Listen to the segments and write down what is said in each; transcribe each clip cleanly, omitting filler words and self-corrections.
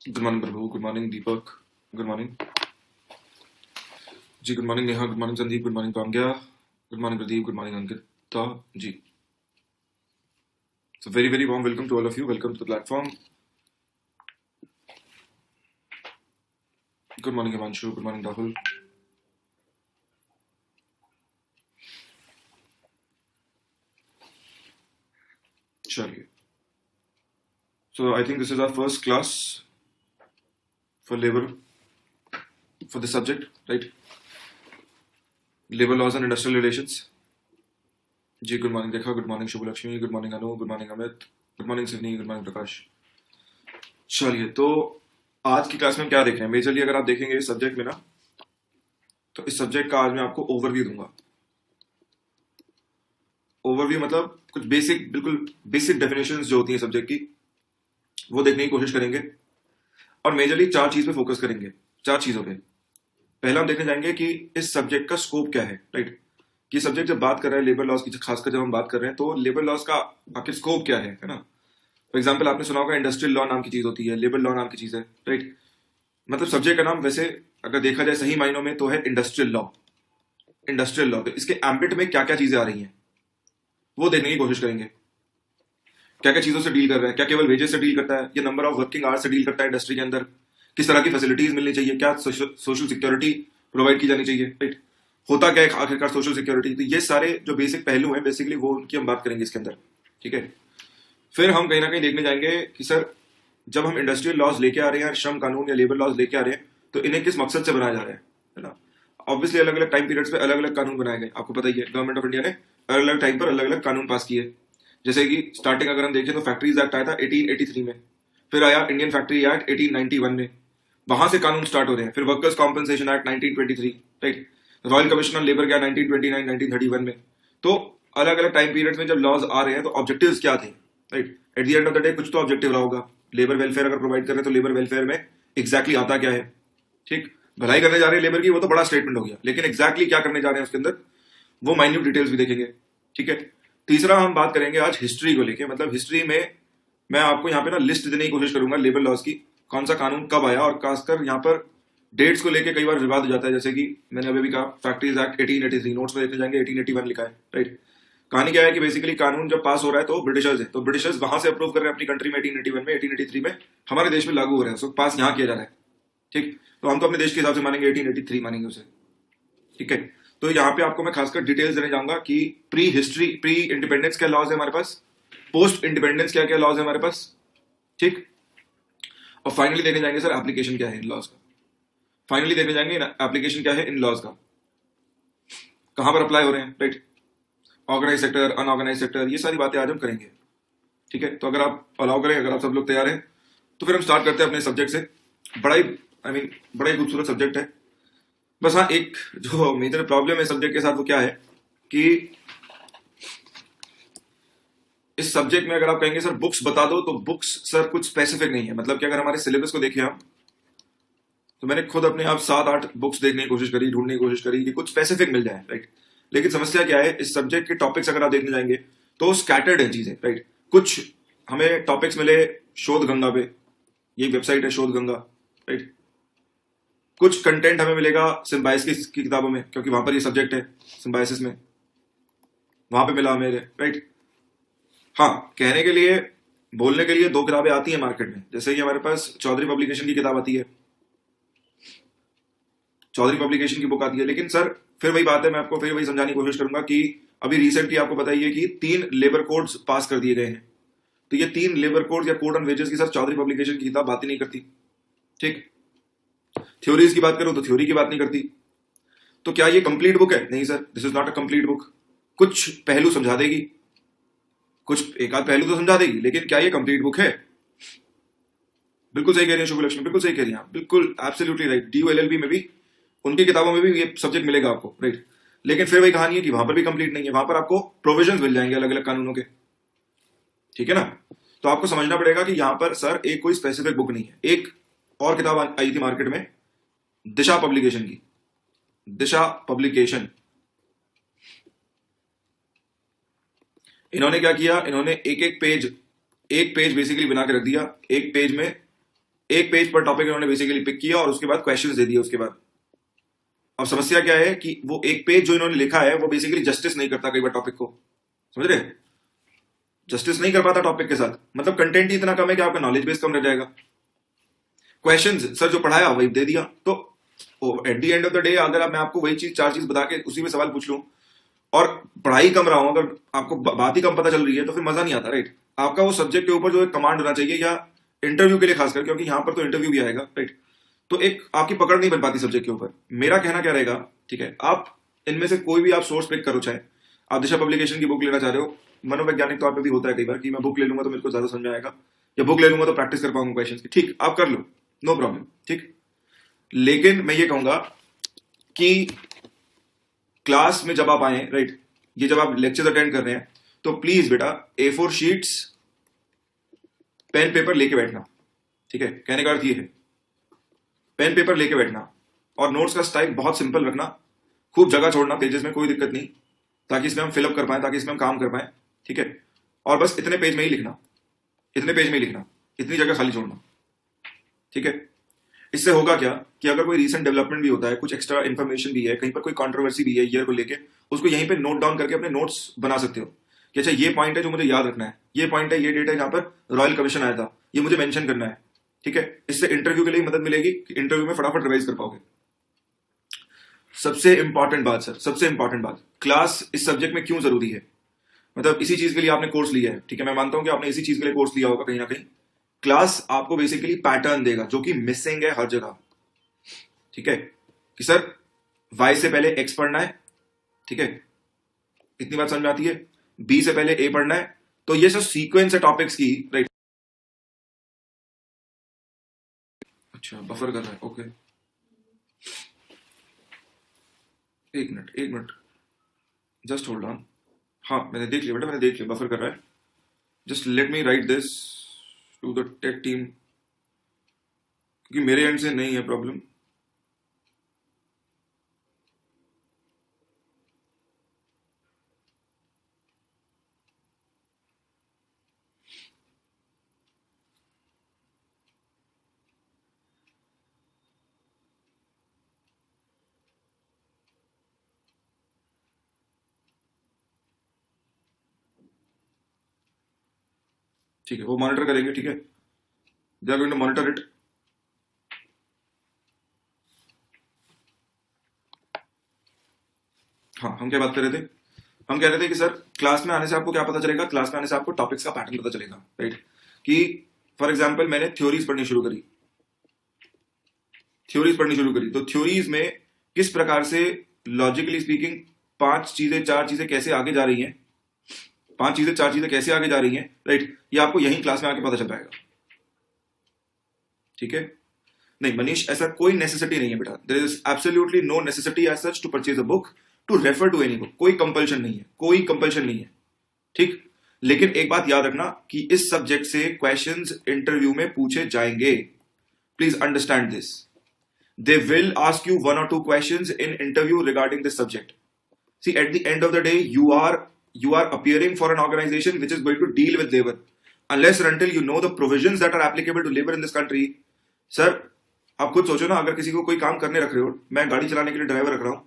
Good morning Prabhu, good morning Deepak, good morning ji, good morning Neha, good morning Sandeep, good morning Pragya, good morning Pradeep, good morning Ankita ji. So very very warm welcome to all of you. Welcome to the platform. Good morning Himanshu, good morning Rahul. चलिए. So I think this is our first class for labor for this subject, right? Labor laws and industrial relations. जी good morning Rekha, good morning Shubh Lakshmi, good morning Anu, good morning Amit, good morning Sivani, good morning Prakash. चलिए, तो आज की class में क्या देख रहे हैं मेजरली अगर आप देखेंगे इस सब्जेक्ट में ना, तो इस सब्जेक्ट का आज मैं आपको ओवरव्यू दूंगा. ओवरव्यू मतलब कुछ बेसिक, बिल्कुल बेसिक डेफिनेशंस जो होती हैं सब्जेक्ट की, वो देखने की कोशिश करेंगे. और मेजरली चार चीज पे फोकस करेंगे, चार चीजों पे. पहला हम देखने जाएंगे कि इस सब्जेक्ट का स्कोप क्या है, राइट? कि सब्जेक्ट जब बात कर रहा है लेबर लॉस की, खासकर जब हम बात कर रहे हैं, तो लेबर लॉस का आखिर स्कोप क्या है ना? फॉर एग्जाम्पल आपने सुना होगा इंडस्ट्रियल लॉ नाम की चीज होती है, लेबर लॉ नाम की चीज है, राइट? मतलब सब्जेक्ट का नाम वैसे अगर देखा जाए सही मायनों में तो है इंडस्ट्रियल लॉ. इंडस्ट्रियल लॉ, तो इसके एम्बिट में क्या क्या चीजें आ रही हैं वो देखने की कोशिश करेंगे. क्या क्या चीजों से डील कर रहा है, क्या केवल वेजेस से डील करता है, या नंबर ऑफ वर्किंग आवर्स से डील करता है इंडस्ट्री के अंदर, किस तरह की फैसिलिटीज मिलनी चाहिए, क्या सोशल सिक्योरिटी प्रोवाइड की जानी चाहिए, राइट? होता क्या है आखिरकार सोशल सिक्योरिटी. तो ये सारे जो बेसिक पहलू हैं बेसिकली वो उनकी हम बात करेंगे इसके अंदर, ठीक है? फिर हम कहीं ना कहीं देखने जाएंगे कि सर जब हम इंडस्ट्रियल लॉज लेके आ रहे हैं, श्रम कानून या लेबर लॉज लेके आ रहे हैं, तो इन्हें किस मकसद से बनाया जा रहा है ना? ऑब्वियसली अलग अलग टाइम पीरियड्स पे अलग अलग कानून बनाए गए, आपको पता ही है. गवर्नमेंट ऑफ इंडिया ने अलग अलग टाइम पर अलग अलग कानून पास किए. जैसे कि स्टार्टिंग अगर हम देखें तो फैक्ट्रीज एक्ट आया था 1883 में, फिर आया इंडियन फैक्ट्री एक्ट 1891 में, वहां से कानून स्टार्ट हो रहे हैं. फिर workers compensation act 1923, right? Royal commission on labour गया 1929 1931 में. तो अलग अलग टाइम पीरियड्स में जब लॉज आ रहे हैं तो ऑब्जेक्टिव्स क्या थे, right? At the end of the day कुछ तो ऑब्जेक्टिव रहा होगा. लेबर वेलफेयर अगर प्रोवाइड कर रहे हैं तो लेबर वेलफेयर में एग्जैक्टली आता क्या है, ठीक? भलाई करने जा रहे हैं लेबर की, वो तो बड़ा स्टेटमेंट हो गया, लेकिन एग्जैक्टली क्या करने जा रहे हैं उसके अंदर वो माइन्यूट डिटेल्स भी देखेंगे, ठीक है? तीसरा हम बात करेंगे आज हिस्ट्री को लेके. मतलब हिस्ट्री में मैं आपको यहाँ पे ना लिस्ट देने की कोशिश करूंगा लेबर लॉज की, कौन सा कानून कब आया, और खासकर यहाँ पर डेट्स को लेके कई बार विवाद हो जाता है. जैसे कि मैंने अभी भी कहा फैक्ट्रीज एक्ट 1883, नोट्स में देखने जाएंगे 1881 लिखा है, राइट? कहानी क्या है कि बेसिकली कानून जब पास हो रहा है तो ब्रिटिशर्स है, तो ब्रिटिशर्स वहां से अप्रूव कर रहे हैं अपनी कंट्री में 1881 में, 1883 में हमारे देश में लागू हो रहे हैं, सो पास यहाँ किया जा रहा है, ठीक? तो हम तो अपने देश के हिसाब से मानेंगे 1883 मानेंगे उसे, ठीक है? तो यहाँ पे आपको मैं खासकर डिटेल्स देने जाऊंगा कि प्री हिस्ट्री, प्री इंडिपेंडेंस क्या लॉज है हमारे पास, पोस्ट इंडिपेंडेंस क्या क्या लॉज है हमारे पास, ठीक? और फाइनली देखने जाएंगे सर एप्लीकेशन क्या है इन लॉज का. फाइनली देखने जाएंगे एप्लीकेशन क्या है इन लॉज का, कहां पर अप्लाई हो रहे हैं, right? Organise sector, unorganise sector, ये सारी बातें आज हम करेंगे, ठीक है? तो अगर आप अलाउ करें, अगर आप सब लोग तैयार हैं, तो फिर हम स्टार्ट करते हैं अपने सब्जेक्ट से. बड़ा ही बड़ा ही खूबसूरत सब्जेक्ट है. बस हाँ, एक जो मेजर प्रॉब्लम है सब्जेक्ट के साथ वो क्या है कि इस सब्जेक्ट में अगर आप कहेंगे सर बुक्स बता दो, तो बुक्स सर कुछ स्पेसिफिक नहीं है. मतलब कि अगर हमारे सिलेबस को देखें हम, तो मैंने खुद अपने आप 7-8 बुक्स देखने की कोशिश करी, ढूंढने की कोशिश करी कि कुछ स्पेसिफिक मिल जाए, राइट? लेकिन समस्या क्या है, इस सब्जेक्ट के टॉपिक्स अगर आप देखने जाएंगे तो स्कैटर्ड है चीजें, राइट? कुछ हमें टॉपिक्स मिले शोध गंगा पे, ये वेबसाइट है शोध गंगा, राइट? कुछ कंटेंट हमें मिलेगा सिम्बायोसिस की किताबों में, क्योंकि वहां पर ये सब्जेक्ट है सिम्बायोसिस में, वहां पे मिला मेरे, राइट? हाँ, कहने के लिए, बोलने के लिए 2 किताबें आती हैं मार्केट में. जैसे कि हमारे पास चौधरी पब्लिकेशन की किताब आती है, चौधरी पब्लिकेशन की बुक आती है. लेकिन सर फिर वही बात है, मैं आपको फिर वही समझाने की कोशिश करूंगा कि अभी रिसेंटली आपको पता ही है कि 3 लेबर कोड्स पास कर दिए गए हैं. तो ये 3 लेबर कोड्स या कोड ऑन वेजेस की सर चौधरी पब्लिकेशन की किताब बात ही नहीं करती, ठीक? थ्योरीज की बात करो तो थ्योरी की बात नहीं करती. तो क्या ये कंप्लीट बुक है? नहीं sir, this is not a complete book. कुछ पहलू समझा देगी, कुछ एक आध पहलू तो समझा देगी, लेकिन क्या ये कंप्लीट बुक है? बिल्कुल सही कह रही है शुभ लक्ष्मी, बिल्कुल सही कह रही है, बिल्कुल एब्सोल्युटली राइट. DULLB में भी, उनकी किताबों में भी ये सब्जेक्ट मिलेगा आपको, राइट? लेकिन फिर वही कहानी है कि वहां पर भी कंप्लीट नहीं है, वहां पर आपको प्रोविजंस मिल जाएंगे अलग अलग कानूनों के, ठीक है ना? तो आपको समझना पड़ेगा कि यहां पर सर एक कोई स्पेसिफिक बुक नहीं है. एक और किताब आई थी मार्केट में दिशा पब्लिकेशन की, दिशा पब्लिकेशन. इन्होंने क्या किया, इन्होंने एक पेज बेसिकली बना के रख दिया. एक पेज में एक पेज पर टॉपिक उन्होंने बेसिकली पिक किया और उसके बाद क्वेश्चंस दे दिए उसके बाद। अब समस्या क्या है कि वो एक पेज जो इन्होंने लिखा है वो बेसिकली जस्टिस नहीं करता कई बार टॉपिक को, समझ रहे, जस्टिस नहीं कर पाता टॉपिक के साथ, मतलब कंटेंट ही इतना कम है कि आपका नॉलेज बेस कम रह जाएगा। क्वेश्चंस सर जो पढ़ाया वही दे दिया, तो at the end of the day अगर मैं आपको वही चीज 4 चीज बता के उसी में सवाल पूछ लूं और पढ़ाई कम रहा हूं, अगर आपको बात ही कम पता चल रही है तो फिर मजा नहीं आता, राइट। आपका वो सब्जेक्ट के ऊपर जो एक कमांड होना चाहिए, या इंटरव्यू के लिए खासकर, क्योंकि यहां पर तो इंटरव्यू भी आएगा, राइट। तो एक आपकी पकड़ नहीं बन पाती सब्जेक्ट के ऊपर। मेरा कहना क्या रहेगा, ठीक है, आप इनमें से कोई भी आप सोर्स पिक करो, चाहे आप दिशा पब्लिकेशन की बुक लेना चाह रहे हो, मनोवैज्ञानिक तौर पर भी होता है कई बार कि मैं बुक ले लूंगा तो मेरे को ज्यादा समझ में आएगा, या बुक ले लूंगा तो प्रैक्टिस कर पाऊंगा क्वेश्चन की, ठीक, आप कर लो, नो प्रॉब्लम, ठीक। लेकिन मैं ये कहूंगा कि क्लास में जब आप आए, राइट, ये जब आप लेक्चर्स अटेंड कर रहे हैं तो प्लीज बेटा A4 शीट्स पेन पेपर लेके बैठना, ठीक है। कहने का अर्थ ये है पेन पेपर लेके बैठना और नोट्स का स्टाइल बहुत सिंपल रखना, खूब जगह छोड़ना पेजेस में, कोई दिक्कत नहीं, ताकि इसमें हम फिलअप कर पाए, ताकि इसमें हम काम कर पाए, ठीक है। और बस इतने पेज में ही लिखना, इतने पेज में ही लिखना, इतनी जगह खाली छोड़ना, ठीक है। इससे होगा क्या कि अगर कोई रीसेंट डेवलपमेंट भी होता है, कुछ एक्स्ट्रा इन्फॉर्मेशन भी है, कहीं पर कोई कंट्रोवर्सी भी है ईयर को लेके, उसको यहीं पे नोट डाउन करके अपने नोट्स बना सकते हो कि अच्छा ये पॉइंट है जो मुझे याद रखना है, ये पॉइंट है, ये डेट है जहां पर रॉयल कमीशन आया था, ये मुझे मेंशन करना है, ठीक है। इससे इंटरव्यू के लिए मदद मिलेगी कि इंटरव्यू में फटाफट रिवाइज कर पाओगे। सबसे इंपॉर्टेंट बात सर, सबसे इंपॉर्टेंट बात, क्लास इस सब्जेक्ट में क्यों जरूरी है, मतलब इसी चीज के लिए आपने कोर्स लिया है, ठीक है, मैं मानता हूं कि आपने इसी चीज के लिए कोर्स लिया होगा कहीं ना कहीं। क्लास आपको बेसिकली पैटर्न देगा जो कि मिसिंग है हर जगह, ठीक है, कि सर y से पहले x पढ़ना है, ठीक है, इतनी बात समझ में आती है, b से पहले a पढ़ना है, तो ये सब सीक्वेंस है टॉपिक्स की, राइट। अच्छा बफर कर रहा है, ओके, एक मिनट जस्ट होल्ड ऑन। हाँ मैंने देख लिया बेटा, मैंने देख लिया बफर कर रहा है, just let me write this to the tech team, क्योंकि मेरे एंड से नहीं है प्रॉब्लम। ठीक है, वो मॉनिटर करेंगे, ठीक है, they are going to monitor it. हाँ हम क्या बात कर रहे थे, हम कह रहे थे कि सर क्लास में आने से आपको क्या पता चलेगा, क्लास में आने से आपको टॉपिक्स का पैटर्न पता चलेगा, राइट। कि फॉर एग्जांपल मैंने थ्योरीज पढ़नी शुरू करी, तो थ्योरीज में किस प्रकार से लॉजिकली स्पीकिंग 5 चीजें 4 चीजें कैसे आगे जा रही हैं, 5 चीजें 4 चीजें कैसे आगे जा रही हैं, राइट, ये आपको यही क्लास में आके पता चल पाएगा, ठीक है। नहीं मनीष, ऐसा कोई नेसेसिटी नहीं है बेटा, there is absolutely no necessity as such to purchase a book, to refer to any book, कोई कंपल्शन नहीं है, कोई कंपल्शन नहीं है, ठीक। लेकिन एक बात याद रखना कि इस सब्जेक्ट से क्वेश्चंस इंटरव्यू में पूछे जाएंगे, please understand this, they will ask you 1 or 2 questions in interview regarding this subject. See, at the end of the day you are appearing for an organization which is going to deal with labor, unless or until you know the provisions that are applicable to labor in this country. Sir आप खुद सोचो ना, अगर किसी को कोई काम करने रख रहे हो, मैं गाड़ी चलाने के लिए ड्राइवर रख रहा हूं,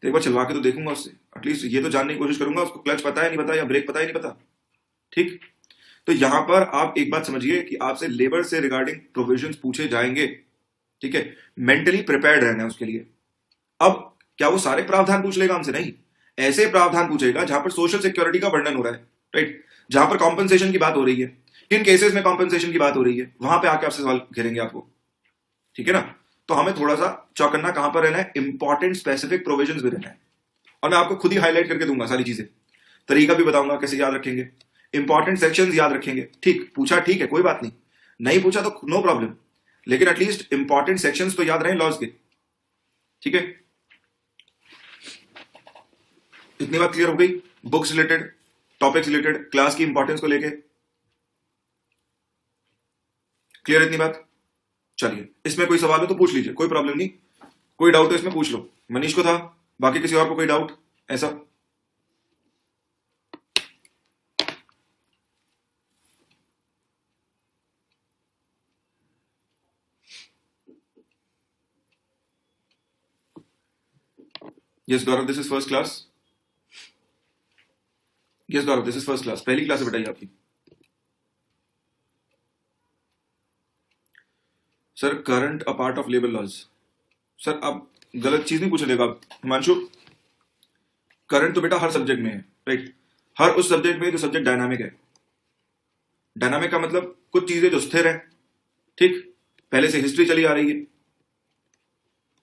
तो एक बार चलवा के तो देखूंगा उससे, एटलीस्ट ये तो जानने की कोशिश करूंगा उसको क्लच पता है नहीं पता, या ब्रेक पता है नहीं पता, ठीक। तो यहां पर आप एक बात समझिए कि आपसे लेबर से रिगार्डिंग प्रोविजंस पूछे जाएंगे, ठीक है, मेंटली प्रिपेयर्ड रहना है उसके लिए। अब क्या वो सारे प्रावधान पूछ लेगा हमसे, नहीं, ऐसे प्रावधान पूछेगा जहां पर सोशल सिक्योरिटी का वर्णन हो रहा है, राइट, जहां पर कॉम्पनसेशन की बात हो रही है, किन केसेस में कॉम्पनसेशन की बात हो रही है, वहां पे आके आपसे सवाल घेरेंगे आपको, ठीक है ना। तो हमें थोड़ा सा चौकन्ना कहां पर रहना है, इंपॉर्टेंट स्पेसिफिक प्रोविजंस भी रहना है, और मैं आपको खुद ही हाईलाइट करके दूंगा सारी चीजें, तरीका भी बताऊंगा कैसे याद रखेंगे, इंपॉर्टेंट सेक्शंस याद रखेंगे, ठीक, पूछा ठीक है कोई बात नहीं, नहीं पूछा तो नो प्रॉब्लम, लेकिन एटलीस्ट इंपॉर्टेंट सेक्शंस तो याद रहे लॉज के, ठीक है। इतनी बात क्लियर हो गई, books related, topics related, class की इंपॉर्टेंस को लेके क्लियर, इतनी बात। चलिए इसमें कोई सवाल हो तो पूछ लीजिए, कोई प्रॉब्लम नहीं, कोई डाउट हो इसमें पूछ लो, मनीष को था, बाकी किसी और को कोई डाउट ऐसा। Yes Gaurav, this is first class. Yes Gaurav, this is first class, पहली क्लास है बेटा ये आपकी। Sir current a part of labour laws. Sir आप गलत चीज नहीं पूछ रहे आप हिमांशु। करंट तो बेटा हर सब्जेक्ट में है, राइट। हर उस सब्जेक्ट में जो सब्जेक्ट डायनामिक है। डायनामिक का मतलब कुछ चीजें जो स्थिर है, ठीक, पहले से हिस्ट्री चली आ रही है,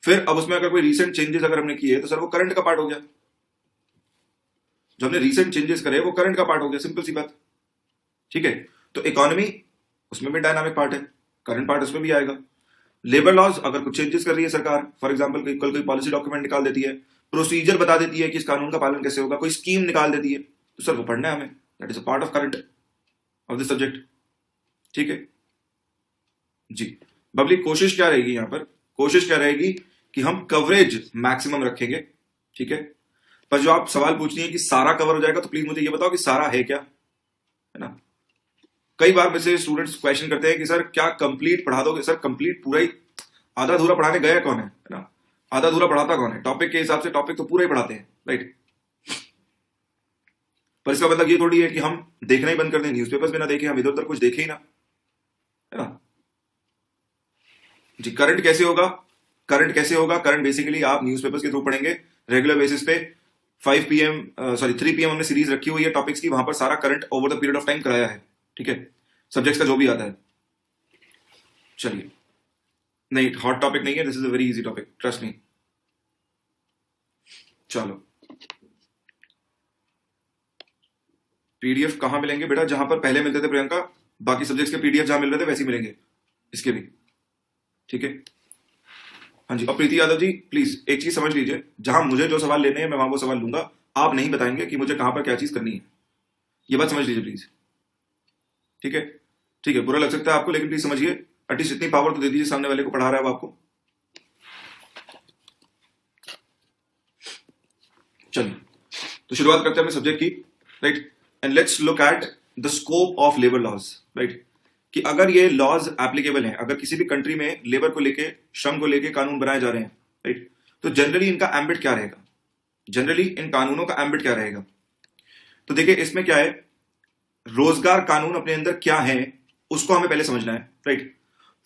फिर अब उसमें अगर कोई रीसेंट चेंजेस अगर हमने किए तो सर वो करंट का पार्ट हो गया। जो हमने रीसेंट चेंजेस करे वो करंट का पार्ट हो गया, सिंपल सी बात, ठीक है। तो इकोनॉमी उसमें भी डायनामिक पार्ट है, करंट पार्ट उसमें भी आएगा। लेबर लॉज अगर कुछ चेंजेस कर रही है सरकार, फॉर एग्जांपल कल कोई पॉलिसी डॉक्यूमेंट निकाल देती है, प्रोसीजर बता देती है कि इस कानून का पालन कैसे होगा, कोई स्कीम निकाल देती है, तो सर वो पढ़ना है हमें, that is a part of current of the subject, ठीक है जी। बबली कोशिश क्या रहेगी यहां पर, कोशिश क्या रहेगी कि हम कवरेज मैक्सिमम रखेंगे, ठीक है। पर जो आप सवाल पूछ रही है कि सारा कवर हो जाएगा, तो प्लीज मुझे ये बताओ कि सारा है क्या, है ना। कई बार वैसे स्टूडेंट्स क्वेश्चन करते हैं कि सर क्या कंप्लीट पढ़ा दोगे। सर कंप्लीट पूरा ही, आधा अधूरा पढ़ाने गया कौन है ना, आधा अधूरा पढ़ाता कौन है। टॉपिक के हिसाब से टॉपिक तो पूरा ही पढ़ाते हैं, राइट। पर इसका मतलब ये थोड़ी है कि हम देखना ही बंद कर दें, न्यूज़पेपर्स भी ना देखें, हम इधर उधर कुछ देखें ही ना, है ना जी। करंट कैसे होगा, करंट कैसे होगा, करंट बेसिकली आप न्यूज़पेपर्स के थ्रू पढ़ेंगे रेगुलर बेसिस पे। 3 PM हमने सीरीज रखी हुई है टॉपिक्स की, वहां पर सारा current over the period of time कराया है, ठीक है, सब्जेक्ट्स का जो भी आता है। चलिए, नहीं हॉट टॉपिक नहीं है, this is a very easy topic, trust me. चलो, पीडीएफ कहां मिलेंगे बेटा, जहां पर पहले मिलते थे प्रियंका, बाकी सब्जेक्ट्स के पीडीएफ जहां मिल रहे थे वैसे ही मिलेंगे इसके भी, ठीक है। हाँ जी, और प्रीति यादव जी प्लीज एक चीज समझ लीजिए, जहां मुझे जो सवाल लेने हैं मैं वहां वो सवाल लूंगा, आप नहीं बताएंगे कि मुझे कहां पर क्या चीज करनी है, ये बात समझ लीजिए प्लीज, ठीक है। ठीक है, बुरा लग सकता है आपको, लेकिन प्लीज समझिए, एटलीस्ट इतनी पावर तो दे दीजिए सामने वाले को पढ़ा रहा है वो आपको। चलिए, तो शुरुआत करते हैं अपने सब्जेक्ट की, right. And let's look at the scope of labour laws, right. कि अगर ये लॉज एप्लीकेबल हैं, अगर किसी भी कंट्री में लेबर को लेके, श्रम को लेके कानून बनाए जा रहे हैं, राइट, तो जनरली इनका एम्बिट क्या रहेगा, जनरली इन कानूनों का एम्बिट क्या रहेगा। तो देखिए इसमें क्या है, रोजगार कानून अपने अंदर क्या है उसको हमें पहले समझना है, राइट।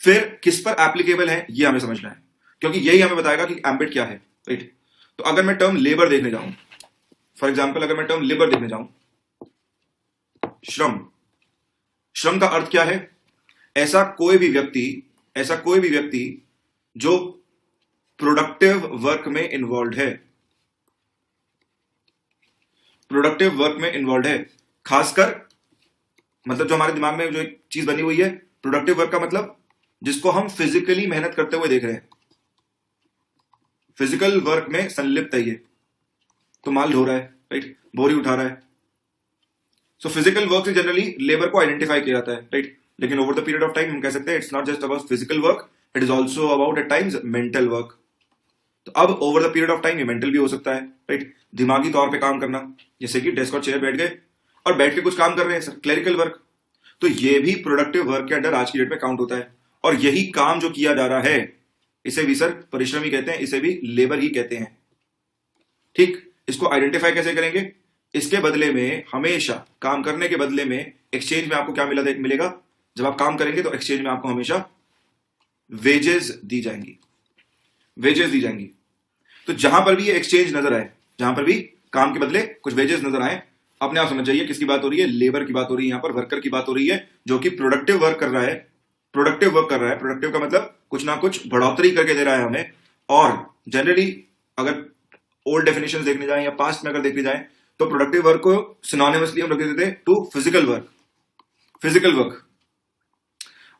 फिर किस पर एप्लीकेबल है ये हमें समझना है, क्योंकि यही हमें बताएगा कि एम्बिट क्या है, राइट। तो अगर मैं टर्म लेबर देखने जाऊं, फॉर एग्जाम्पल अगर मैं टर्म लेबर देखने जाऊं, श्रम, श्रम का अर्थ क्या है, ऐसा कोई भी व्यक्ति जो प्रोडक्टिव वर्क में इन्वॉल्व है, प्रोडक्टिव वर्क में इन्वॉल्व है। खासकर मतलब जो हमारे दिमाग में जो एक चीज बनी हुई है, प्रोडक्टिव वर्क का मतलब जिसको हम फिजिकली मेहनत करते हुए देख रहे हैं, फिजिकल वर्क में संलिप्त है ये, तो माल ढो रहा है, राइट, बोरी उठा रहा है। सो फिजिकल वर्क से जनरली लेबर को आइडेंटिफाई किया जाता है, राइट। लेकिन over the period of time हम कह सकते हैं it's not just about physical work, it is also about at times mental work. तो अब over the period of time ये मेंटल भी हो सकता है, राइट, दिमागी तौर पे काम करना, जैसे कि डेस्क और चेयर बैठ गए और बैठ के कुछ काम कर रहे हैं सर, क्लेरिकल वर्क, तो ये भी प्रोडक्टिव वर्क के अंडर आज की डेट में काउंट होता है। और यही काम जो किया जा रहा है इसे भी सर परिश्रम ही कहते हैं, इसे भी लेबर ही कहते हैं, ठीक। इसको आइडेंटिफाई कैसे करेंगे, इसके बदले में हमेशा काम करने के बदले में एक्सचेंज में आपको क्या मिलेगा, जब आप काम करेंगे तो एक्सचेंज में आपको हमेशा वेजेस दी जाएंगी, वेजेस दी जाएंगी। तो जहां पर भी ये एक्सचेंज नजर आए, जहां पर भी काम के बदले कुछ वेजेस नजर आए, अपने आप समझ जाइए किसकी बात हो रही है, लेबर की बात हो रही है, यहां पर वर्कर की बात हो रही है, जो कि प्रोडक्टिव वर्क कर रहा है, प्रोडक्टिव वर्क कर रहा है। प्रोडक्टिव का मतलब कुछ ना कुछ बढ़ोतरी करके दे रहा है हमें। और जनरली अगर ओल्ड डेफिनेशन देखने जाए या पास्ट में अगर देखने जाए तो प्रोडक्टिव वर्क को सिनोनिमसली हम रख देते थे to physical work, physical work.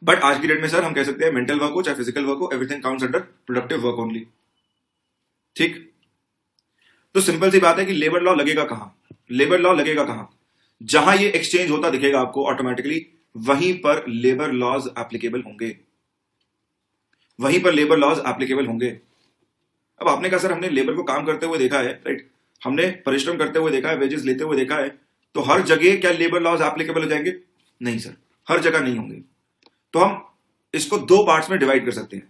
But आज की डेट में सर हम कह सकते हैं मेंटल वर्क हो चाहे फिजिकल वर्क हो, everything counts under productive work only, ठीक। तो सिंपल सी बात है कि लेबर लॉ लगेगा कहां, लेबर लॉ लगेगा कहां, जहां ये एक्सचेंज होता दिखेगा आपको ऑटोमेटिकली, वहीं पर लेबर लॉज एप्लीकेबल होंगे, वहीं पर लेबर लॉज एप्लीकेबल होंगे। अब आपने कहा सर हमने लेबर को काम करते हुए देखा है, राइट, हमने परिश्रम करते हुए देखा है, वेजेस लेते हुए देखा है, तो हर जगह क्या लेबर लॉज एप्लीकेबल हो जाएंगे? नहीं सर, हर जगह नहीं होंगे। तो हम इसको दो पार्ट्स में डिवाइड कर सकते हैं,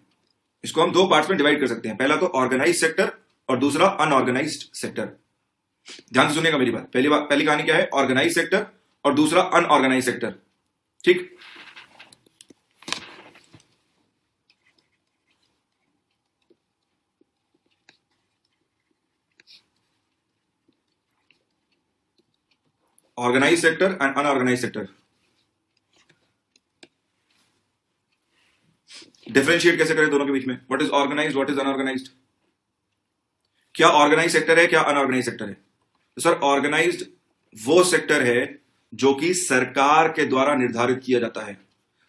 इसको हम दो पार्ट्स में डिवाइड कर सकते हैं। पहला तो ऑर्गेनाइज सेक्टर और दूसरा अनऑर्गेनाइज्ड सेक्टर। ध्यान से सुनिएगा मेरी बात, पहली कहानी क्या है, ऑर्गेनाइज सेक्टर, और दूसरा अनऑर्गेनाइज सेक्टर। ठीक, organise sector and unorganise sector. Differentiate कैसे करें दोनों के बीच में, what is organised, what is unorganised. क्या ऑर्गेनाइज सेक्टर है, क्या अनऑर्गेनाइज सेक्टर है? तो सर ऑर्गेनाइज्ड वो सेक्टर है जो कि सरकार के द्वारा निर्धारित किया जाता है,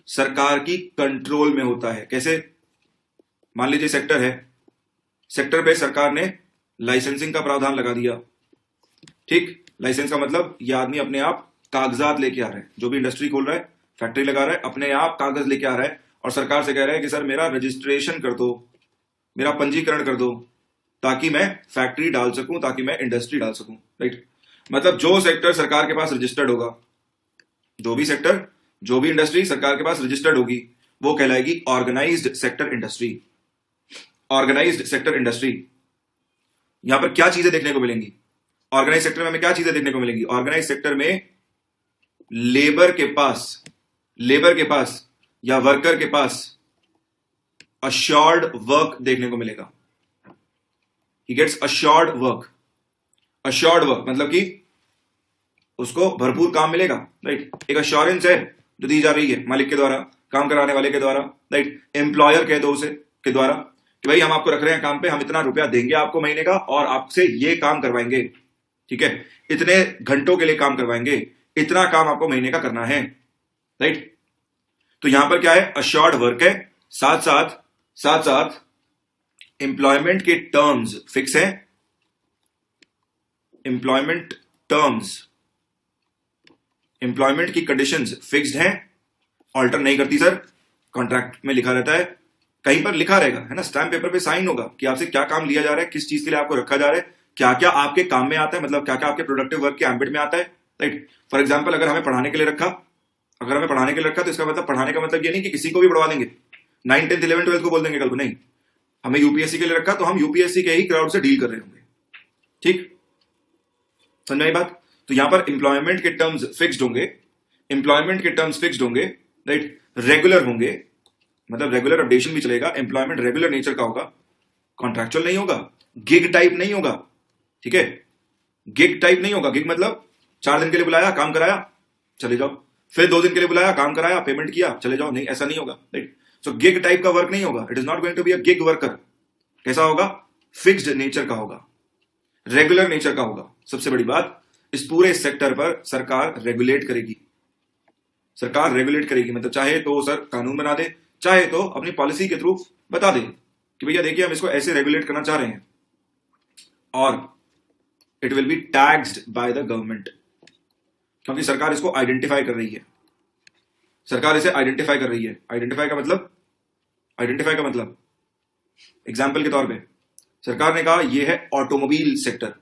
सरकार की कंट्रोल में होता है। कैसे? मान लीजिए सेक्टर है, सेक्टर पे सरकार ने लाइसेंसिंग का प्रावधान लगा दिया। ठीक, लाइसेंस का मतलब ये आदमी अपने आप कागजात लेके आ रहा है, जो भी इंडस्ट्री खोल रहा है, फैक्ट्री लगा रहा है, अपने आप कागज लेके आ रहा है और सरकार से कह रहा है कि सर मेरा रजिस्ट्रेशन कर दो, मेरा पंजीकरण कर दो, ताकि मैं फैक्ट्री डाल सकूं, ताकि मैं इंडस्ट्री डाल सकूं। राइट, मतलब जो सेक्टर सरकार के पास रजिस्टर्ड होगा, जो भी सेक्टर, जो भी इंडस्ट्री सरकार के पास रजिस्टर्ड होगी, वो कहलाएगी organised sector industry. Organised sector industry. यहां पर क्या चीजें देखने को मिलेंगी ऑर्गेनाइज सेक्टर में? हमें क्या चीजें देखने को मिलेंगी ऑर्गेनाइज सेक्टर में? लेबर के पास या वर्कर के पास अश्योर्ड वर्क देखने को मिलेगा। He gets assured work. Assured work मतलब कि उसको भरपूर काम मिलेगा। राइट, एक अश्योरेंस है जो दी जा रही है मालिक के द्वारा, काम कराने वाले के द्वारा। राइट, एम्प्लॉयर कह दो उसे के द्वारा कि भाई हम आपको रख रहे हैं काम पे, हम इतना रुपया देंगे आपको महीने का और आपसे ये काम करवाएंगे। ठीक है, इतने घंटों के लिए काम करवाएंगे, इतना काम आपको महीने का करना है। राइट, तो यहां पर क्या है, अश्योर्ड वर्क है, साथ साथ एम्प्लॉयमेंट के टर्म्स फिक्स है। एम्प्लॉयमेंट टर्म्स, एम्प्लॉयमेंट की कंडीशंस फिक्स्ड हैं, ऑल्टर नहीं करती सर। कॉन्ट्रैक्ट में लिखा रहता है, कहीं पर लिखा रहेगा, है ना, स्टैम्प पेपर पे साइन होगा कि आपसे क्या काम लिया जा रहा है, किस चीज के लिए आपको रखा जा रहा है, क्या क्या आपके काम में आता है, मतलब क्या क्या आपके प्रोडक्टिव वर्क के एम्बिट में आता है। राइट, फॉर एग्जाम्पल अगर हमें पढ़ाने के लिए रखा तो इसका मतलब पढ़ाने का मतलब ये नहीं कि किसी को भी पढ़वा देंगे, 9, 10, 11, 12 को बोल देंगे कल को, नहीं। हमें यूपीएससी के लिए रखा तो हम यूपीएससी के ही क्राउड से डील कर रहे होंगे। ठीक, समझ में आई बात? तो यहां पर एम्प्लॉयमेंट के टर्म्स फिक्स्ड होंगे, राइट, रेगुलर होंगे, मतलब रेगुलर अपडेशन भी चलेगा। एम्प्लॉयमेंट रेगुलर नेचर का होगा, कॉन्ट्रैक्चुअल नहीं होगा, गिग टाइप नहीं होगा। ठीक है, गिग टाइप नहीं होगा। गिग मतलब 4 दिन के लिए बुलाया, काम कराया, चले जाओ, फिर 2 दिन के लिए बुलाया, काम कराया, पेमेंट किया, चले जाओ, नहीं, ऐसा नहीं होगा। राइट, सो गिग टाइप का वर्क नहीं होगा। It is not going to be a gig worker. कैसा होगा? फिक्स्ड नेचर का होगा, रेगुलर नेचर का होगा। सबसे बड़ी बात, इस पूरे सेक्टर पर सरकार रेगुलेट करेगी। मतलब चाहे तो सर कानून बना दे, चाहे तो अपनी पॉलिसी के थ्रू बता दे कि भैया देखिए हम इसको ऐसे रेगुलेट करना चाह रहे हैं, और it will be taxed bye the government, क्योंकि सरकार इसको आइडेंटिफाई कर रही है। सरकार इसे आइडेंटिफाई कर रही है। आइडेंटिफाई का मतलब एग्जाम्पल के तौर पे सरकार ने कहा ये है ऑटोमोबाइल सेक्टर।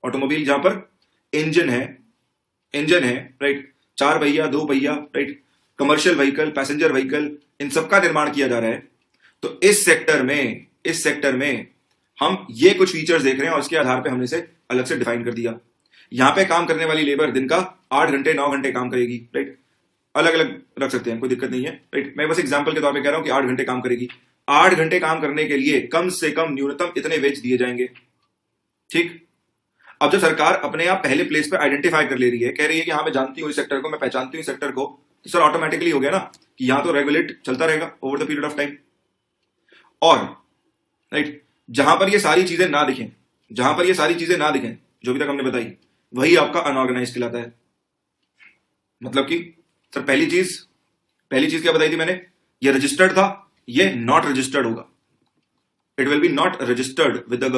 ऑटोमोबाइल जहां पर इंजन है, राइट, 4 पहिया, 2 पहिया, right, commercial vehicle, passenger vehicle, इन सबका निर्माण किया जा रहा है। तो इस सेक्टर में हम ये कुछ फीचर्स देख रहे हैं और उसके आधार पे हमने इसे अलग से डिफाइन कर दिया। यहां पे काम करने वाली लेबर दिन का 8 घंटे 9 घंटे काम करेगी। राइट, अलग अलग रख सकते हैं, कोई दिक्कत नहीं है। राइट, मैं बस एग्जांपल के तौर पे कह रहा हूं कि 8 घंटे काम करेगी। 8 घंटे काम करने के लिए कम से कम न्यूनतम इतने वेज दिए जाएंगे। ठीक, अब जब सरकार अपने आप पहले प्लेस पे आइडेंटिफाई कर ले रही है, कह रही है कि हाँ मैं जानती हूँ इस सेक्टर को, मैं पहचानती हूँ इस सेक्टर को, तो सर ऑटोमेटिकली हो गया ना कि यहां तो रेगुलेट चलता रहेगा over the period of time. और राइट, जहां पर ये सारी चीजें ना दिखें, जो भी तक हमने बताई, वही आपका अनऑर्गेनाइज कहलाता है। मतलब कि सर पहली चीज क्या बताई थी मैंने, ये रजिस्टर्ड था, ये नॉट रजिस्टर्ड होगा। It will be not registered with the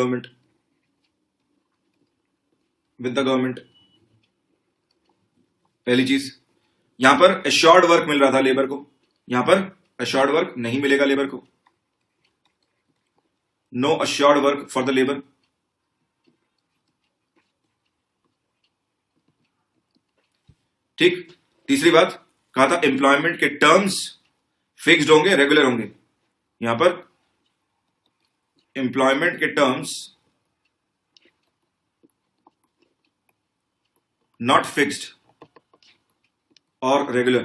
government. पहली चीज, यहां पर एश्योर्ड वर्क मिल रहा था लेबर को, यहां पर एश्योर्ड वर्क नहीं मिलेगा लेबर को। No assured work for the labour. ठीक, तीसरी बात कहा था एम्प्लॉयमेंट के टर्म्स फिक्स्ड होंगे, रेगुलर होंगे। यहां पर एम्प्लॉयमेंट के टर्म्स नॉट फिक्स्ड और regular,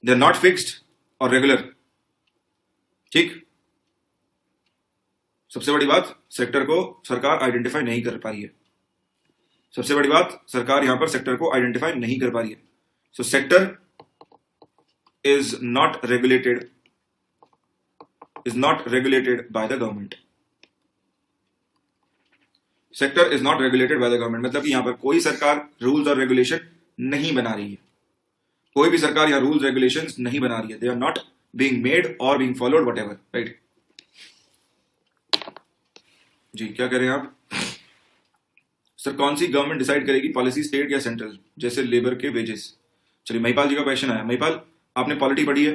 they are not fixed और रेगुलर। ठीक, सबसे बड़ी बात, सेक्टर को सरकार आइडेंटिफाई नहीं कर पा रही है। सबसे बड़ी बात, सरकार यहां पर सेक्टर को आइडेंटिफाई नहीं कर पा रही है। So sector is not regulated by the government. Sector is not regulated by the government मतलब कि यहां पर कोई सरकार रूल्स और रेगुलेशन नहीं बना रही है। कोई भी सरकार यहां रूल्स रेगुलेशंस नहीं बना रही है। They are not being made और बीइंग फॉलोड, व्हाटएवर, राइट। जी, क्या कह रहे हैं आप? सर कौन सी गवर्नमेंट डिसाइड करेगी पॉलिसी, स्टेट या सेंट्रल, जैसे लेबर के वेजेस? चलिए, महिपाल जी का क्वेश्चन आया। महिपाल, आपने पॉलिटी पढ़ी है?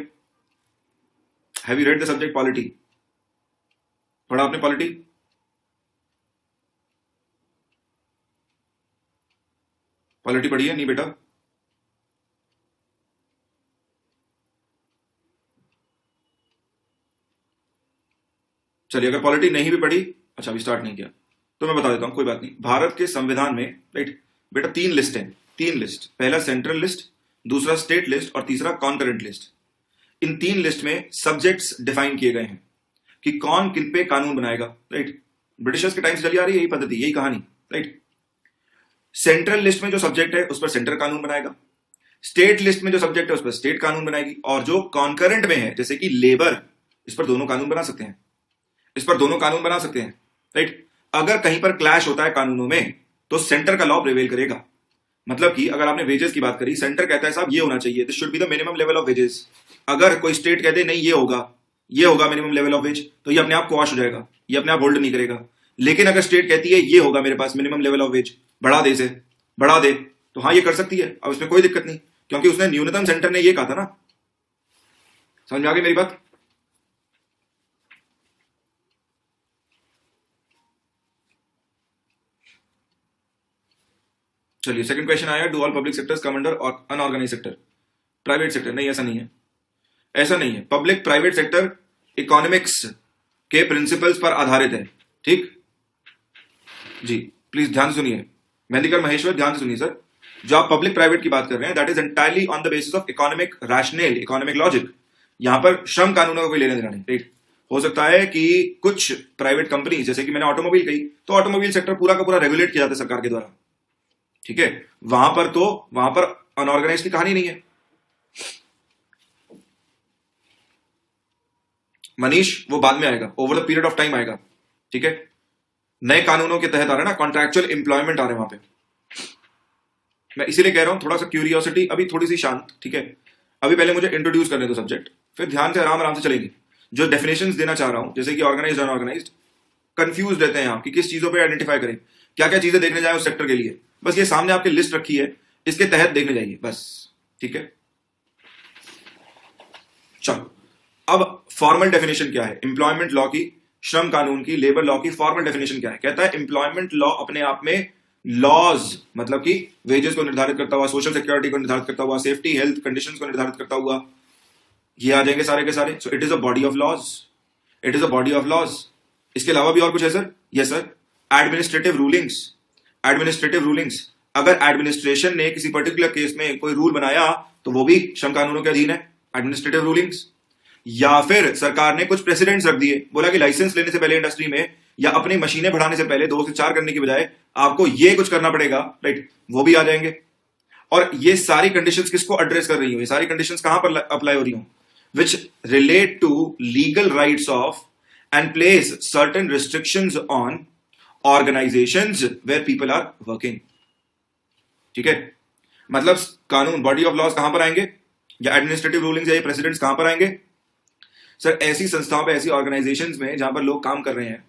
Have you read the subject polity? पढ़ा आपने पॉलिटी? पॉलिटी पढ़ी है नहीं बेटा? चलिए, अगर पॉलिटी नहीं भी पढ़ी, अच्छा अभी स्टार्ट नहीं किया, तो मैं बता देता हूं, कोई बात नहीं। भारत के संविधान में, राइट बेटा, 3 लिस्ट है, 3 लिस्ट। पहला सेंट्रल लिस्ट, दूसरा स्टेट लिस्ट और तीसरा कॉन्करेंट लिस्ट। इन 3 लिस्ट में सब्जेक्ट्स डिफाइन किए गए हैं कि कौन किन पे कानून बनाएगा, राइट। ब्रिटिशर्स के टाइम से चली आ रही है यही पद्धति, यही कहानी, राइट। सेंट्रल लिस्ट में जो सब्जेक्ट है उस पर सेंटर कानून बनाएगा, स्टेट लिस्ट में जो सब्जेक्ट है उस पर स्टेट कानून बनाएगी, और जो कॉन्करेंट में है जैसे कि लेबर, इस पर दोनों कानून बना सकते हैं, इस पर दोनों कानून बना सकते हैं, राइट। अगर कहीं पर क्लैश होता है कानूनों में तो सेंटर का लॉ प्रिवेल करेगा। मतलब कि अगर आपने वेजेस की बात करी, सेंटर कहता है साहब ये होना चाहिए, this should be the minimum level of wages. अगर कोई स्टेट कहते नहीं ये होगा मिनिमम लेवल ऑफ वेज, तो ये अपने आप क्वाश हो जाएगा, ये अपने आप होल्ड नहीं करेगा। लेकिन अगर स्टेट कहती है ये होगा मेरे पास मिनिमम लेवल ऑफ वेज, बढ़ा दे इसे, बढ़ा दे, तो हाँ ये कर सकती है। अब इसमें कोई दिक्कत नहीं, क्योंकि उसने न्यूनतम, सेंटर ने ये कहा था ना। समझ में आ गई मेरी बात? चलिए, सेकंड क्वेश्चन आया, do all public sectors come under और अनऑर्गेनाइज सेक्टर? प्राइवेट सेक्टर नहीं, ऐसा नहीं है, ऐसा नहीं है। पब्लिक प्राइवेट सेक्टर इकोनॉमिक्स के प्रिंसिपल्स पर आधारित है, ठीक जी। प्लीज ध्यान से सुनिए, मेहंदीकर महेश्वर, ध्यान से सुनिए सर। जो आप पब्लिक प्राइवेट की बात कर रहे हैं, that is entirely on the basis of economic rational, economic logic. यहां पर श्रम कानूनों का कोई लेना देना नहीं, राइट। हो सकता है कि कुछ प्राइवेट कंपनी, जैसे कि मैंने ऑटोमोबाइल कही, तो ऑटोमोबाइल सेक्टर पूरा का पूरा रेगुलेट किया जाता है सरकार के द्वारा, ठीक है। वहां पर अनऑर्गेनाइज की कहानी नहीं है। मनीष, वो बाद में आएगा, over the period of time आएगा, ठीक है। नए कानूनों के तहत आ रहा है ना, कॉन्ट्रैक्चुअल एम्प्लॉयमेंट आ रहे हैं वहां पे। मैं इसीलिए कह रहा हूं थोड़ा सा क्यूरियोसिटी, अभी थोड़ी सी शांत, ठीक है। अभी पहले मुझे इंट्रोड्यूस करने दो सब्जेक्ट, फिर ध्यान से आराम आराम से चलेंगे। जो डेफिनेशंस देना चाह रहा हूं, जैसे कि ऑर्गेनाइज्ड, अनऑर्गेनाइज्ड, कंफ्यूज रहते हैं आप कि किस चीजों पे आइडेंटिफाई करें, क्या क्या चीजें देखने जाए उस सेक्टर के लिए। बस ये सामने आपकी लिस्ट रखी है, इसके तहत देखने जाइए बस, ठीक है। चलो, अब फॉर्मल डेफिनेशन क्या है एम्प्लॉयमेंट लॉ की, श्रम कानून की, लेबर लॉ की फॉर्मल डेफिनेशन क्या है? कहता है एम्प्लॉयमेंट लॉ अपने आप में लॉज, मतलब कि वेजेस को निर्धारित करता हुआ, सोशल सिक्योरिटी को निर्धारित करता हुआ, सेफ्टी हेल्थ कंडीशंस को निर्धारित करता हुआ, ये आ जाएंगे सारे के सारे। So it is a body of laws, it is a body of laws. इसके अलावा भी और कुछ है sir? Yes sir, administrative rulings, administrative rulings. अगर एडमिनिस्ट्रेशन ने किसी पर्टिकुलर केस में कोई रूल बनाया तो वो भी श्रम कानूनों के अधीन है, एडमिनिस्ट्रेटिव रूलिंग्स। या फिर सरकार ने कुछ प्रेसिडेंट्स रख दिए, बोला कि लाइसेंस लेने से पहले इंडस्ट्री में या अपनी मशीनें बढ़ाने से पहले 2 से 4 करने की बजाय आपको ये कुछ करना पड़ेगा, राइट, वो भी आ जाएंगे। और ये सारी कंडीशंस किसको एड्रेस कर रही हूं? ये सारी कंडीशंस कहां पर अप्लाई हो रही हूं? Which relate to legal rights of and place certain restrictions on organisations where people are working, ठीक है। मतलब कानून, बॉडी ऑफ लॉज कहां पर आएंगे, या एडमिनिस्ट्रेटिव रूलिंग्स या प्रेसिडेंट्स कहां पर आएंगे? सर ऐसी संस्थाओं पे, ऐसी ऑर्गेनाइजेशंस में जहां पर लोग काम कर रहे हैं,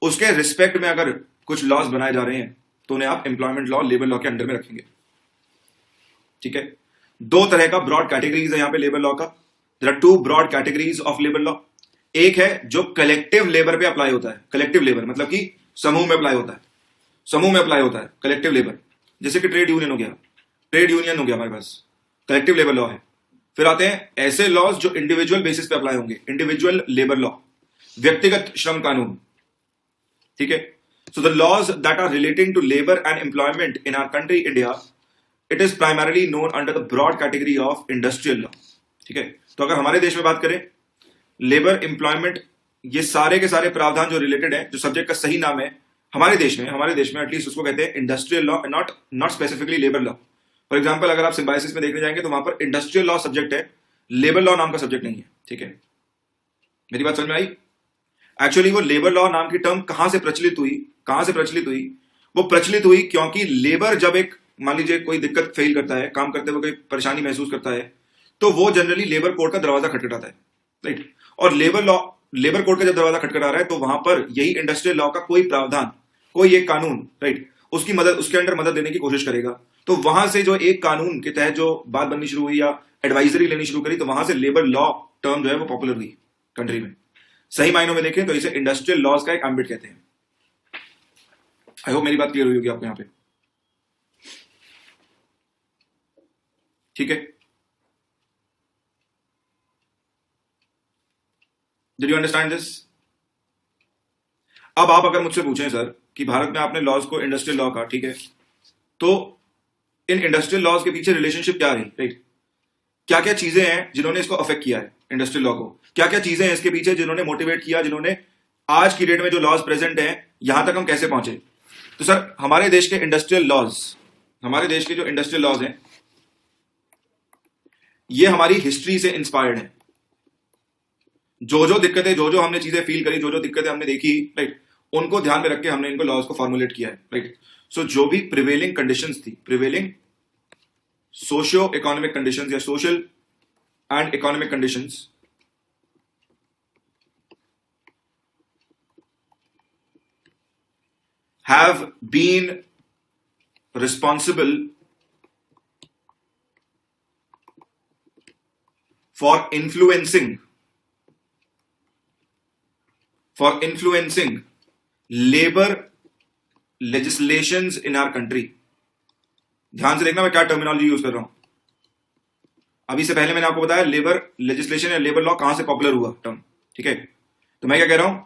उसके रिस्पेक्ट में अगर कुछ लॉज बनाए जा रहे हैं तो उन्हें आप एम्प्लॉयमेंट लॉ, लेबर लॉ के अंडर में रखेंगे, ठीक है। 2 तरह का ब्रॉड कैटेगरीज है यहां पे लेबर लॉ का। There are 2 broad categories of labour law. एक है जो कलेक्टिव लेबर पे अप्लाई होता है, कलेक्टिव लेबर मतलब कि समूह में अप्लाई होता है, समूह में अप्लाई होता है कलेक्टिव लेबर, जैसे कि ट्रेड यूनियन हो गया, ट्रेड यूनियन हो गया हमारे पास, कलेक्टिव लेबर लॉ है। फिर आते हैं ऐसे लॉज जो इंडिविजुअल बेसिस पे अप्लाई होंगे, इंडिविजुअल लेबर लॉ, व्यक्तिगत श्रम कानून, ठीक है। So the laws that are relating to labor and employment in our country, India, it is primarily known under the broad category of industrial law. ठीक है, तो अगर हमारे देश में बात करें, लेबर एम्प्लॉयमेंट, ये सारे के सारे प्रावधान जो रिलेटेड है, जो सब्जेक्ट का सही नाम है हमारे देश में एटलीस्ट उसको कहते हैं industrial law, not specifically labour law. For example अगर आप सिम्बायोसिस में देखने जाएंगे तो वहां पर इंडस्ट्रियल लॉ सब्जेक्ट है, लेबर लॉ नाम का सब्जेक्ट नहीं है. ठीक है, मेरी बात समझ में आई? एक्चुअली वो लेबर लॉ नाम की टर्म कहां से प्रचलित हुई? वो प्रचलित हुई क्योंकि लेबर जब एक, मान लीजिए कोई दिक्कत फेल करता है, काम करते हुए कोई परेशानी महसूस करता है, तो वो जनरली लेबर कोड का दरवाजा खटखटाता है, राइट. और लेबर कोड का जब दरवाजा खटखटा रहा है तो वहां पर यही इंडस्ट्रियल लॉ का कोई प्रावधान, कोई एक कानून, राइट, उसके अंडर मदद देने की कोशिश करेगा. तो वहां से जो एक कानून के तहत जो बात बननी शुरू हुई या एडवाइजरी लेनी शुरू करी, तो वहां से लेबर लॉ टर्म जो है वो पॉपुलर हुई कंट्री में. सही मायनों में देखें तो इसे इंडस्ट्रियल लॉज का एक एम्बिट कहते हैं. आई होप मेरी बात क्लियर हुई होगी आपको यहां पे. ठीक है, डिड यू अंडरस्टैंड दिस? अब आप अगर मुझसे पूछें सर कि भारत में आपने लॉज को इंडस्ट्रियल लॉ का, ठीक है, तो इन इंडस्ट्रियल लॉज के पीछे रिलेशनशिप क्या रही, राइट? क्या क्या चीजें हैं जिन्होंने इसको अफेक्ट किया है इंडस्ट्रियल लॉ को? क्या क्या चीजें हैं इसके पीछे जिन्होंने मोटिवेट किया, जिन्होंने आज की डेट में जो लॉज प्रेजेंट हैं यहां तक हम कैसे पहुंचे? तो सर हमारे देश के जो इंडस्ट्रियल लॉज हैं ये हमारी हिस्ट्री से इंस्पायर्ड है. जो दिक्कतें, जो हमने चीजें फील करी, जो दिक्कतें हमने देखी, राइट, उनको ध्यान में रख के हमने इनको लॉज को फॉर्मुलेट किया है, राइट. सो जो भी प्रिवेलिंग कंडीशंस थी, प्रिवेलिंग सोशियो इकोनॉमिक कंडीशंस या social and economic conditions, have been responsible for influencing labor legislations in our country. ध्यान से देखना मैं क्या टर्मिनोलॉजी यूज कर रहा हूं. अभी से पहले मैंने आपको बताया लेबर लेजिस्लेशन या लेबर लॉ कहां से पॉपुलर हुआ टर्म, ठीक है. तो मैं क्या कह रहा हूं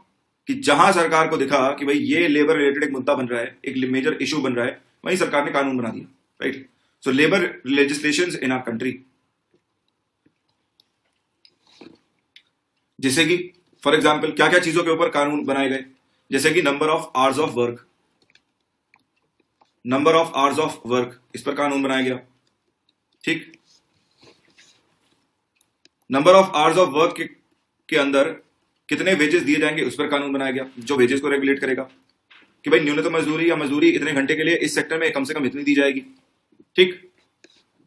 कि जहां सरकार को दिखा कि भाई ये लेबर रिलेटेड एक मुद्दा बन रहा है, एक मेजर इशू बन रहा है, वहीं सरकार ने कानून बना दिया, right. So labour legislations in our country, जैसे कि फॉर एग्जांपल क्या क्या चीजों के ऊपर कानून बनाए गए, जैसे कि number of hours of work, इस पर कानून बनाया गया, ठीक. Number of hours of work के अंदर कितने वेजेस दिए जाएंगे उस पर कानून बनाया गया, जो वेजेस को रेगुलेट करेगा कि भाई न्यूनतम मजदूरी या मजदूरी इतने घंटे के लिए इस सेक्टर में कम से कम इतनी दी जाएगी, ठीक.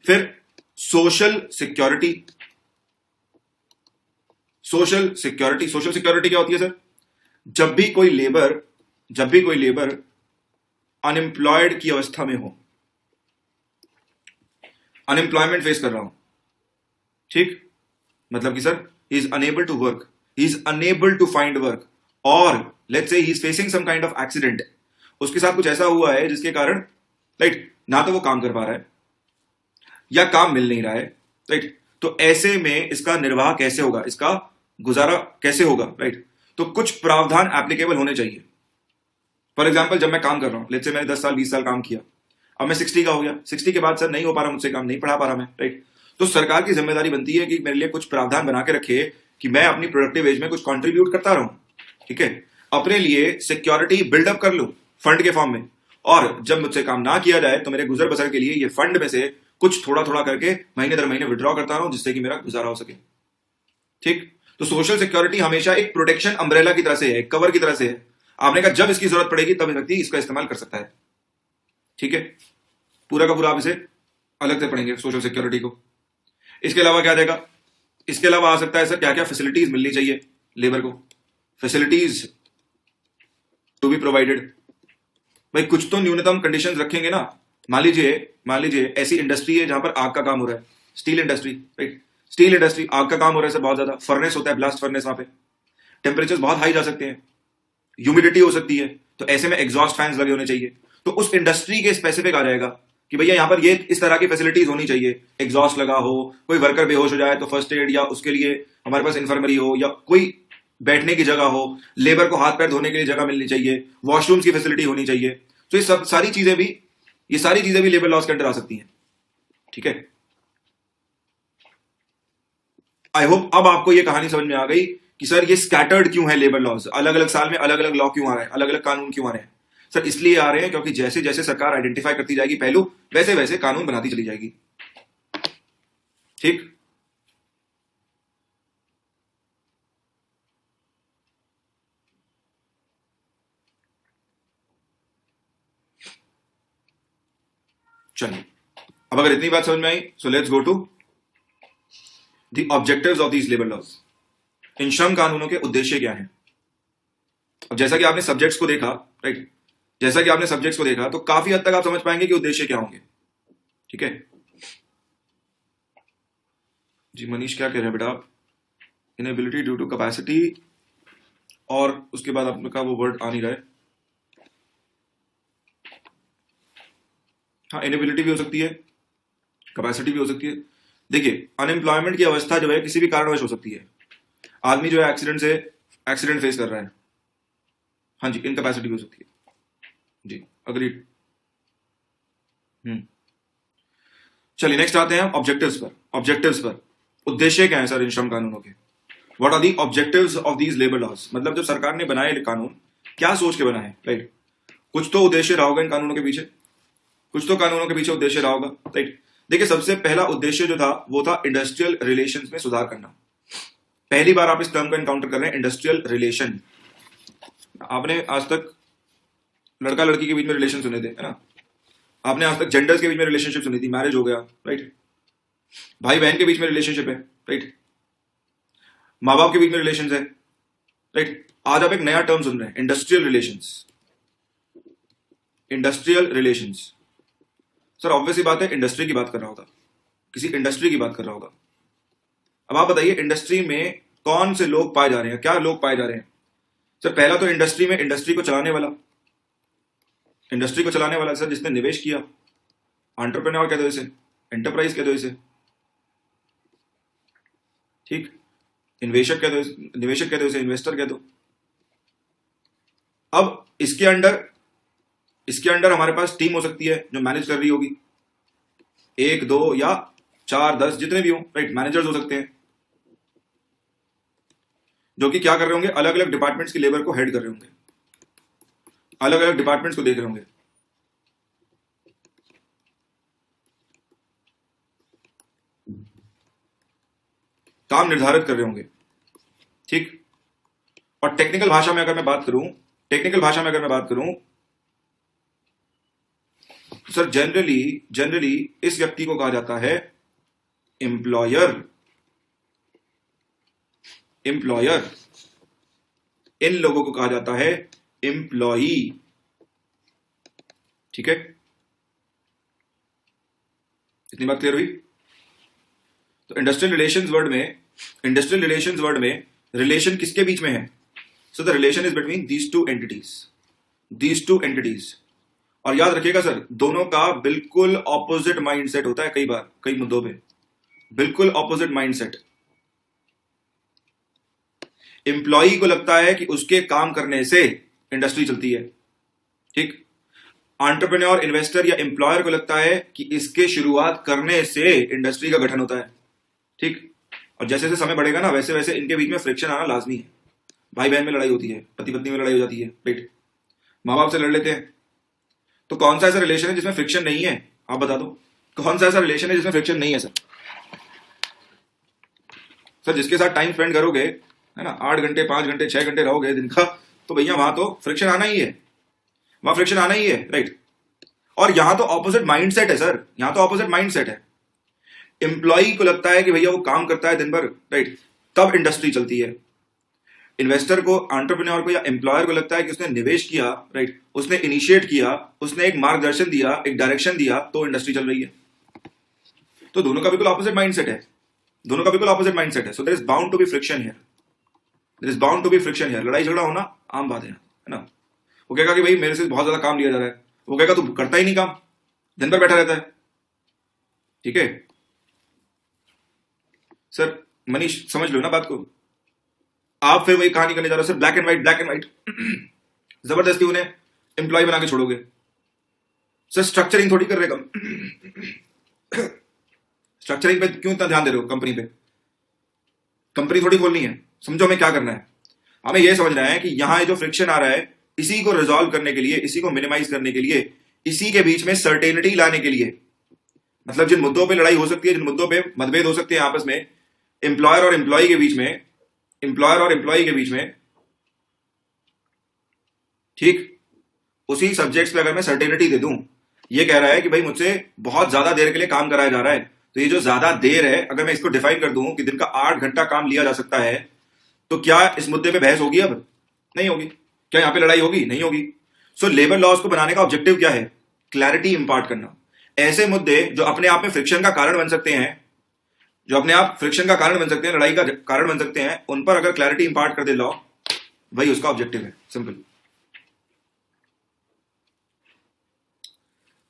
फिर सोशल सिक्योरिटी क्या होती है सर? जब भी कोई लेबर अनएम्प्लॉयड की अवस्था में हो, अनएम्प्लॉयमेंट फेस कर रहा हो, ठीक, मतलब कि sir he is unable to work, he is unable to find work, or let's say he is facing some kind of accident, उसके साथ कुछ ऐसा हुआ है जिसके कारण, राइट, ना तो वो काम कर पा रहा है या काम मिल नहीं रहा है, राइट. तो ऐसे में इसका निर्वाह कैसे होगा, इसका गुजारा कैसे होगा, राइट. तो कुछ प्रावधान एप्लीकेबल होने चाहिए. फॉर एग्जाम्पल जब मैं काम कर रहा हूं, लेट्स से मैंने 10 साल 20 साल काम किया, अब मैं 60 का हो गया, 60 के बाद सर नहीं हो पा रहा मुझसे काम, नहीं पढ़ा पा रहा मैं, राइट. तो सरकार की जिम्मेदारी बनती है कि मेरे लिए कुछ प्रावधान बना के रखे कि मैं अपनी प्रोडक्टिव एज में कुछ कंट्रीब्यूट करता रहूं, ठीक है, अपने लिए सिक्योरिटी बिल्डअप कर लूं फंड के फॉर्म में, और जब मुझसे काम ना किया जाए तो मेरे गुजर बसर के लिए ये फंड में से कुछ थोड़ा थोड़ा करके महीने दर महीने विड्रॉ करता रहूं, जिससे कि मेरा गुजारा हो सके, ठीक. तो सोशल सिक्योरिटी हमेशा एक प्रोटेक्शन अम्ब्रेला की तरह से है, एक कवर की तरह से है. आपने कहा जब इसकी जरूरत पड़ेगी तब व्यक्ति इसका इस्तेमाल कर सकता है, ठीक है. पूरा का पूरा आप इसे अलग से पढ़ेंगे सोशल सिक्योरिटी को. इसके अलावा क्या देगा? इसके अलावा आ सकता है सर क्या क्या फैसिलिटीज मिलनी चाहिए लेबर को, फैसिलिटीज टू बी प्रोवाइडेड. भाई कुछ तो न्यूनतम कंडीशंस रखेंगे ना. मान लीजिए ऐसी इंडस्ट्री है जहां पर आग का काम हो रहा है, steel industry, right. Steel industry, आग का काम हो रहा है सर, बहुत ज्यादा फर्नेस होता है, ब्लास्ट फर्नेस, वहां पे टेम्परेचर बहुत हाई जा सकते हैं, ह्यूमिडिटी हो सकती है, तो ऐसे में एग्जॉस्ट फैंस लगे होने चाहिए. तो उस इंडस्ट्री के स्पेसिफिक आ जाएगा कि भैया यहां पर ये इस तरह की फैसिलिटीज होनी चाहिए, एग्जॉस्ट लगा हो, कोई वर्कर बेहोश हो जाए तो फर्स्ट एड, या उसके लिए हमारे पास इन्फर्मरी हो, या कोई बैठने की जगह हो, लेबर को हाथ पैर धोने के लिए जगह मिलनी चाहिए, वॉशरूम्स की फैसिलिटी होनी चाहिए। तो ये सब सारी चीजें भी, ये सारी चीजें भी लेबर लॉज के अंडर आ सकती हैं। ठीक है, आई होप अब आपको ये कहानी समझ में आ गई कि सर ये स्कैटर्ड क्यों है लेबर लॉज, अलग अलग साल में अलग अलग लॉ क्यों आ रहे हैं, अलग अलग कानून क्यों आ रहे हैं। सर इसलिए आ रहे हैं क्योंकि जैसे जैसे सरकार आइडेंटिफाई करती जाएगी पहलू, वैसे वैसे कानून बनाती चली जाएगी। ठीक, चलिए अब अगर इतनी बात समझ में आई, so let's go to the objectives of these labour laws. इन श्रम कानूनों के उद्देश्य क्या हैं। अब जैसा कि आपने सब्जेक्ट्स को देखा, राइट, जैसा कि आपने सब्जेक्ट्स को देखा तो काफी हद तक आप समझ पाएंगे कि उद्देश्य क्या होंगे। ठीक है जी, मनीष क्या कह रहे हैं बेटा आप, इनएबिलिटी ड्यू टू कैपेसिटी, और उसके बाद आपने कहा वो वर्ड आ नहीं रहा है। हाँ, इनएबिलिटी भी हो सकती है, कैपेसिटी भी हो सकती है। देखिए अनएम्प्लॉयमेंट की अवस्था जो है किसी भी कारणवश हो सकती है। आदमी जो है एक्सीडेंट फेस कर रहा है, हाँ जी, इनकैपेसिटी भी हो सकती है जी, अग्रीड। चलिए नेक्स्ट आते हैं ऑब्जेक्टिव्स पर। ऑब्जेक्टिव्स पर उद्देश्य क्या है सर इन श्रम कानूनों के। What are the objectives of these labour laws, मतलब जब सरकार ने बनाए कानून क्या सोच के बनाए, राइट। कुछ तो उद्देश्य रहा होगा इन कानूनों के पीछे, कुछ तो कानूनों के पीछे उद्देश्य रहा होगा, राइट। देखिए सबसे पहला उद्देश्य जो था वो था इंडस्ट्रियल रिलेशंस में सुधार करना। पहली बार आप इस टर्म को एनकाउंटर कर रहे हैं, इंडस्ट्रियल रिलेशन। आपने आज तक लड़का लड़की के बीच में रिलेशन सुने थे, है ना। आपने आज तक जेंडर्स के बीच में रिलेशनशिप सुनी थी, मैरिज हो गया, राइट। भाई बहन के बीच में रिलेशनशिप है, राइट। माँ बाप के बीच में रिलेशन है, राइट। आज आप एक नया टर्म सुन रहे हैं, industrial relations. Industrial relations sir obviously बात है इंडस्ट्री की बात कर रहा होगा, किसी इंडस्ट्री की बात कर रहा होगा। अब आप बताइए इंडस्ट्री में कौन से लोग पाए जा रहे हैं, क्या लोग पाए जा रहे हैं। सर पहला तो इंडस्ट्री में इंडस्ट्री को चलाने वाला, इंडस्ट्री को चलाने वाला सर जिसने निवेश किया, एंटरप्रेन्योर कह दो इसे, एंटरप्राइज कह दो इसे, ठीक। निवेशक कह दो, निवेशक कह दो इसे, इन्वेस्टर कह दो। अब इसके अंडर हमारे पास टीम हो सकती है जो मैनेज कर रही होगी, 1 2 या 4 10 जितने भी हो, राइट। मैनेजर्स हो सकते हैं जो कि क्या कर रहे होंगे, अलग अलग डिपार्टमेंट्स की लेबर को हेड कर रहे होंगे, अलग अलग डिपार्टमेंट्स को देख रहे होंगे। काम निर्धारित कर रहे होंगे, ठीक। और टेक्निकल भाषा में अगर मैं बात करूं, सर जनरली इस व्यक्ति को कहा जाता है एम्प्लॉयर। इन लोगों को कहा जाता है एम्प्लॉई, ठीक है। इतनी बात क्लियर हुई। तो इंडस्ट्रियल रिलेशंस वर्ड में रिलेशन किसके बीच में है। So the relation is between these two entities. और याद रखिएगा सर दोनों का बिल्कुल ऑपोजिट माइंडसेट होता है, कई बार कई मुद्दों पे बिल्कुल ऑपोजिट माइंडसेट। एम्प्लॉई को लगता है कि उसके काम करने से इंडस्ट्री चलती है, ठीक। एंटरप्रेन्योर, इन्वेस्टर या एम्प्लॉयर को लगता है कि इसके शुरुआत करने से इंडस्ट्री का गठन होता है, ठीक। और जैसे जैसे समय बढ़ेगा ना वैसे वैसे इनके बीच में फ्रिक्शन आना लाजमी है। भाई बहन में लड़ाई होती है, पति पत्नी में लड़ाई हो जाती है, राइट। माँ बाप से लड़ लेते हैं। तो कौन सा ऐसा रिलेशन है जिसमें फ्रिक्शन नहीं है, आप बता दो। कौन सा ऐसा रिलेशन है जिसमें फ्रिक्शन नहीं है सर। सर जिसके साथ टाइम स्पेंड करोगे, है ना, 8 घंटे 5 घंटे 6 घंटे रहोगे दिन का, तो भैया वहां तो फ्रिक्शन आना ही है, वहां फ्रिक्शन आना ही है, राइट। और यहां तो ऑपोजिट माइंडसेट है सर, यहां तो ऑपोजिट माइंडसेट है। एम्प्लॉई को लगता है कि भैया वो काम करता है दिन भर, राइट, तब इंडस्ट्री चलती है। इन्वेस्टर को, एंटरप्रेन्योर को या एम्प्लॉयर को लगता है कि उसने निवेश किया, राइट, उसने इनिशिएट किया, उसने एक मार्गदर्शन दिया, एक डायरेक्शन दिया, तो इंडस्ट्री चल रही है। तो दोनों का बिल्कुल ऑपोजिट माइंडसेट है, दोनों का बिल्कुल ऑपोजिट माइंडसेट है। So there is bound to be friction here, there is bound to be friction here. लड़ाई झगड़ा होना आम बात है ना। वो कहेगा कि भाई मेरे से बहुत ज्यादा काम लिया जा रहा है, वो कहेगा तू करता ही नहीं काम, दिन भर बैठा रहता है, ठीक है। सर मनीष समझ लो ना बात को। आप फिर वही कहानी करने जा रहे हो, सिर्फ black and white black and white, जबरदस्ती उन्हें एम्प्लॉय बना के छोड़ोगे। सर स्ट्रक्चरिंग थोड़ी कर रहे कम स्ट्रक्चरिंग पे क्यों इतना ध्यान दे रहे हो? कंपनी पे कंपनी थोड़ी खोलनी है, समझो हमें क्या करना है। हमें यह समझना है कि यहां जो फ्रिक्शन आ रहा है, इसी को रिजॉल्व करने के लिए, इसी को मिनिमाइज करने के लिए, इसी के बीच में सर्टेनिटी लाने के लिए, मतलब जिन मुद्दों पे लड़ाई हो सकती है, जिन मुद्दों पे मतभेद हो सकते हैं आपस में, एम्प्लॉयर और एम्प्लॉय के बीच में, एम्प्लॉयर और एम्प्लॉय के बीच में, ठीक उसी सब्जेक्ट्स पे अगर मैं सर्टेनिटी दे दूं, ये कह रहा है कि भाई मुझसे बहुत ज्यादा देर के लिए काम कराया जा रहा है, तो ये जो ज्यादा देर है, अगर मैं इसको डिफाइन कर दूं कि दिन का 8 घंटा काम लिया जा सकता है, तो क्या इस मुद्दे पे बहस होगी? अब नहीं होगी। क्या यहां पे लड़ाई होगी? नहीं होगी। सो लेबर लॉज को बनाने का ऑब्जेक्टिव क्या है? क्लैरिटी इंपार्ट करना। ऐसे मुद्दे जो अपने आप में फ्रिक्शन का कारण बन सकते हैं, जो अपने आप फ्रिक्शन का कारण बन सकते हैं, लड़ाई का कारण बन सकते हैं, उन पर अगर क्लैरिटी इंपार्ट कर दे लॉ, वही उसका ऑब्जेक्टिव है। सिंपल।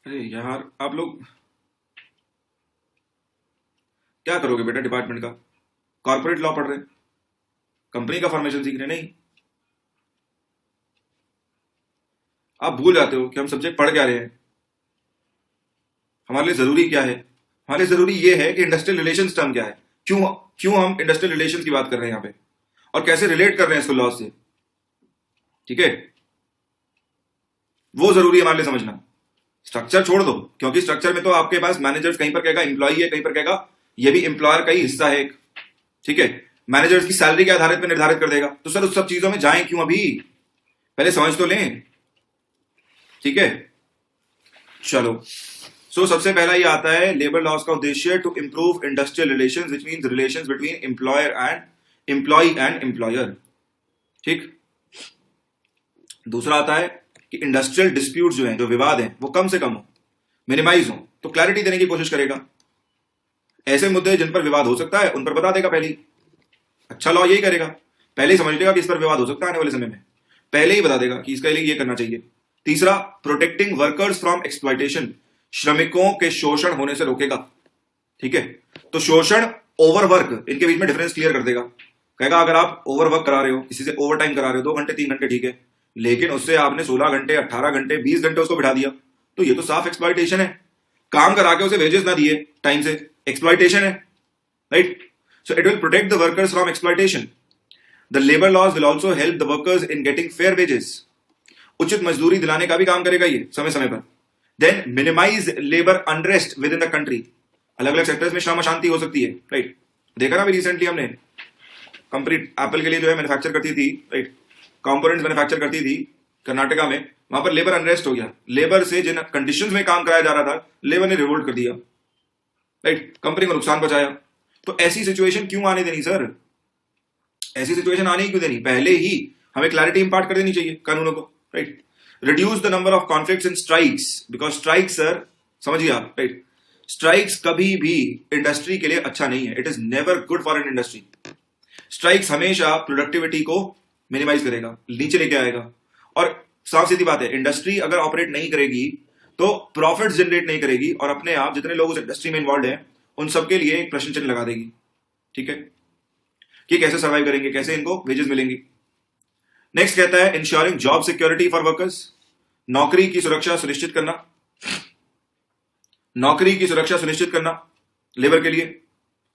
अरे यार, आप लोग क्या करोगे बेटा? डिपार्टमेंट का कॉर्पोरेट लॉ पढ़ रहे, कंपनी का फॉर्मेशन सीख रहे? नहीं, आप भूल जाते हो कि हम सब्जेक्ट पढ़ क्या रहे हैं, हमारे लिए जरूरी क्या है। हमारे लिए जरूरी यह है कि इंडस्ट्रियल रिलेशंस टर्म क्या है, क्यों क्यों हम इंडस्ट्रियल रिलेशंस की बात कर रहे हैं यहां पे, और कैसे रिलेट कर रहे हैं इसको लॉ से। ठीक है, वो जरूरी है हमारे लिए समझना। स्ट्रक्चर छोड़ दो, क्योंकि स्ट्रक्चर में तो आपके पास मैनेजर्स कहीं पर कहेगा एम्प्लॉई है, कहीं पर कहेगा ये भी एम्प्लॉयर का ही हिस्सा है। ठीक है, मैनेजर्स की सैलरी के आधारित पे निर्धारित कर देगा। तो सर उस सब चीजों में जाएं क्यों? अभी पहले समझ तो लें। ठीक है, चलो। सो सबसे पहला ये आता है लेबर लॉज का उद्देश्य to improve industrial relations, which means relations between employer and employee and employer. ठीक। दूसरा आता है कि इंडस्ट्रियल डिस्प्यूट जो है, जो विवाद है, वो कम से कम हो, मिनिमाइज हो। तो क्लैरिटी देने की कोशिश करेगा। ऐसे मुद्दे जिन पर विवाद हो सकता है उन पर बता देगा पहले ही। अच्छा लॉ यही करेगा, पहले ही समझ लेगा कि इस पर विवाद हो सकता है आने वाले समय में, पहले ही बता देगा कि इसके लिए ये करना चाहिए। तीसरा, प्रोटेक्टिंग वर्कर्स फ्रॉम एक्सप्लॉयटेशन, श्रमिकों के शोषण होने से रोकेगा। ठीक है, तो शोषण, ओवरवर्क, इनके बीच में डिफरेंस क्लियर कर देगा। कहेगा अगर आप ओवरवर्क करा रहे हो, किसी से ओवर टाइम करा रहे हो 2 घंटे 3 घंटे, ठीक है, लेकिन उससे आपने 16 घंटे 18 घंटे 20 घंटे उसको बिठा दिया, तो ये तो साफ एक्सप्लॉयटेशन है। काम करा के उसे वेजेस ना दिए टाइम से, एक्सप्लॉयटेशन है, right. So it will protect the workers from exploitation. The labour laws will also help the workers in getting fair wages, उचित मजदूरी दिलाने का भी काम करेगा ये समय समय पर। Then minimise labour unrest within the country, अलग अलग सेक्टर्स में श्रम अशांति हो सकती है, राइट। देखा ना अभी रिसेंटली हमने कंपनी एप्पल के लिए जो है मैन्युफैक्चर करती थी, राइट, कंपोनेंट्स मैन्युफैक्चर करती थी कर्नाटका में, वहां पर लेबर अनरेस्ट हो गया। लेबर से जिन कंडीशंस में काम कराया जा रहा था, लेबर ने रिवोल्ट कर दिया, राइट, कंपनी को नुकसान पहुंचाया। तो ऐसी सिचुएशन क्यों आने देनी सर? ऐसी सिचुएशन आने ही क्यों देनी? पहले ही हमें क्लैरिटी इंपार्ट कर देनी चाहिए कानूनों को, right. Reduce the number of conflicts in strikes, because strikes sir, समझिए आप, राइट, स्ट्राइक्स कभी भी इंडस्ट्री के लिए अच्छा नहीं है। It is never good for an industry. Strikes हमेशा प्रोडक्टिविटी को मिनिमाइज करेगा, नीचे लेके आएगा। और साफ सीधी बात है, इंडस्ट्री अगर ऑपरेट नहीं करेगी तो प्रॉफिट जनरेट नहीं करेगी, और अपने आप जितने लोग उस इंडस्ट्री में इन्वॉल्व हैं उन सबके लिए एक प्रश्न चिन्ह लगा देगी। ठीक है, कि कैसे सर्वाइव करेंगे, कैसे इनको वेजेस मिलेंगी। नेक्स्ट कहता है ensuring job security for workers, नौकरी की सुरक्षा सुनिश्चित करना, नौकरी की सुरक्षा सुनिश्चित करना लेबर के लिए।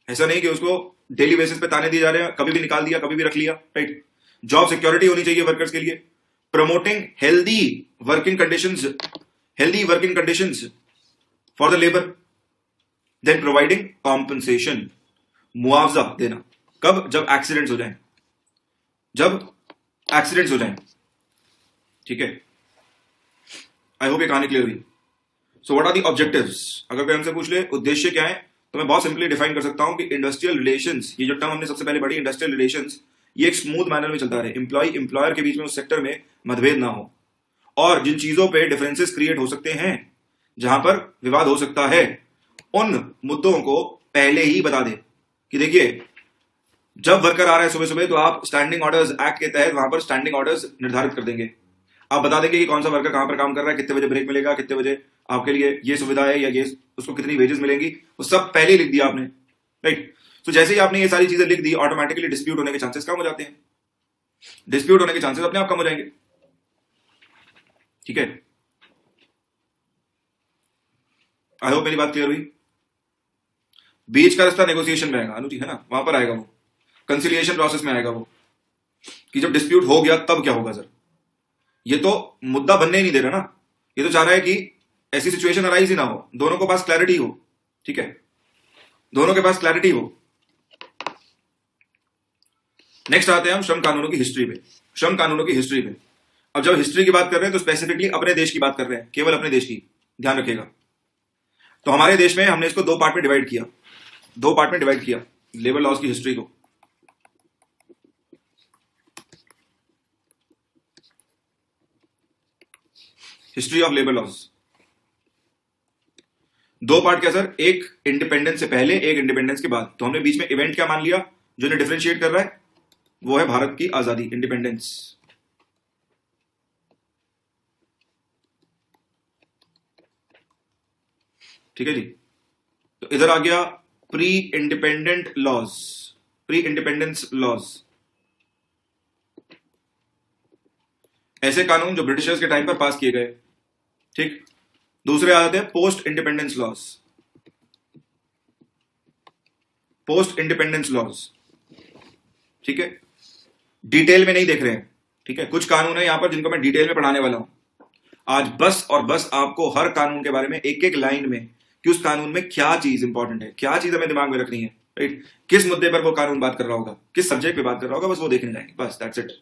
ऐसा नहीं कि उसको डेली बेसिस पे ताने दिए जा रहे हैं, कभी भी निकाल दिया, कभी भी रख लिया, राइट। जॉब सिक्योरिटी होनी चाहिए वर्कर्स के लिए। Promoting healthy working conditions for the labour. Then providing compensation, मुआवजा देना। कब? जब एक्सीडेंट्स हो जाएं, ठीक है। आई होप ये कहानी क्लियर हुई। So what are the objectives? अगर कोई हमसे पूछ ले उद्देश्य क्या है, तो मैं बहुत सिंपली डिफाइन कर सकता हूं कि इंडस्ट्रियल रिलेशंस, ये जो टर्म हमने सबसे पहले पढ़ी इंडस्ट्रियल रिलेशंस, ये एक स्मूथ मैनर में चलता रहे, एम्प्लॉय एम्प्लॉयर के बीच में उस सेक्टर में मतभेद ना हो, और जिन चीजों पे डिफरेंसेस क्रिएट हो सकते हैं, जहां पर विवाद हो सकता है, उन मुद्दों को पहले ही बता दे कि देखिए जब वर्कर आ रहा है सुबह सुबह, तो आप स्टैंडिंग ऑर्डर्स एक्ट के तहत वहां पर स्टैंडिंग ऑर्डर्स निर्धारित कर देंगे। आप बता देंगे कि कौन सा वर्कर कहां पर काम कर रहा है, कितने बजे ब्रेक मिलेगा, कितने बजे आपके लिए ये सुविधा है, या ये उसको कितनी वेजेस मिलेंगी, वो सब पहले ही लिख दिया आपने, राइट। तो जैसे ही आपने ये सारी चीजें लिख दी, ऑटोमेटिकली डिस्प्यूट होने के चांसेस कम हो जाते हैं। डिस्प्यूट होने के चांसेस अपने आप कम हो जाएंगे। ठीक है, आई होप मेरी बात क्लियर हुई। बीच का रास्ता नेगोशिएशन में आएगा अनुजी, है ना, वहां पर आएगा वो, कंसिलिएशन प्रोसेस में आएगा वो, कि जब डिस्प्यूट हो गया तब क्या होगा सर। ये तो मुद्दा बनने ही नहीं दे रहा ना, ये तो चाह रहा है कि ऐसी सिचुएशन अराइज ही ना हो, दोनों के पास क्लैरिटी हो। ठीक है, दोनों के पास क्लैरिटी हो। नेक्स्ट आते हैं हम श्रम कानूनों की हिस्ट्री पे। श्रम कानूनों की हिस्ट्री पे, अब जब हिस्ट्री की बात कर रहे हैं तो स्पेसिफिकली अपने देश की बात कर रहे हैं, केवल अपने देश की, ध्यान रखिएगा। तो हमारे देश में हमने इसको दो पार्ट में डिवाइड किया, लेबर लॉज की हिस्ट्री को। हिस्ट्री ऑफ लेबर लॉज दो पार्ट क्या सर, एक इंडिपेंडेंस से पहले, एक इंडिपेंडेंस के बाद। तो हमने बीच में इवेंट क्या मान लिया जो इन्हें डिफरेंशिएट कर रहा है, वो है भारत की आजादी, इंडिपेंडेंस। ठीक है जी, तो इधर आ गया pre independent laws, pre independence laws, ऐसे कानून जो ब्रिटिशर्स के टाइम पर पास किए गए। ठीक, दूसरे आ जाते हैं post independence laws, post independence laws. ठीक है, डिटेल में नहीं देख रहे हैं। ठीक है, कुछ कानून है यहां पर जिनको मैं डिटेल में पढ़ाने वाला हूं आज, बस और बस आपको हर कानून के बारे में एक एक लाइन में कि उस कानून में क्या चीज इंपॉर्टेंट है, क्या चीज हमें दिमाग में रखनी है, राइट, किस मुद्दे पर वो कानून बात कर रहा होगा, किस सब्जेक्ट पे बात कर रहा होगा, बस वो देखने जाएंगे, बस दैट्स इट।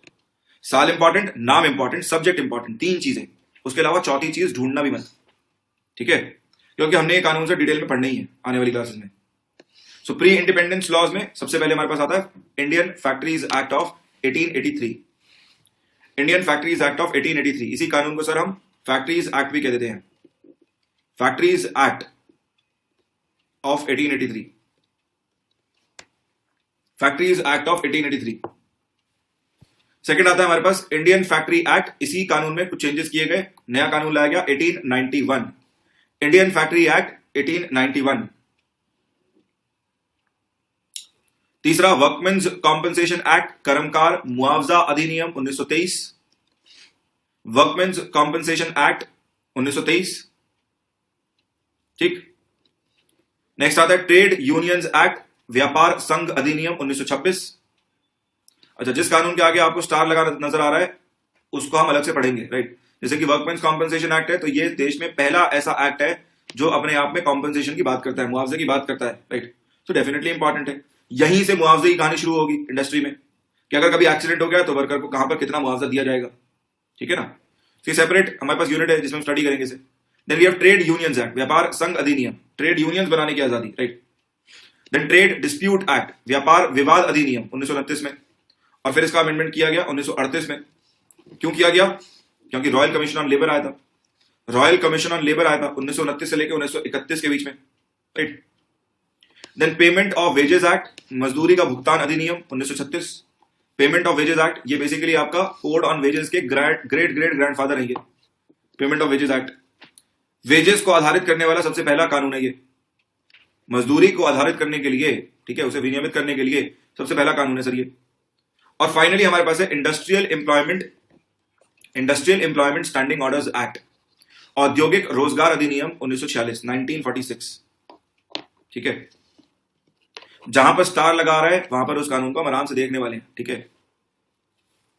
साल इंपॉर्टेंट, नाम इंपॉर्टेंट, सब्जेक्ट इंपॉर्टेंट, तीन चीजें, उसके अलावा चौथी चीज ढूंढना भी मत। ठीक है, क्योंकि हमने ये कानून से डिटेल में पढ़ना ही है आने वाली क्लासेस में। सो प्री इंडिपेंडेंस लॉज में सबसे पहले हमारे पास आता है Indian factories act of 1883। Indian factories act of 1883, इसी कानून को सर हम फैक्ट्रीज एक्ट भी कह देते हैं, factories act of 1883, factories act of 1883। Second आता है हमारे पास इंडियन फैक्ट्री एक्ट, इसी कानून में कुछ चेंजेस किए गए, नया कानून लाया गया 1891, इंडियन फैक्ट्री एक्ट 1891। तीसरा वर्कमेन्स कॉम्पनसेशन एक्ट, कर्मकार मुआवजा अधिनियम 1923, वर्कमेन्स कॉम्पनसेशन एक्ट 1923। ठीक, नेक्स्ट आता है ट्रेड यूनियंस एक्ट, व्यापार संघ अधिनियम 1926। अच्छा, जिस कानून के आगे आपको स्टार लगा नजर आ रहा है उसको हम अलग से पढ़ेंगे, राइट। जैसे कि वर्कमेन्स कॉम्पनसेशन एक्ट है, तो ये देश में पहला ऐसा एक्ट है जो अपने आप में कॉम्पनसेशन की बात करता है, मुआवजे की बात करता है, राइट। तो डेफिनेटली इंपॉर्टेंट है। यहीं से मुआवजे की कहानी शुरू होगी इंडस्ट्री में, कि अगर कभी एक्सीडेंट हो गया तो वर्कर को कहां पर कितना मुआवजा दिया जाएगा। ठीक है ना, तो सेपरेट हमारे पास यूनिट है जिसमें हम स्टडी करेंगे इसे। Then we have trade unions act, व्यापार संघ अधिनियम, ट्रेड यूनियंस बनाने की आजादी, right. Then trade dispute act, व्यापार विवाद अधिनियम 1929 में, और फिर इसका अमेंडमेंट किया गया 1938 में। क्यों किया गया? क्योंकि रॉयल कमीशन ऑन लेबर आया था, रॉयल कमीशन ऑन लेबर आया था 1929 से लेकर 1931 के बीच में, right. Then payment of wages act, मजदूरी का भुगतान अधिनियम 1936। पेमेंट ऑफ वेजेस एक्ट, ये बेसिकली आपका कोड ऑन वेजेस के ग्रेट ग्रैंडफादर है ये, payment of wages act. Wages को आधारित करने वाला सबसे पहला कानून है ये, मजदूरी को आधारित करने के लिए, ठीक है, उसे विनियमित करने के लिए सबसे पहला कानून है सर ये। और फाइनली हमारे पास है industrial employment standing orders act, औद्योगिक रोजगार अधिनियम 1946, 1946। ठीक है, जहां पर स्टार लगा रहा है वहां पर उस कानून को हम आराम से देखने वाले हैं। ठीक है,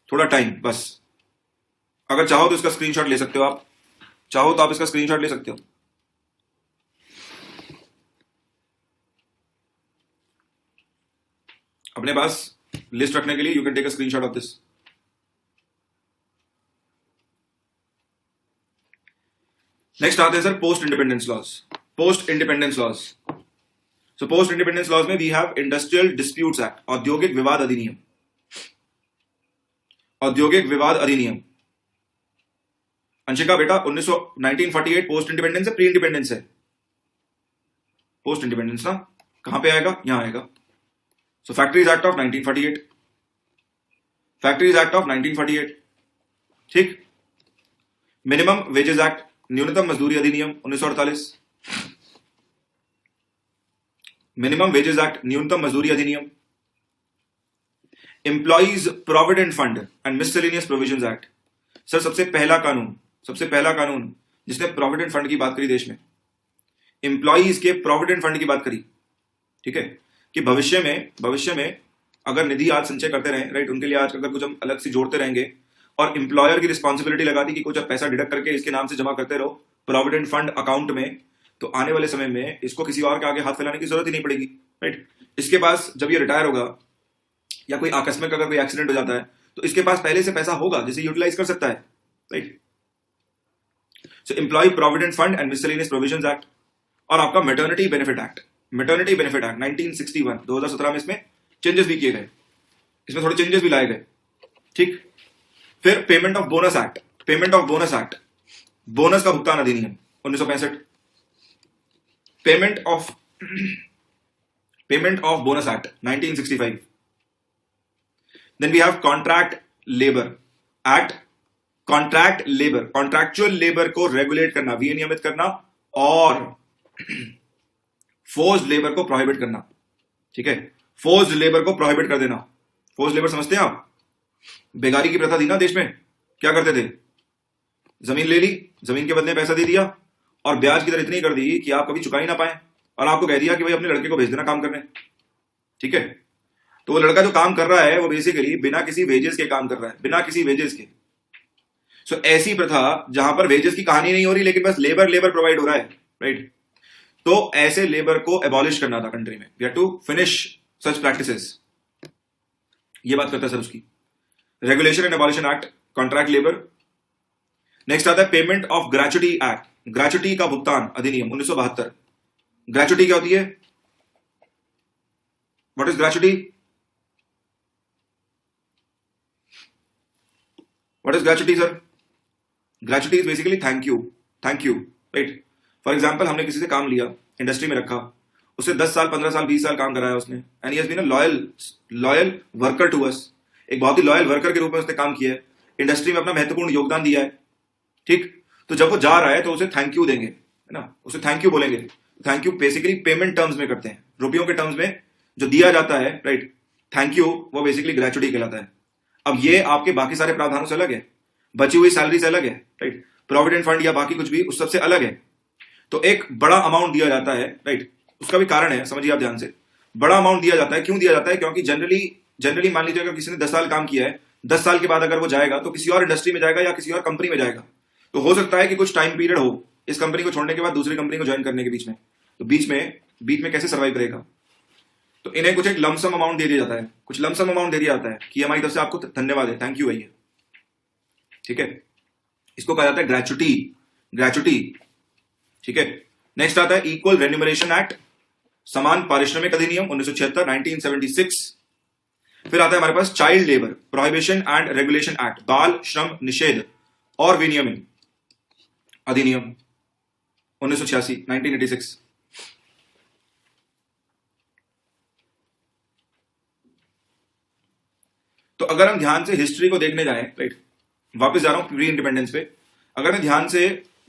थोड़ा टाइम बस। अगर चाहो तो इसका स्क्रीनशॉट ले सकते हो, आप चाहो तो आप इसका स्क्रीनशॉट ले सकते हो। अपने पास लिस्ट रखने के लिए you can take a screenshot of this. Next आते हैं sir post independence laws, post independence laws. So post independence laws में we have industrial disputes act, औद्योगिक विवाद अधिनियम, औद्योगिक विवाद अधिनियम। अंशिका बेटा 1948 पोस्ट इंडिपेंडेंस है, प्री इंडिपेंडेंस है? पोस्ट इंडिपेंडेंस ना, कहां पे आएगा? यहां आएगा। So factories act of 1948, factories act of 1948। ठीक, मिनिमम वेजेस एक्ट, न्यूनतम मजदूरी अधिनियम 1948, मिनिमम वेजेस एक्ट, न्यूनतम मजदूरी अधिनियम। Employees provident fund and miscellaneous provisions act. Sir सबसे पहला कानून जिसने प्रोविडेंट फंड की बात करी देश में, एम्प्लॉइज के प्रोविडेंट फंड की बात करी, ठीक है, कि भविष्य में अगर निधि आज संचय करते रहे, राइट, उनके लिए आज अगर कुछ हम अलग से जोड़ते रहेंगे और एम्प्लॉयर की रिस्पॉन्सिबिलिटी लगा दी कि कुछ आप पैसा डिडक्ट करके इसके नाम से जमा करते रहो प्रोविडेंट फंड अकाउंट में, तो आने वाले समय में इसको किसी और के आगे हाथ फैलाने की जरूरत ही नहीं पड़ेगी, राइट। इसके पास जब ये रिटायर होगा या कोई आकस्मिक अगर कोई एक्सीडेंट हो जाता है तो इसके पास पहले से पैसा होगा जिसे यूटिलाइज कर सकता है, right. So employee provident fund and miscellaneous provisions act. और आपका मैटरनिटी बेनिफिट एक्ट 1961, 2017 में इसमें चेंजेस भी किए गए, इसमें थोड़े चेंजेस भी लाए गए, ठीक। फिर payment of bonus act, bonus का भुगतान अधिनियम 1965, payment of bonus act 1965। Then we have contract labour act, contractual labour को रेगुलेट करना, विनियमित करना और फोर्स्ड लेबर को प्रोहिबिट करना, ठीक है, फोर्स्ड लेबर को प्रोहिबिट कर देना। फोर्स्ड लेबर समझते हैं आप? बेगारी की प्रथा थी ना देश में, क्या करते थे, जमीन ले ली, जमीन के बदले पैसा दे दिया और ब्याज की दर इतनी कर दी कि आप कभी चुका ही ना पाए और आपको कह दिया कि भाई अपने लड़के को भेज देना काम करने, ठीक है। तो वो लड़का जो काम कर रहा है वो बेसिकली बिना किसी वेजेस के काम कर रहा है, बिना किसी वेजेस के। सो ऐसी प्रथा जहां पर वेजेस की कहानी नहीं हो रही लेकिन बस लेबर प्रोवाइड हो रहा है, राइट। तो ऐसे लेबर को एबॉलिश करना था कंट्री में, we have to finish such practices. ये बात करता है सर उसकी regulation and abolition act, contract labour. Next आता है payment of gratuity act, gratuity का भुगतान अधिनियम 1972। ग्रेचुटी क्या होती है? What is gratuity? What is gratuity sir? Gratuity is basically thank you, right. For example हमने किसी से काम लिया, इंडस्ट्री में रखा, उससे 10 साल 15 साल 20 साल काम कराया उसने, and he has been a loyal worker to us, एक बहुत ही लॉयल वर्कर के रूप में उसने काम किया है, इंडस्ट्री में अपना महत्वपूर्ण योगदान दिया है, ठीक। तो जब वो जा रहा है तो उसे थैंक यू देंगे, है ना, उसे थैंक यू बोलेंगे। Thank you basically payment terms में करते हैं, रुपयों के टर्म्स में जो दिया जाता है, राइट, थैंक यू, वो बेसिकली ग्रेचुटी कहलाता है। अब ये आपके बाकी सारे प्रावधानों से अलग है, बची हुई सैलरी से अलग है, राइट, प्रोविडेंट फंड या बाकी कुछ भी उस सबसे अलग है। तो एक बड़ा अमाउंट दिया जाता है, राइट, उसका भी कारण है, समझिए आप ध्यान से। बड़ा अमाउंट दिया जाता है, क्यों दिया जाता है? क्योंकि जनरली मान लीजिए अगर किसी ने 10 साल काम किया है, 10 साल के बाद अगर वो जाएगा तो किसी और इंडस्ट्री में जाएगा या किसी और कंपनी में जाएगा, तो हो सकता है कि कुछ टाइम पीरियड हो इस कंपनी को छोड़ने के बाद दूसरी कंपनी को ज्वाइन करने के बीच में, तो बीच में कैसे सर्वाइव करेगा? तो इन्हें कुछ एक लमसम अमाउंट दे दिया जाता है, कुछ लमसम अमाउंट दे दिया जाता है कि हमारी तरफ से आपको धन्यवाद है, थैंक यू भैया, ठीक है। इसको कहा जाता है ग्रेचुटी, ठीक है। नेक्स्ट आता है इक्वल रेन्यूमरेशन एक्ट, समान पारिश्रमिक अधिनियम 1976, 1976। फिर आता है हमारे पास child labour prohibition and regulation act, बाल श्रम निषेध और विनियमन अधिनियम 1986, 1986। तो अगर हम ध्यान से हिस्ट्री को देखने जाएं, राइट, वापस जा रहा हूं प्री इंडिपेंडेंस पे, अगर मैं ध्यान से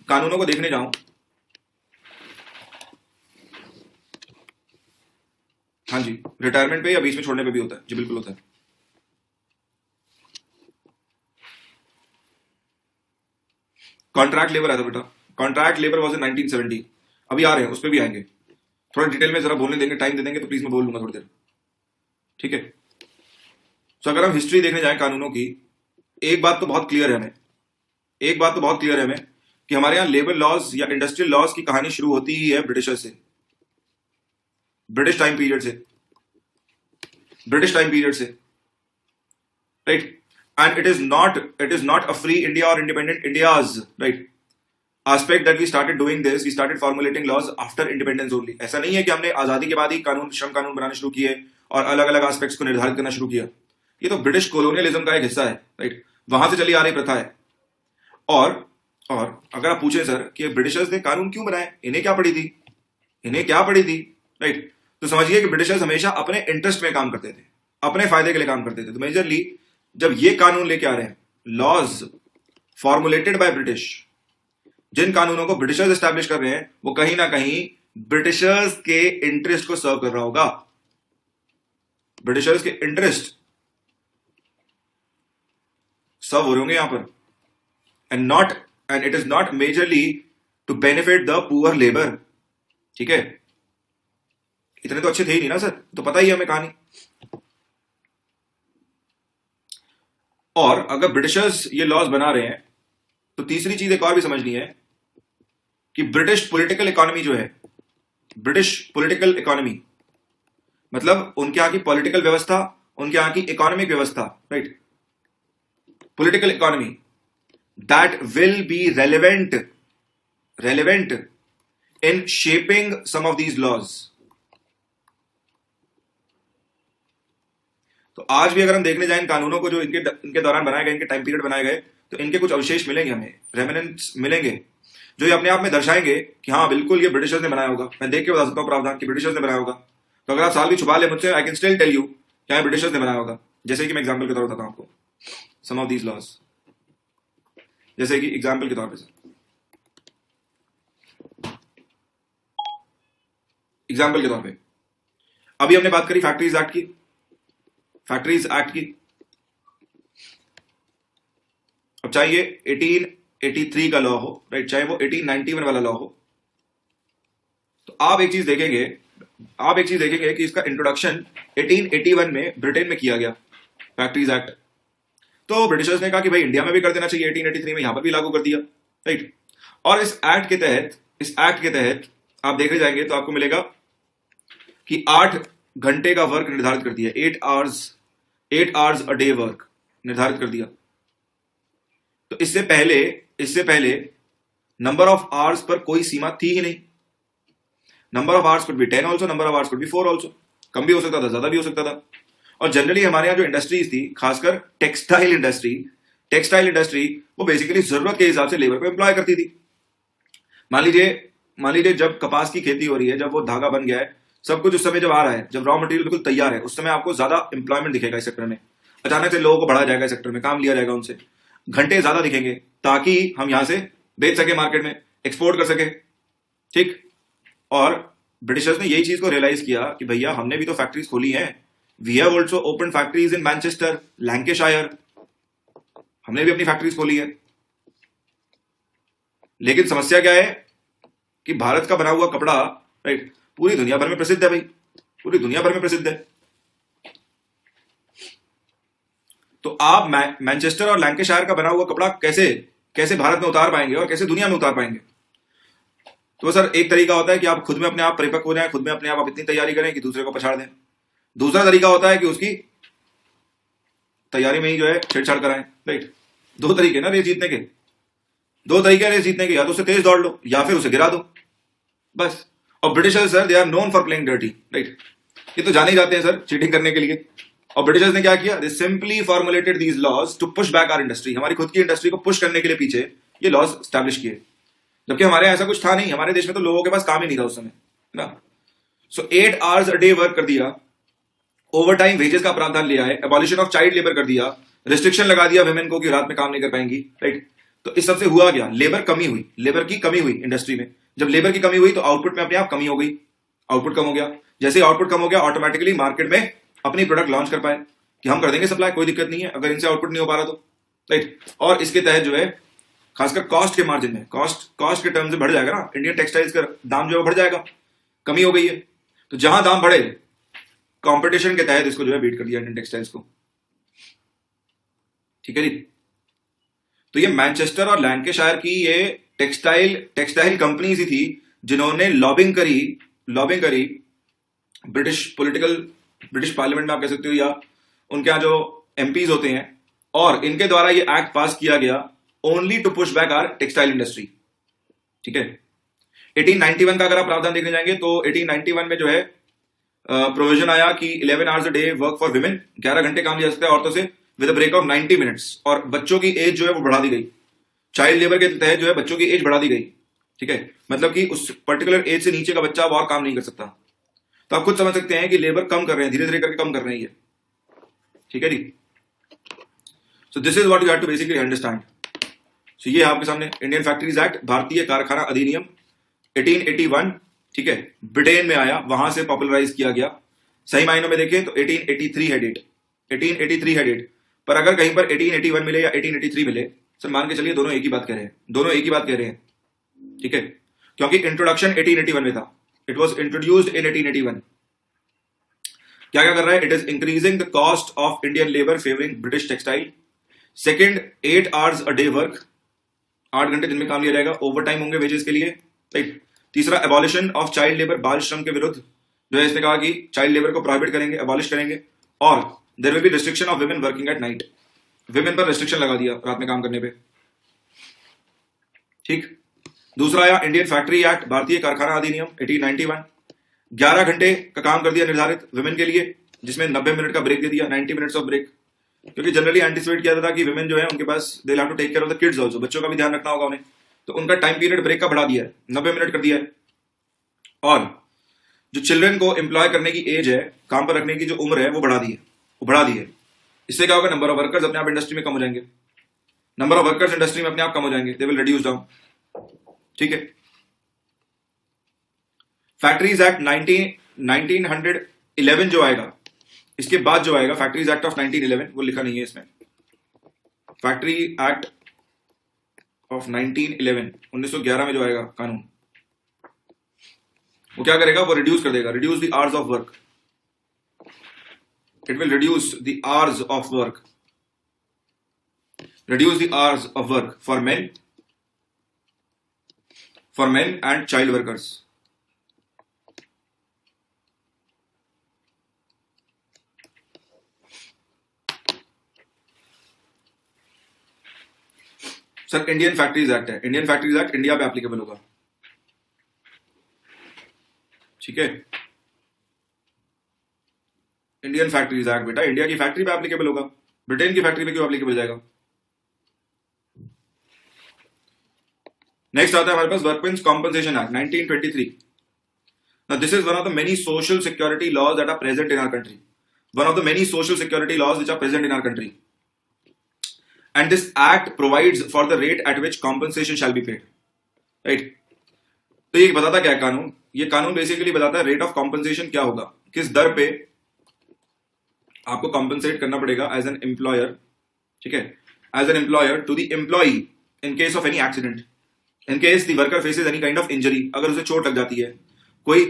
कानूनों को देखने जाऊं, हाँ जी, रिटायरमेंट पे या बीच में छोड़ने पे भी होता है जी, बिल्कुल होता है। कॉन्ट्रैक्ट लेबर आया था बेटा, कॉन्ट्रैक्ट लेबर वाज इन 1970, अभी आ रहे हैं, उस पर भी आएंगे, थोड़ा डिटेल में जरा बोलने देंगे, टाइम दे देंगे तो प्लीज मैं बोल लूंगा थोड़ी देर, ठीक है। तो अगर हम हिस्ट्री देखने जाएं कानूनों की, एक बात तो बहुत क्लियर है हमें कि हमारे यहां लेबर लॉज या इंडस्ट्रियल लॉज की कहानी शुरू होती ही है ब्रिटिशर से, ब्रिटिश टाइम पीरियड से, right. And it is not a free India और independent Indias, right, aspect that we started doing this, we started formulating laws after independence only। ऐसा नहीं है कि हमने आजादी के बाद ही श्रम कानून बनाने शुरू किए और अलग अलग एस्पेक्ट्स को निर्धारित करना शुरू किया। ये तो ब्रिटिश कोलोनियलिज्म का एक हिस्सा है, राइट, वहां से चली आ रही प्रथा है। और अगर आप पूछें सर कि ब्रिटिशर्स ने कानून क्यों बनाए, इन्हें क्या पड़ी थी, राइट, तो समझिए कि ब्रिटिशर्स हमेशा अपने इंटरेस्ट में काम करते थे, अपने फायदे के लिए काम करते थे। तो मेजरली जब ये कानून लेके आ रहे हैं, लॉज फॉर्मुलेटेड बाय ब्रिटिश, जिन कानूनों को ब्रिटिशर्स एस्टैब्लिश कर रहे हैं, वो कहीं ना कहीं ब्रिटिशर्स के इंटरेस्ट को सर्व कर रहा होगा, ब्रिटिशर्स के इंटरेस्ट, सर्व हो रहे होंगे यहां पर, and it is not majorly to benefit the poor labour. ठीक है, इतने तो अच्छे थे ही नहीं ना सर, तो पता ही है हमें कहानी। और अगर ब्रिटिशर्स ये लॉज बना रहे हैं तो तीसरी चीज एक और भी समझनी है कि ब्रिटिश पॉलिटिकल इकोनॉमी जो है, ब्रिटिश पॉलिटिकल इकोनॉमी मतलब उनके यहां की पॉलिटिकल व्यवस्था, उनके यहां की इकोनॉमिक व्यवस्था, right, political economy that will be relevant in shaping some of these laws. तो आज भी अगर हम देखने जाए इन कानूनों को जो इनके दौरान बनाए गए, इनके टाइम पीरियड बनाए गए, तो इनके कुछ अवशेष मिलेंगे, हमें रेमिनेंट्स मिलेंगे जो ये अपने आप में दर्शाएंगे कि हाँ बिल्कुल ये ब्रिटिशर्स ने बनाया होगा। मैं देख के बता सकता हूँ प्रावधान कि ब्रिटिशर्स ने बनाया होगा। तो अगर आप साल भी छुपा ले मुझसे, I can still tell you क्या ब्रिटिशर्स ने बनाया होगा। जैसे कि मैं एग्जाम्पल के तौर पर बताता हूँ आपको सम ऑफ दीज लॉज, जैसे कि एग्जाम्पल के तौर पर अभी हमने बात करी फैक्ट्रीज एक्ट की। अब चाहे ये 1883 का लॉ हो, राइट, चाहे वो 1891 वाला लॉ हो, तो आप एक चीज देखेंगे कि इसका इंट्रोडक्शन 1881 में ब्रिटेन में किया गया, फैक्ट्रीज एक्ट। तो ब्रिटिशर्स ने कहा कि भाई इंडिया में भी कर देना चाहिए, 1883 में यहां पर भी लागू कर दिया, राइट। और इस एक्ट के तहत आप देखने जाएंगे तो आपको मिलेगा कि 8 घंटे का वर्क निर्धारित कर दिया, 8 आवर्स अ डे वर्क निर्धारित कर दिया। तो इससे पहले नंबर ऑफ आवर्स पर कोई सीमा थी ही नहीं। Number of hours could be 10 also, number of hours could be 4 also, कम भी हो सकता था, ज्यादा भी हो सकता था। और जनरली हमारे यहाँ जो इंडस्ट्रीज थी, खासकर टेक्सटाइल इंडस्ट्री वो बेसिकली जरूरत के हिसाब से लेबर को एम्प्लॉय करती थी। मान लीजिए जब कपास की खेती हो रही है, जब वो धागा बन गया है, सब कुछ उस समय जब आ रहा है, जब रॉ मटेरियल बिल्कुल तैयार है, उस समय आपको ज्यादा एम्प्लॉयमेंट दिखेगा इस सेक्टर में। अचानक से लोगों को बढ़ा जाएगा इस सेक्टर में, काम लिया जाएगा उनसे, घंटे ज्यादा दिखेंगे ताकि हम यहां से बेच सके, मार्केट में एक्सपोर्ट कर सके, ठीक। और ब्रिटिशर्स ने यही चीज को रियलाइज किया कि भैया हमने भी तो फैक्ट्रीज खोली हैं, we have also open factories in Manchester, Lancashire, हमने भी अपनी फैक्ट्रीज खोली है। लेकिन समस्या क्या है कि भारत का बना हुआ कपड़ा, राइट, पूरी दुनिया भर में प्रसिद्ध है भाई, पूरी दुनिया भर में प्रसिद्ध है। तो आप मैनचेस्टर और लैंकेशायर का बना हुआ कपड़ा कैसे भारत में उतार पाएंगे और कैसे दुनिया में उतार पाएंगे? तो सर एक तरीका होता है कि आप खुद में अपने आप परिपक्व हो जाएं, खुद में अपने आप इतनी तैयारी करें कि दूसरे को पछाड़ दें। दूसरा तरीका होता है कि उसकी तैयारी में ही जो है छेड़छाड़ कराएं, राइट। 2 तरीके ना रेस जीतने के, 2 तरीके रेस जीतने के, या तो उसे तेज दौड़ लो या फिर उसे गिरा दो, बस। और Britishers sir they are known for playing dirty, right, ये तो जाने ही जाते हैं सर चीटिंग करने के लिए। और ब्रिटिशर्स ने क्या किया, they simply formulated these laws to push back our industry, हमारी खुद की इंडस्ट्री को पुश करने के लिए पीछे ये लॉज स्टैब्लिश किए, जबकि हमारे ऐसा कुछ था नहीं, हमारे देश में तो लोगों के पास काम ही नहीं था उस समय ना। सो 8 आवर्स अ डे वर्क कर दिया, ओवर टाइम वेजेस का प्रावधान लिया है, एबॉलिशन ऑफ चाइल्ड लेबर कर दिया, रिस्ट्रिक्शन लगा दिया वुमेन को कि रात में काम नहीं कर पाएंगी, राइट। तो इस सबसे हुआ क्या, लेबर की कमी हुई इंडस्ट्री में। जब लेबर की कमी हुई तो आउटपुट में अपने आप कमी हो गई, आउटपुट कम हो गया। जैसे आउटपुट कम हो गया, ऑटोमेटिकली मार्केट में अपनी प्रोडक्ट लॉन्च कर पाए कि हम कर देंगे सप्लाई, कोई दिक्कत नहीं है अगर इनसे आउटपुट नहीं हो पा रहा तो, राइट। और इसके तहत जो है खासकर कॉस्ट के मार्जिन में, कॉस्ट के टर्म से बढ़ जाएगा ना, इंडियन टेक्सटाइल्स का दाम जो है बढ़ जाएगा, कमी हो गई है। तो जहां दाम बढ़े, कंपटीशन के तहत इसको जो है बीट कर दिया इंडियन टेक्सटाइल्स को, ठीक है जी। तो ये मैनचेस्टर और लैंकेशायर की ये टेक्सटाइल कंपनीज ही थी जिन्होंने लॉबिंग करी ब्रिटिश पार्लियामेंट में, आप कह सकते हो, या उनके यहां जो एमपीज होते हैं, और इनके द्वारा ये एक्ट पास किया गया only to push back our textile industry, ठीक है। 1891 का अगर आप प्रावधान देखने जाएंगे तो 1891 में जो है प्रोविजन आया कि 11 hours a day work for women, 11 घंटे काम लिया जा सकता है औरतों से with a break of 90 minutes, और बच्चों की एज जो है वो बढ़ा दी गई, चाइल्ड लेबर के तहत जो है बच्चों की एज बढ़ा दी गई, ठीक है। मतलब कि उस पर्टिकुलर एज से नीचे का बच्चा अब और काम नहीं कर सकता। तो आप खुद समझ सकते हैं कि लेबर कम कर रहे हैं, धीरे धीरे करके कम कर रहे हैं, ठीक है जी। So this is what you have to basically understand. So ये आपके सामने इंडियन फैक्ट्रीज एक्ट, भारतीय कारखाना अधिनियम 1881, ठीक है, ब्रिटेन में आया, वहां से पॉपुलराइज किया गया। सही मायनों में देखें तो 1883 है डेट, पर अगर कहीं पर 1881 मिले या 1883 मिले, सर मान के चलिए दोनों एक ही बात कह रहे हैं, दोनों एक ही बात कह रहे हैं, ठीक है, क्योंकि इंट्रोडक्शन 1881 में था, इट वॉज इंट्रोड्यूस्ड इन 1881। क्या क्या कर रहा है? It is increasing the cost of Indian labour favouring British textile. Second, 8 hours a day work, 8 घंटे दिन में काम लिया जाएगा, ओवर टाइम होंगे वेजेस के लिए, राइट। तीसरा, एबॉलिशन ऑफ चाइल्ड लेबर, बाल श्रम के विरुद्ध, जो है इसने कहा कि चाइल्ड लेबर को प्रोहिबिट करेंगे, एबॉलिश करेंगे, और there will be restriction of women working at night, women पर रिस्ट्रिक्शन लगा दिया रात में काम करने पे, ठीक। दूसरा आया इंडियन फैक्ट्री एक्ट, भारतीय कारखाना अधिनियम 1891, 11 घंटे का काम कर दिया निर्धारित वुमेन के लिए, जिसमें 90 मिनट का ब्रेक दे दिया, 90 मिनट्स ऑफ ब्रेक, क्योंकि जनरली एंटिसिपेट किया जाता था कि वुमेन जो है उनके पास they have to take care of the kids also, बच्चों का भी ध्यान रखना होगा उन्हें, तो उनका टाइम पीरियड ब्रेक का बढ़ा दिया है, 90 मिनट कर दिया है। और जो चिल्ड्रन को एम्प्लॉय करने की एज है, काम पर रखने की जो उम्र है, वो बढ़ा दी है। इससे क्या होगा? नंबर ऑफ वर्कर्स अपने आप इंडस्ट्री में कम हो जाएंगे, नंबर ऑफ वर्कर्स इंडस्ट्री में अपने आप कम हो जाएंगे, दे विल रिड्यूस डाउन, ठीक है। फैक्ट्रीज एक्ट 1911 जो आएगा, इसके बाद जो आएगा फैक्ट्रीज एक्ट ऑफ 1911, वो लिखा नहीं है इसमें, फैक्ट्री एक्ट ऑफ 1911, 1911 में जो आएगा कानून, वो क्या करेगा? वो रिड्यूस कर देगा, reduce the hours of work, it will reduce the hours of work, reduce the hours of work for men and child workers. Sir Indian factories act है, इंडियन फैक्ट्रीज एक्ट इंडिया पे applicable होगा, ठीक है। Indian factories act बेटा India की factory पे applicable होगा, Britain की फैक्ट्री पे क्यों एप्लीकेबल जाएगा? नेक्स्ट आता है हमारे पास workmen's compensation act 1923। Now this is one of the many social security laws that are present in our country. One of the many social security laws which are present in our country. And this act provides for the rate at which compensation shall be paid. Right? तो ये बताता क्या है कानून? ये कानून basically बताता है रेट ऑफ कॉम्पनसेशन क्या होगा, किस दर पे आपको कॉम्पनसेट करना पड़ेगा एज एन एम्प्लॉयर, ठीक है, as an employer to the employee in case of any accident, in case the worker faces any kind of injury, अगर उसे चोट लग जाती है, कोई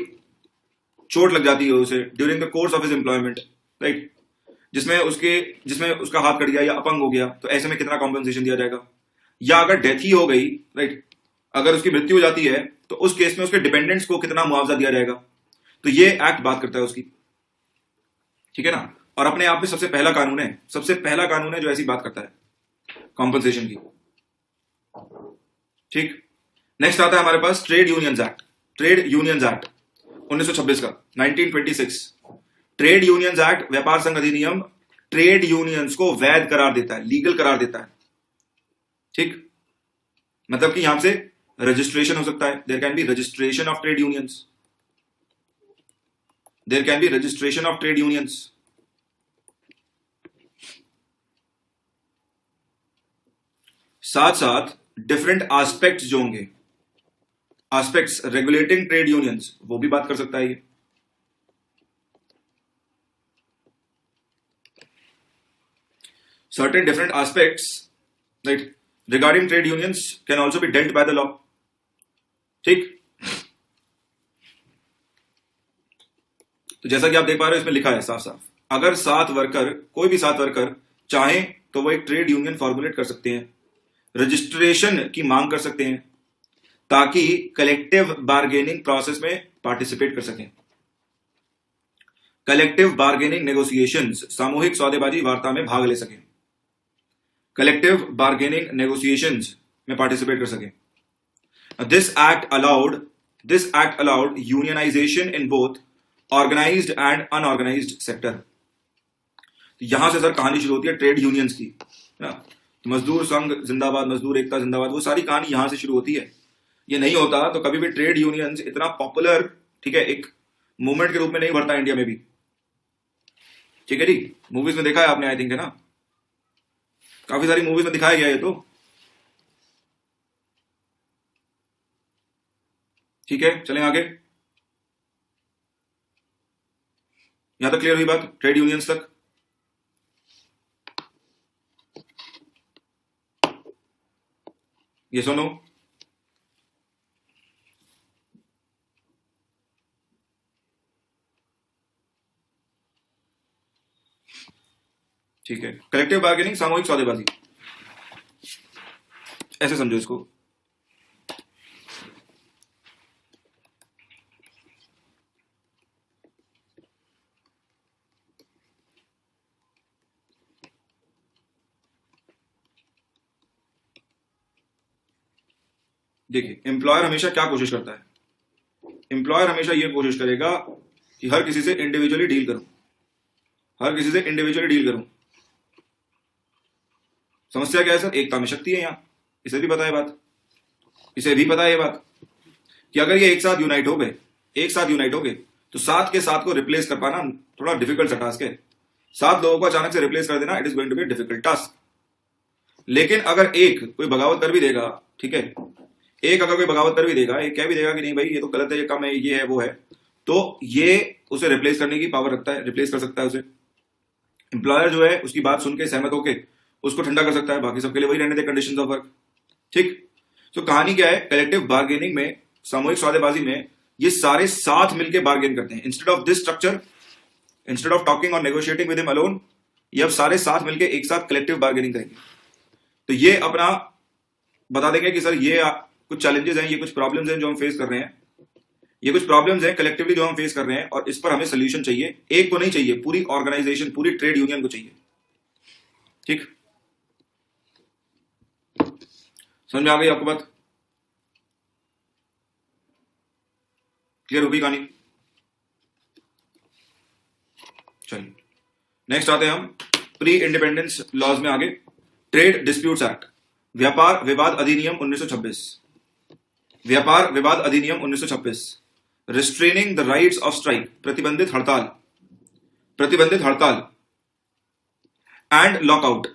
चोट लग जाती है उसे during the course of his employment, right, जिसमें उसका हाथ कट गया या अपंग हो गया, तो ऐसे में कितना कॉम्पनसेशन दिया जाएगा, या अगर डेथ ही हो गई, राइट, अगर उसकी मृत्यु हो जाती है तो उस केस में उसके डिपेंडेंट्स को कितना मुआवजा दिया जाएगा। तो ये एक्ट बात करता है उसकी, ठीक है ना, और अपने आप में सबसे पहला कानून है जो ऐसी बात करता है कॉम्पनसेशन की, ठीक। नेक्स्ट आता है हमारे पास ट्रेड यूनियंस एक्ट 1926 का 1926। ट्रेड यूनियंस एक्ट, व्यापार संघ अधिनियम, ट्रेड यूनियंस को वैध करार देता है, लीगल करार देता है, ठीक। मतलब कि यहां से रजिस्ट्रेशन हो सकता है, there can be registration of trade unions, there can be registration of trade unions. साथ साथ डिफरेंट एस्पेक्ट्स जो होंगे, एस्पेक्ट्स रेगुलेटिंग ट्रेड यूनियंस, वो भी बात कर सकता है ये। Certain different aspects, right, regarding trade unions can also be dealt by the law, ठीक। तो जैसा कि आप देख पा रहे हो इसमें लिखा है साफ साफ, अगर कोई भी 7 वर्कर चाहें तो वो एक ट्रेड यूनियन फॉर्मुलेट कर सकते हैं, रजिस्ट्रेशन की मांग कर सकते हैं, ताकि कलेक्टिव बार्गेनिंग प्रोसेस में पार्टिसिपेट कर सकें, कलेक्टिव बार्गेनिंग नेगोशिएशंस, सामूहिक सौदेबाजी वार्ता में भाग ले सकें, कलेक्टिव बार्गेनिंग नेगोशिएशंस में पार्टिसिपेट कर सकें। This act allowed unionisation in both organised and unorganised sector. यहां से सर कहानी शुरू होती है ट्रेड यूनियंस की, ना, मजदूर संघ जिंदाबाद, मजदूर एकता जिंदाबाद, वो सारी कहानी यहां से शुरू होती है। ये नहीं होता तो कभी भी ट्रेड यूनियंस इतना पॉपुलर, ठीक है, एक मूवमेंट के रूप में नहीं बढ़ता इंडिया में भी, ठीक है जी। मूवीज में देखा है आपने, आई थिंक, है ना, काफी सारी मूवीज में दिखाया गया है तो, ठीक है। चलें आगे, यहां तक क्लियर हुई बात ट्रेड यूनियंस तक। ये सुनो, ठीक है। कलेक्टिव बार्गेनिंग, सामूहिक सौदेबाजी, ऐसे समझो इसको। देखिए, एम्प्लॉयर हमेशा क्या कोशिश करता है? एम्प्लॉयर हमेशा ये कोशिश करेगा कि हर किसी से इंडिविजुअली डील करूं, हर किसी से इंडिविजुअली डील करूं। समस्या क्या है सर? एकता में शक्ति है। यहां इसे भी पता है बात, इसे भी पता है ये बात कि अगर ये एक साथ यूनाइट हो गए, एक साथ यूनाइट हो गए, तो सात के साथ को रिप्लेस कर पाना थोड़ा डिफिकल्ट सा टास्क है। 7 लोगों को अचानक से रिप्लेस कर देना, it is going to be difficult task. लेकिन अगर एक कोई बगावत कर भी देगा, ठीक है, एक अगर कोई बगावत कर भी देगा, एक कह भी देगा कि नहीं भाई ये तो गलत है, ये कम है, ये है, वो है, तो ये उसे रिप्लेस करने की पावर रखता है, रिप्लेस कर सकता है उसे। एम्प्लॉयर जो है उसकी बात सुन के सहमत होके उसको ठंडा कर सकता है, बाकी सबके लिए वही रहने दे कंडीशंस ऑफ वर्क। ठीक, तो कहानी क्या है? कलेक्टिव बार्गेनिंग में, सामूहिक सौदेबाजी में, ये सारे साथ मिलकर बार्गेन करते हैं। Instead of this structure, instead of talking और नेगोशिएटिंग विद हिम अलोन, ये अब सारे साथ मिलकर एक साथ कलेक्टिव बार्गेनिंग करेंगे। तो ये अपना बता देंगे कि सर ये कुछ चैलेंजेस हैं, ये कुछ प्रॉब्लम्स हैं जो हम फेस कर रहे हैं, ये कुछ प्रॉब्लम्स हैं कलेक्टिवली जो हम फेस कर रहे हैं, और इस पर हमें सोल्यूशन चाहिए। एक को नहीं चाहिए, पूरी ऑर्गेनाइजेशन, पूरी ट्रेड यूनियन को चाहिए। ठीक, समझ में आ गई आपको बात? क्लियर होगी कहानी? चलिए नेक्स्ट आते हैं हम प्री इंडिपेंडेंस लॉज में आगे। ट्रेड डिस्प्यूट्स एक्ट, व्यापार विवाद अधिनियम 1926, व्यापार विवाद अधिनियम 1926, restraining the rights of strike, प्रतिबंधित हड़ताल, प्रतिबंधित हड़ताल, एंड लॉकआउट,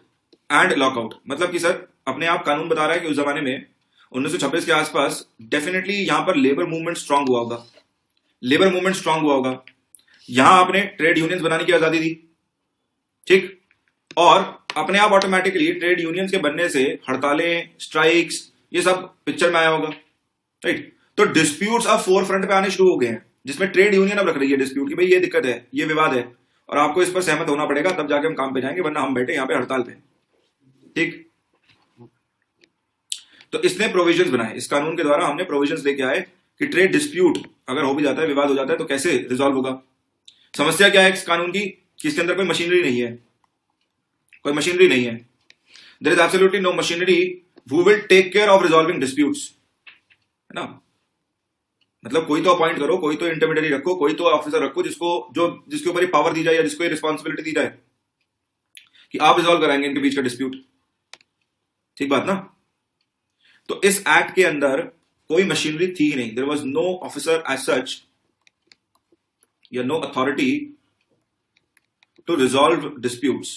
एंड लॉकआउट। मतलब कि सर अपने आप कानून बता रहा है कि उस जमाने में 1926 के आसपास डेफिनेटली यहां पर लेबर मूवमेंट स्ट्रांग हुआ होगा, लेबर मूवमेंट स्ट्रांग हुआ होगा। यहां आपने ट्रेड यूनियंस बनाने की आजादी दी, ठीक, और अपने आप ऑटोमेटिकली ट्रेड यूनियंस के बनने से हड़तालें, स्ट्राइक्स, ये सब पिक्चर में आया होगा, राइट। तो डिस्प्यूट्स अब फोर फ्रंट पे आने शुरू हो गए हैं, जिसमें ट्रेड यूनियन अब रख रही है डिस्प्यूट कि भाई ये दिक्कत है, ये विवाद है, और आपको इस पर सहमत होना पड़ेगा, तब जाके हम काम पे जाएंगे, वरना हम बैठे यहां पे हड़ताल पे। ठीक, तो इसने प्रोविजंस बनाए, इस कानून के द्वारा हमने प्रोविजंस लेके आए कि ट्रेड डिस्प्यूट अगर हो भी जाता है, विवाद हो जाता है, तो कैसे रिजॉल्व होगा। समस्या क्या है इस कानून की कि इसके अंदर कोई मशीनरी नहीं है, कोई मशीनरी नहीं है। There is absolutely no machinery who will take care of resolving disputes, है ना। मतलब कोई तो अपॉइंट करो, कोई तो इंटरमीडिएरी रखो, कोई तो ऑफिसर रखो जिसके ऊपर पावर दी जाए या जिसको रिस्पॉन्सिबिलिटी दी जाए कि आप रिजॉल्व कराएंगे इनके बीच का डिस्प्यूट। ठीक बात ना। तो इस एक्ट के अंदर कोई मशीनरी थी ही नहीं, there was no officer as such या no authority to resolve disputes,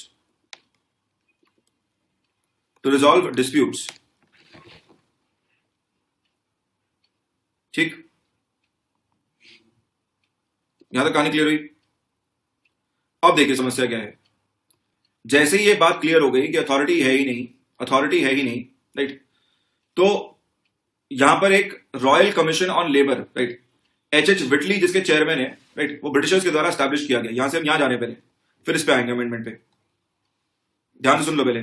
to resolve disputes. ठीक, यहां तक कहानी क्लियर हुई? अब देखिए समस्या क्या है। जैसे ही ये बात क्लियर हो गई कि अथॉरिटी है ही नहीं, अथॉरिटी है ही नहीं, राइट, तो यहां पर एक royal commission on labour, right, H विटली जिसके चेयरमैन है, राइट, वो ब्रिटिशर्स के द्वारा स्टैब्लिश किया गया। यहां से हम यहां जा रहे हैं पहले, फिर इस पे आएंगे अमेंडमेंट पे। ध्यान से सुन लो पहले,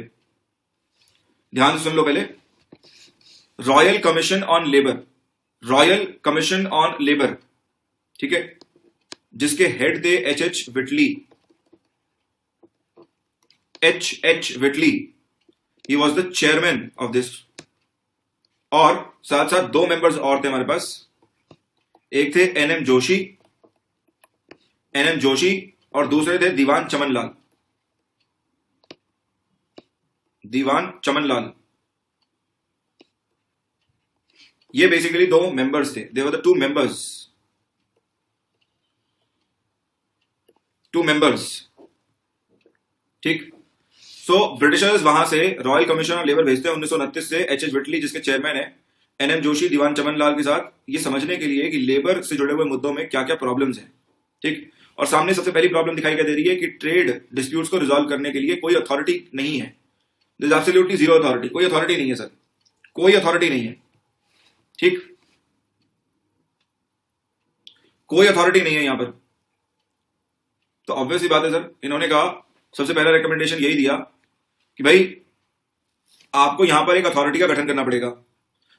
ध्यान से सुन लो पहले। Royal commission on labour, royal commission on labour, ठीक है, जिसके हेड थे H विटली, H विटली, he was the chairman of this. और साथ साथ दो मेंबर्स और थे हमारे पास, एक थे एनएम जोशी, एनएम जोशी, और दूसरे थे दीवान चमनलाल, दीवान चमनलाल। ये बेसिकली दो मेंबर्स थे, they were the two members, two members. ठीक, सो ब्रिटिशर्स वहां से रॉयल कमीशन ऑन लेबर भेजते हैं 1929 से एच विटली जिसके चेयरमैन है, एनएम जोशी, दीवान चमनलाल के साथ, ये समझने के लिए कि लेबर से जुड़े हुए मुद्दों में क्या क्या प्रॉब्लम्स हैं। ठीक, और सामने सबसे पहली प्रॉब्लम दिखाई दे रही है कि ट्रेड डिस्प्यूट्स को रिजॉल्व करने के लिए कोई अथॉरिटी नहीं है। There is absolutely zero authority, कोई अथॉरिटी नहीं है सर, कोई अथॉरिटी नहीं है, ठीक, कोई अथॉरिटी नहीं है यहां पर। तो ऑब्वियसली बात है सर, इन्होंने कहा सबसे पहला रिकमेंडेशन यही दिया कि भाई आपको यहां पर एक अथॉरिटी का गठन करना पड़ेगा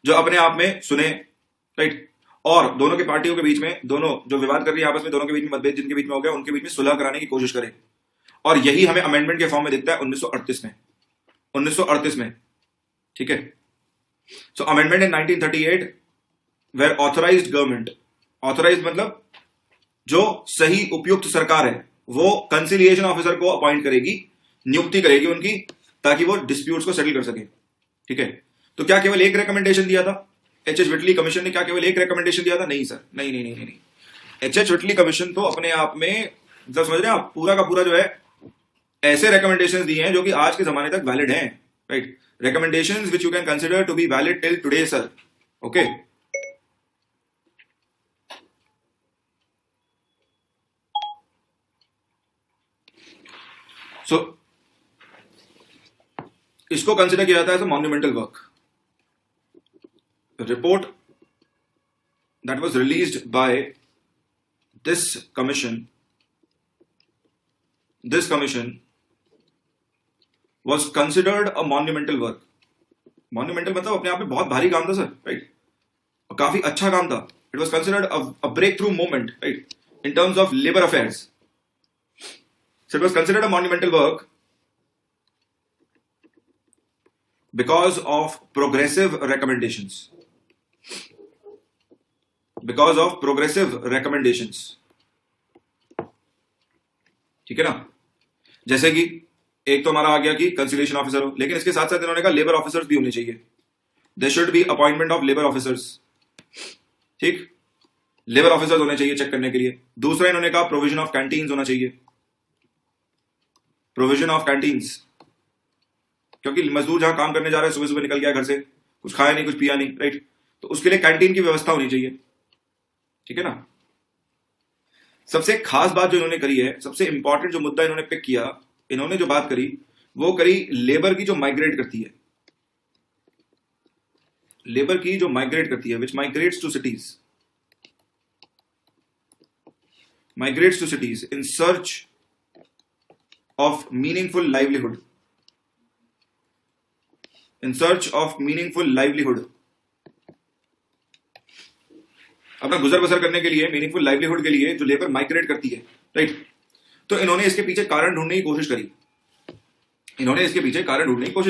जो अपने आप में सुने, राइट, और दोनों के पार्टियों के बीच में, दोनों जो विवाद कर रही है आपस में, दोनों के बीच में मतभेद जिनके बीच में हो गया उनके बीच में सुलह कराने की कोशिश करें। और यही हमें अमेंडमेंट के फॉर्म में दिखता है 1938 में, ठीक है। So amendment in 1938 were authorised government, authorised मतलब जो सही उपयुक्त सरकार है वो कंसिलिएशन ऑफिसर को अपॉइंट करेगी, नियुक्ति करेगी उनकी, ताकि वो डिस्प्यूट्स को सेटल कर सके, ठीक है। तो क्या केवल एक रिकमेंडेशन दिया था एच विटली कमीशन ने? क्या केवल एक रिकमेंडेशन दिया था? नहीं सर, नहीं नहीं नहीं नहीं। एच विटली कमीशन तो अपने आप में, जब समझ रहे हैं आप, पूरा का पूरा जो है ऐसे रिकमेंडेशंस दिए हैं जो कि आज के जमाने तक वैलिड हैं, right, recommendations which you can consider to be valid till today sir, okay. So इसको कंसिडर किया जाता है as a monumental work. Report that was released by this commission was considered a monumental work. monumental मतलब अपने आप में बहुत भारी काम था सर, राइट, और काफी अच्छा काम था। It was considered a breakthrough moment, right, in terms of labor affairs. So it was considered a monumental work because of progressive recommendations. Because of progressive recommendations, ठीक है ना। जैसे कि एक तो हमारा आ गया कि कंसिलिएशन ऑफिसर हो, लेकिन इसके साथ साथ इन्होंने कहा लेबर ऑफिसर्स भी होने चाहिए। There should be appointment of labour officers, ठीक, लेबर ऑफिसर्स होने चाहिए चेक करने के लिए। दूसरा इन्होंने कहा प्रोविजन ऑफ कैंटीन्स होना चाहिए, प्रोविजन ऑफ कैंटीन्स, क्योंकि मजदूर जहां काम करने जा रहे हैं, सुबह सुबह निकल गया घर से, कुछ खाया नहीं, कुछ पिया नहीं, राइट, तो उसके लिए कैंटीन की व्यवस्था होनी चाहिए, ठीक है ना। सबसे खास बात जो इन्होंने करी है, सबसे इंपॉर्टेंट जो मुद्दा इन्होंने पिक किया, इन्होंने जो बात करी वो करी लेबर की जो माइग्रेट करती है, लेबर की जो माइग्रेट करती है, which migrates to cities in search of meaningful livelihood, अपना गुजर बसर करने के लिए, मीनिंगफुल लाइवलीहुड के लिए जो लेबर माइग्रेट करती है, राइट। तो इन्होंने इसके पीछे कारण ढूंढने की कोशिश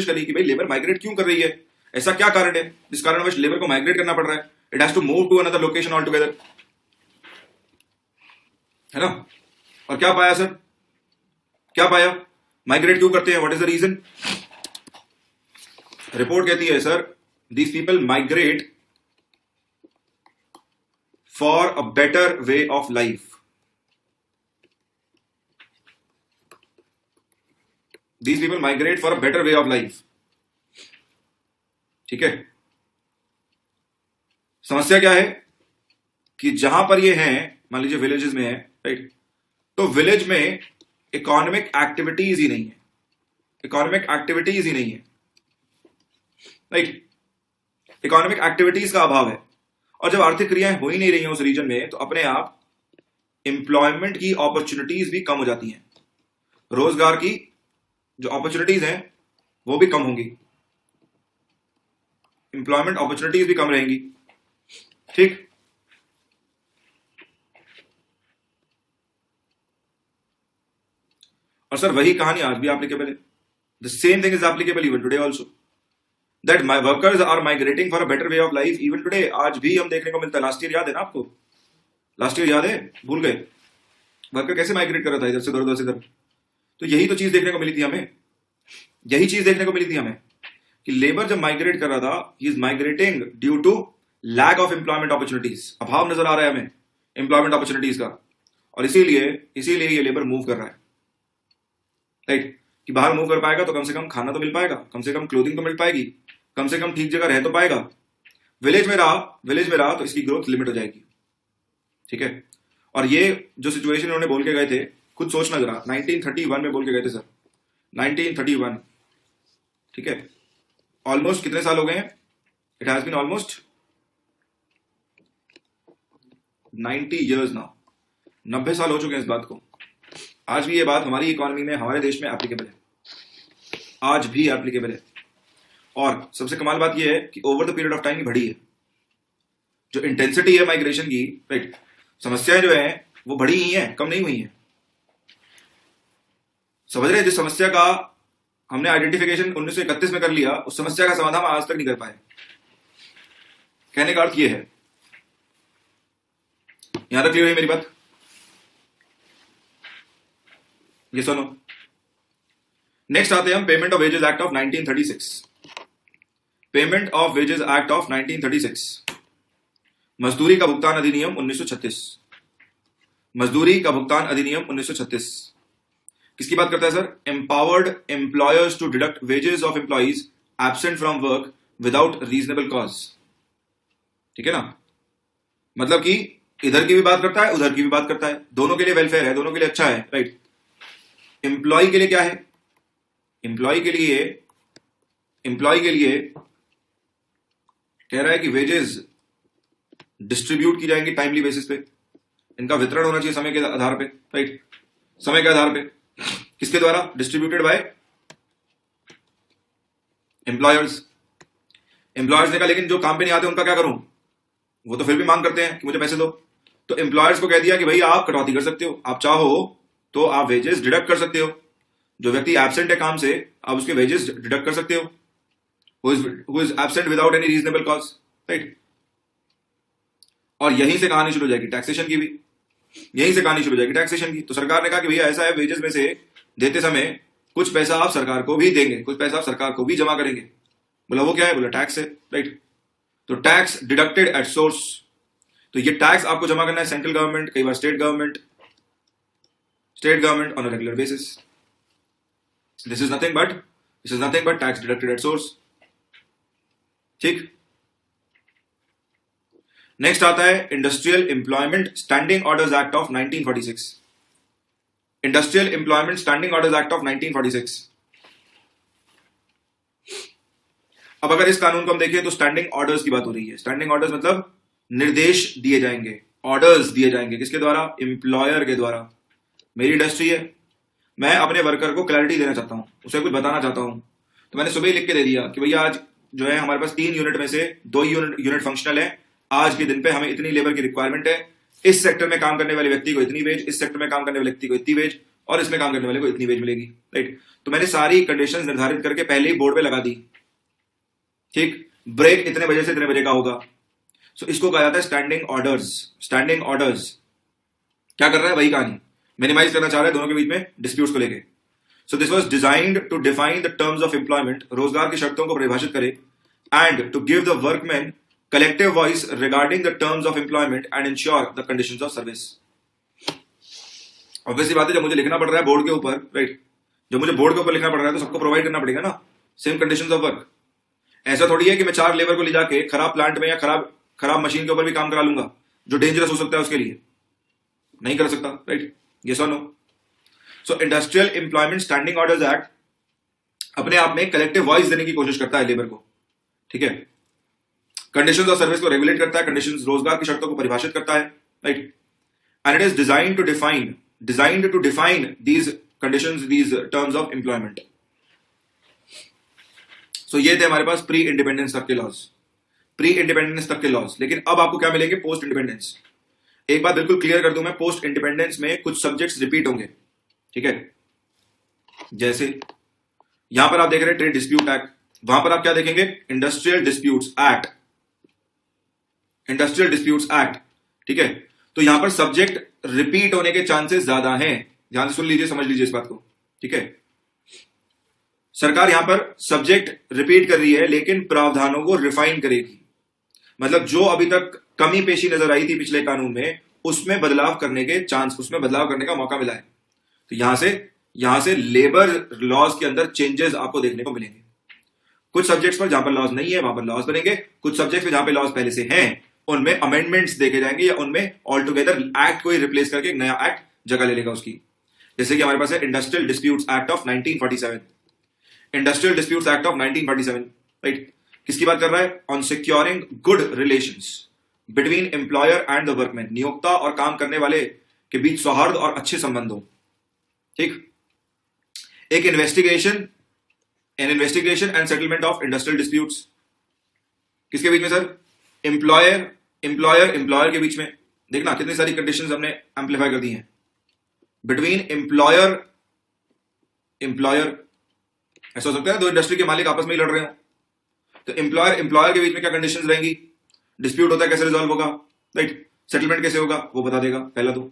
करी कि भाई लेबर माइग्रेट क्यों कर रही है, ऐसा क्या कारण है जिस कारणवश लेबर को माइग्रेट करना पड़ रहा है, it has to move to another location all together, है ना। और क्या पाया सर, क्या पाया, माइग्रेट क्यों करते हैं, what is the reason. Report कहती है sir, these people migrate for a better way of life. These people migrate for a better way of life. ठीक है। समस्या क्या है कि जहां पर ये हैं, मान लीजिए विलेजेस में है, राइट, तो विलेज में इकोनॉमिक एक्टिविटीज ही नहीं है, राइट, इकोनॉमिक एक्टिविटीज का अभाव है। और जब आर्थिक क्रियाएं हो ही नहीं रही हैं उस रीजन में, तो अपने आप एम्प्लॉयमेंट की अपॉर्चुनिटीज भी कम हो जाती हैं, रोजगार की जो अपॉर्चुनिटीज हैं वो भी कम होंगी, एम्प्लॉयमेंट अपॉर्चुनिटीज भी कम रहेंगी, ठीक। और सर वही कहानी आज भी एप्लीकेबल है, the same thing is applicable even today also, that my workers are migrating for a better way of life even today. आज भी हम देखने को मिलता है। लास्ट ईयर याद है ना आपको, लास्ट ईयर याद है, भूल गए, वर्कर कैसे माइग्रेट कर रहा था इधर से उधर से इधर। तो यही तो चीज देखने को मिली थी हमें, कि लेबर जब माइग्रेट कर रहा था, he is migrating due to lack of employment opportunities, अभाव नजर आ रहा है हमें एम्प्लॉयमेंट अपॉर्चुनिटीज का, और इसीलिए ये लेबर मूव कर रहा है, राइट, कि बाहर मूव कर पाएगा तो कम से कम खाना तो मिल पाएगा, कम से कम क्लोथिंग तो मिल पाएगी, कम से कम ठीक जगह रह तो पाएगा। विलेज में रहा तो इसकी ग्रोथ लिमिट हो जाएगी, ठीक है। और ये जो सिचुएशन उन्होंने बोल के गए थे, खुद सोचना जरा, 1931 में बोल के गए थे सर, 1931, ठीक है, ऑलमोस्ट कितने साल हो गए हैं, it has been almost 90 years now, 90 साल हो चुके हैं इस बात को। आज भी ये बात हमारी इकोनॉमी में, हमारे देश में एप्लीकेबल है, आज भी एप्लीकेबल है। और सबसे कमाल बात ये है कि over the period of time बढ़ी है जो इंटेंसिटी है माइग्रेशन की, राइट। समस्याएं जो है वो बढ़ी ही है, कम नहीं हुई है। समझ रहे हैं? जिस समस्या का हमने आइडेंटिफिकेशन 1931 में कर लिया, उस समस्या का समाधान आज तक नहीं कर पाए। कहने का अर्थ ये है, यहां तक क्लियर है मेरी बात? ये सुनो। नेक्स्ट आते हैं हम payment of wages act of 1936। Payment of wages act of 1936, मजदूरी का भुगतान अधिनियम 1936। मजदूरी का भुगतान अधिनियम 1936 किसकी बात करता है sir? Empowered employers to deduct wages of employees absent from work without reasonable cause. ठीक है ना? मतलब कि इधर की भी बात करता है, उधर की भी बात करता है, दोनों के लिए वेलफेयर है, दोनों के लिए अच्छा है, राइट। एम्प्लॉय के लिए क्या है? एम्प्लॉय के लिए कह रहा है कि वेजेस डिस्ट्रीब्यूट की जाएंगी टाइमली बेसिस पे, इनका वितरण होना चाहिए समय के आधार पे, राइट। समय के आधार पे किसके द्वारा? Distributed by employers. एम्प्लॉयर्स ने कहा लेकिन जो काम पे नहीं आते उनका क्या करूं? वो तो फिर भी मांग करते हैं कि मुझे पैसे दो। तो एम्प्लॉयर्स को कह दिया कि भाई आप कटौती कर सकते हो, आप चाहो तो आप वेजेस डिडक्ट कर सकते हो। जो व्यक्ति एब्सेंट है काम से, आप उसके वेजेस डिडक्ट कर सकते हो, who is absent without any reasonable cause, right. और यहीं से कहानी शुरू हो जाएगी टैक्सेशन की भी, यहीं से कहानी शुरू हो जाएगी टैक्सेशन की। तो सरकार ने कहा कि भैया ऐसा है, वेजेस में से देते समय कुछ पैसा आप सरकार को भी देंगे, कुछ पैसा आप सरकार को भी जमा करेंगे। बोला वो क्या है? बोला टैक्स है, राइट। तो टैक्स डिडक्टेड एट सोर्स। तो ये टैक्स आपको जमा करना है सेंट्रल गवर्नमेंट, कई बार state government on a regular basis. This is nothing but tax deducted at source. ठीक। नेक्स्ट आता है industrial employment standing orders act of 1946। Industrial employment standing orders act of 1946। अब अगर इस कानून को हम देखें तो स्टैंडिंग ऑर्डर्स की बात हो रही है। स्टैंडिंग ऑर्डर्स मतलब निर्देश दिए जाएंगे, ऑर्डर्स दिए जाएंगे, किसके द्वारा? एम्प्लॉयर के द्वारा। मेरी इंडस्ट्री है, मैं अपने वर्कर को क्लैरिटी देना चाहता हूं, उसे कुछ बताना चाहता हूं, तो मैंने सुबह ही लिख के दे दिया कि भैया आज जो है हमारे पास 3 यूनिट में से 2 यूनिट फंक्शनल है, आज के दिन पे हमें इतनी लेबर की रिक्वायरमेंट है, इस सेक्टर में काम करने वाले व्यक्ति को इतनी वेज, इस सेक्टर में काम करने वाले व्यक्ति को इतनी वेज, और इसमें काम करने वाले को इतनी वेज मिलेगी, राइट। तो मैंने सारी कंडीशंस निर्धारित करके पहले ही बोर्ड पे लगा दी। ठीक। ब्रेक इतने बजे से इतने बजे का होगा। सो इसको कहा जाता है स्टैंडिंग ऑर्डर्स। स्टैंडिंग ऑर्डर्स क्या कर रहा है? वही कहानी मिनिमाइज करना चाह रहा है दोनों के बीच में डिस्प्यूट्स को लेके। So this was designed to define the terms of employment, रोजगार की शर्तों को परिभाषित करे, and to give the workman collective voice regarding the terms of employment and ensure the conditions of service. Obviously बात है, जब मुझे लिखना पड़ रहा है बोर्ड के ऊपर, राइट, जब मुझे बोर्ड के ऊपर लिखना पड़ रहा है तो सबको प्रोवाइड करना पड़ेगा ना सेम कंडीशंस ऑफ वर्क। ऐसा थोड़ी है कि मैं 4 लेबर को ले जाके खराब प्लांट में या खराब मशीन के ऊपर भी काम करा लूंगा जो डेंजरस हो सकता है उसके लिए, नहीं कर सकता, राइट। ये so no. So industrial employment standing orders act अपने आप में कलेक्टिव वॉइस देने की कोशिश करता है लेबर को। ठीक है। कंडीशंस ऑफ सर्विस को रेगुलेट करता है, कंडीशंस रोजगार की शर्तों को परिभाषित करता है, right. And it is designed to define these conditions, these terms of employment. So ये थे हमारे पास प्री इंडिपेंडेंस तक के लॉज। लेकिन अब आपको क्या मिलेंगे? Post independence. एक बात बिल्कुल क्लियर कर दूं मैं, पोस्ट इंडिपेंडेंस में कुछ सब्जेक्ट्स रिपीट होंगे। ठीक है। जैसे यहां पर आप देख रहे हैं ट्रेड डिस्प्यूट एक्ट, वहां पर आप क्या देखेंगे? Industrial disputes act. ठीक है। तो यहां पर सब्जेक्ट रिपीट होने के चांसेस ज्यादा हैं। ध्यान से सुन लीजिए, समझ लीजिए इस बात को। ठीक है। सरकार यहां पर सब्जेक्ट रिपीट कर रही है लेकिन प्रावधानों को रिफाइन करेगी। मतलब जो अभी तक कमी पेशी नजर आई थी पिछले कानून में, उसमें बदलाव करने का मौका मिला है। तो यहां से लेबर लॉज के अंदर चेंजेस आपको देखने को मिलेंगे। कुछ सब्जेक्ट्स पर जहां पर लॉज नहीं है वहां पर लॉज बनेंगे, कुछ सब्जेक्ट्स पर जहां पर लॉज पहले से हैं उनमें अमेंडमेंट्स देखे जाएंगे, या उनमें ऑल टुगेदर एक्ट को ही रिप्लेस करके एक नया एक्ट जगह ले लेगा उसकी। जैसे कि हमारे पास है industrial disputes act of 1947, industrial disputes act of 1947, right. किसकी बात कर रहा है? On securing good relations between employer and the workman, नियोक्ता और काम करने वाले के बीच सौहार्द और अच्छे संबंध हो। ठीक। एक investigation and settlement of industrial disputes, किसके बीच में सर? एम्प्लॉयर के बीच में। देखना कितनी सारी कंडीशंस हमने एम्प्लीफाई कर दी हैं। बिटवीन एम्प्लॉयर, ऐसा हो सकता है दो इंडस्ट्री के मालिक आपस में ही लड़ रहे हो, तो एम्प्लॉयर के बीच में क्या कंडीशंस रहेंगी? डिस्प्यूट होता है कैसे रिजॉल्व होगा, राइट? सेटलमेंट कैसे होगा वो बता देगा, पहला तो।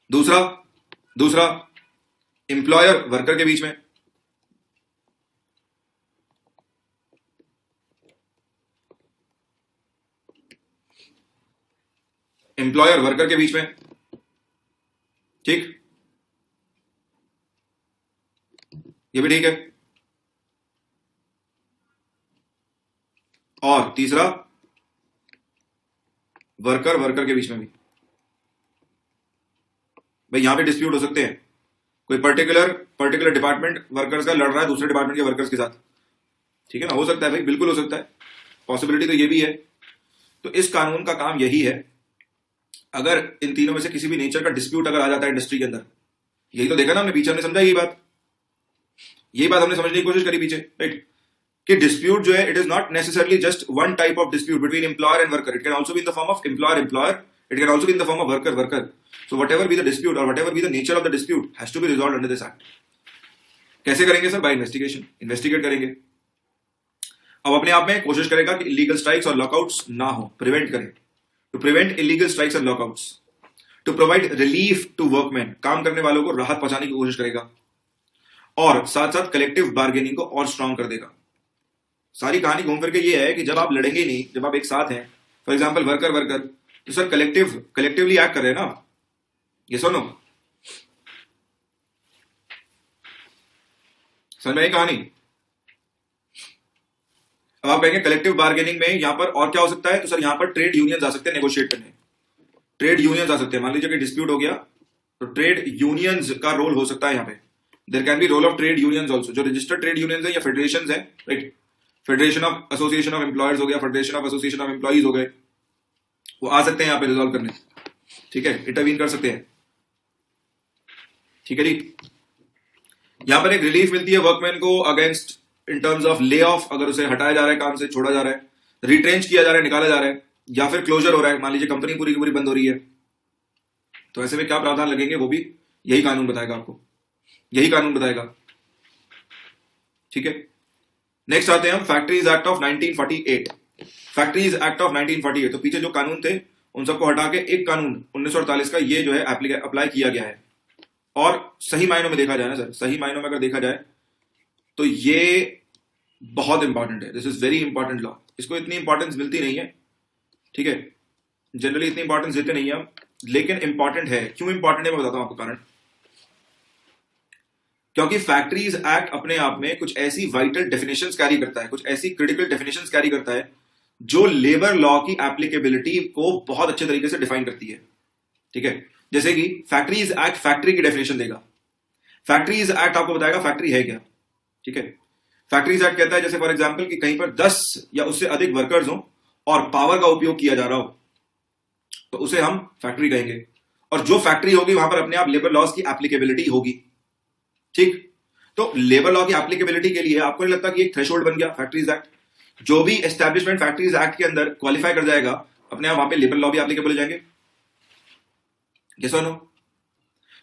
दूसरा एम्प्लॉयर वर्कर के बीच में, ठीक, ये भी ठीक है। और तीसरा वर्कर के बीच में भी। भाई यहां पे डिस्प्यूट हो सकते हैं, कोई पर्टिकुलर डिपार्टमेंट वर्कर्स का लड़ रहा है दूसरे डिपार्टमेंट के वर्कर्स के साथ, ठीक है ना? हो सकता है भाई, बिल्कुल हो सकता है, पॉसिबिलिटी तो ये भी है। तो इस कानून का काम यही है, अगर इन तीनों में से किसी भी नेचर का डिस्प्यूट अगर आ जाता है इंडस्ट्री के अंदर, यही तो देखा ना हमने पीछे, हमने समझा यही बात हमने समझने की कोशिश करी पीछे, राइट? कि डिस्प्यूट जो है, it is not necessarily just one type of dispute between employer and worker, it can also be in the form of employer, it can also be in the form of worker. So whatever be the dispute or whatever be the nature of the dispute has to be resolved under this act. कैसे करेंगे sir? Bye investigation, investigate करेंगे। अब अपने आप में कोशिश करेगा कि इलीगल स्ट्राइक्स और लॉकआउट्स ना हो, प्रिवेंट करें। To prevent illegal strikes and lockouts, to provide relief to workman, काम करने वालों को राहत पहुंचाने की कोशिश करेगा, और साथ साथ कलेक्टिव बार्गेनिंग को और स्ट्रांग कर देगा। सारी कहानी घूम फिर के ये है कि जब आप लड़ेंगे नहीं, जब आप एक साथ हैं, फॉर एग्जाम्पल वर्कर, तो सर कलेक्टिवली एक्ट कर रहे हैं ना, ये सुनो समझ में आई कहानी? अब आप कहेंगे कलेक्टिव बार्गेनिंग में यहां पर और क्या हो सकता है, तो सर यहां पर ट्रेड यूनियंस आ सकते हैं नेगोशिएट करने, ट्रेड यूनियंस आ सकते हैं। मान लीजिए कि डिस्प्यूट हो गया तो ट्रेड यूनियंस का रोल हो सकता है यहां पे, there can be role of trade unions also, जो रजिस्टर्ड ट्रेड यूनियंस है या फेडरेशंस है, right? Federation of association of employers हो गया, federation of association of employees हो गए, वो आ सकते हैं यहां पे रिजॉल्व करने, ठीक है? इंटरवीन कर सकते हैं, ठीक है जी। यहां पर एक रिलीफ मिलती है वर्कमैन को against in terms of lay off, अगर उसे हटाया जा रहा है काम से, छोड़ा जा रहा है, रिट्रेंच किया जा रहा है, निकाला जा रहा है, या फिर क्लोजर हो रहा है, मान लीजिए कंपनी पूरी की पूरी बंद हो रही है, तो ऐसे में क्या प्रावधान लगेंगे वो भी यही कानून बताएगा आपको, यही कानून बताएगा, ठीक है? नेक्स्ट आते हैं हम factories act of 1948। Factories act of 1948, तो पीछे जो कानून थे उन सबको हटा के एक कानून 1948 का ये जो है अप्लाई किया गया है। और सही मायनों में देखा जाए ना सर, सही मायनों में अगर देखा जाए तो ये बहुत इंपॉर्टेंट है, this is very important law. इसको इतनी इंपॉर्टेंस मिलती नहीं है, ठीक है? जनरली इतनी इंपॉर्टेंस देते नहीं है, लेकिन इंपॉर्टेंट है। क्यों इंपॉर्टेंट है मैं बताता हूं आपको कारण। क्योंकि फैक्ट्रीज एक्ट अपने आप में कुछ ऐसी वाइटल डेफिनेशंस कैरी करता है, कुछ ऐसी क्रिटिकल डेफिनेशंस कैरी करता है जो लेबर लॉ की एप्लीकेबिलिटी को बहुत अच्छे तरीके से डिफाइन करती है, ठीक है? जैसे कि फैक्ट्रीज एक्ट फैक्ट्री की डेफिनेशन देगा, फैक्ट्रीज एक्ट आपको बताएगा फैक्ट्री है क्या, ठीक है? फैक्ट्रीज एक्ट कहता है जैसे फॉर एग्जांपल कि कहीं पर 10 या उससे अधिक वर्कर्स हो और पावर का उपयोग किया जा रहा हो, तो उसे हम फैक्ट्री कहेंगे, और जो फैक्ट्री होगी वहां पर अपने आप लेबर लॉज की एप्लीकेबिलिटी होगी, ठीक? तो लेबर लॉ की एप्लीकेबिलिटी के लिए आपको नहीं लगता कि एक थ्रेशोल्ड बन गया फैक्ट्रीज एक्ट? जो भी एस्टैब्लिशमेंट फैक्ट्रीज एक्ट के अंदर क्वालिफाई कर जाएगा, अपने आप वहां पे लेबर लॉ भी एप्लीकेबल हो जाएंगे, yes or no?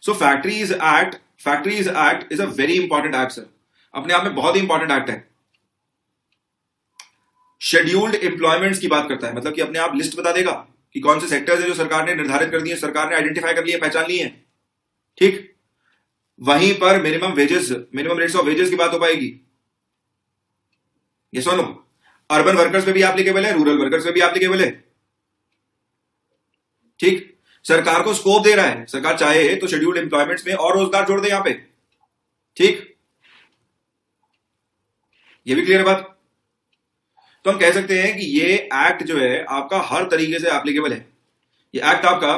So factories act is a very important act sir, अपने आप में बहुत ही इंपॉर्टेंट एक्ट है। शेड्यूल्ड एम्प्लॉयमेंट्स की बात करता है, मतलब कि अपने आप लिस्ट बता देगा कि कौन से सेक्टर्स है जो सरकार ने निर्धारित कर दिए, सरकार ने आइडेंटिफाई कर लिए, पहचान लिए, ठीक? वहीं पर मिनिमम रेट्स ऑफ वेजेस की बात हो पाएगी, ये सुनो। अर्बन वर्कर्स पे भी एप्लीकेबल है, रूरल वर्कर्स पे भी एप्लीकेबल है, ठीक? सरकार को स्कोप दे रहा है, सरकार चाहे तो शेड्यूल्ड एम्प्लॉयमेंट्स में और रोजगार जोड़ दे यहां पे, ठीक? ये भी क्लियर है बात? तो हम कह सकते हैं कि ये एक्ट जो है आपका हर तरीके से एप्लीकेबल है। ये एक्ट आपका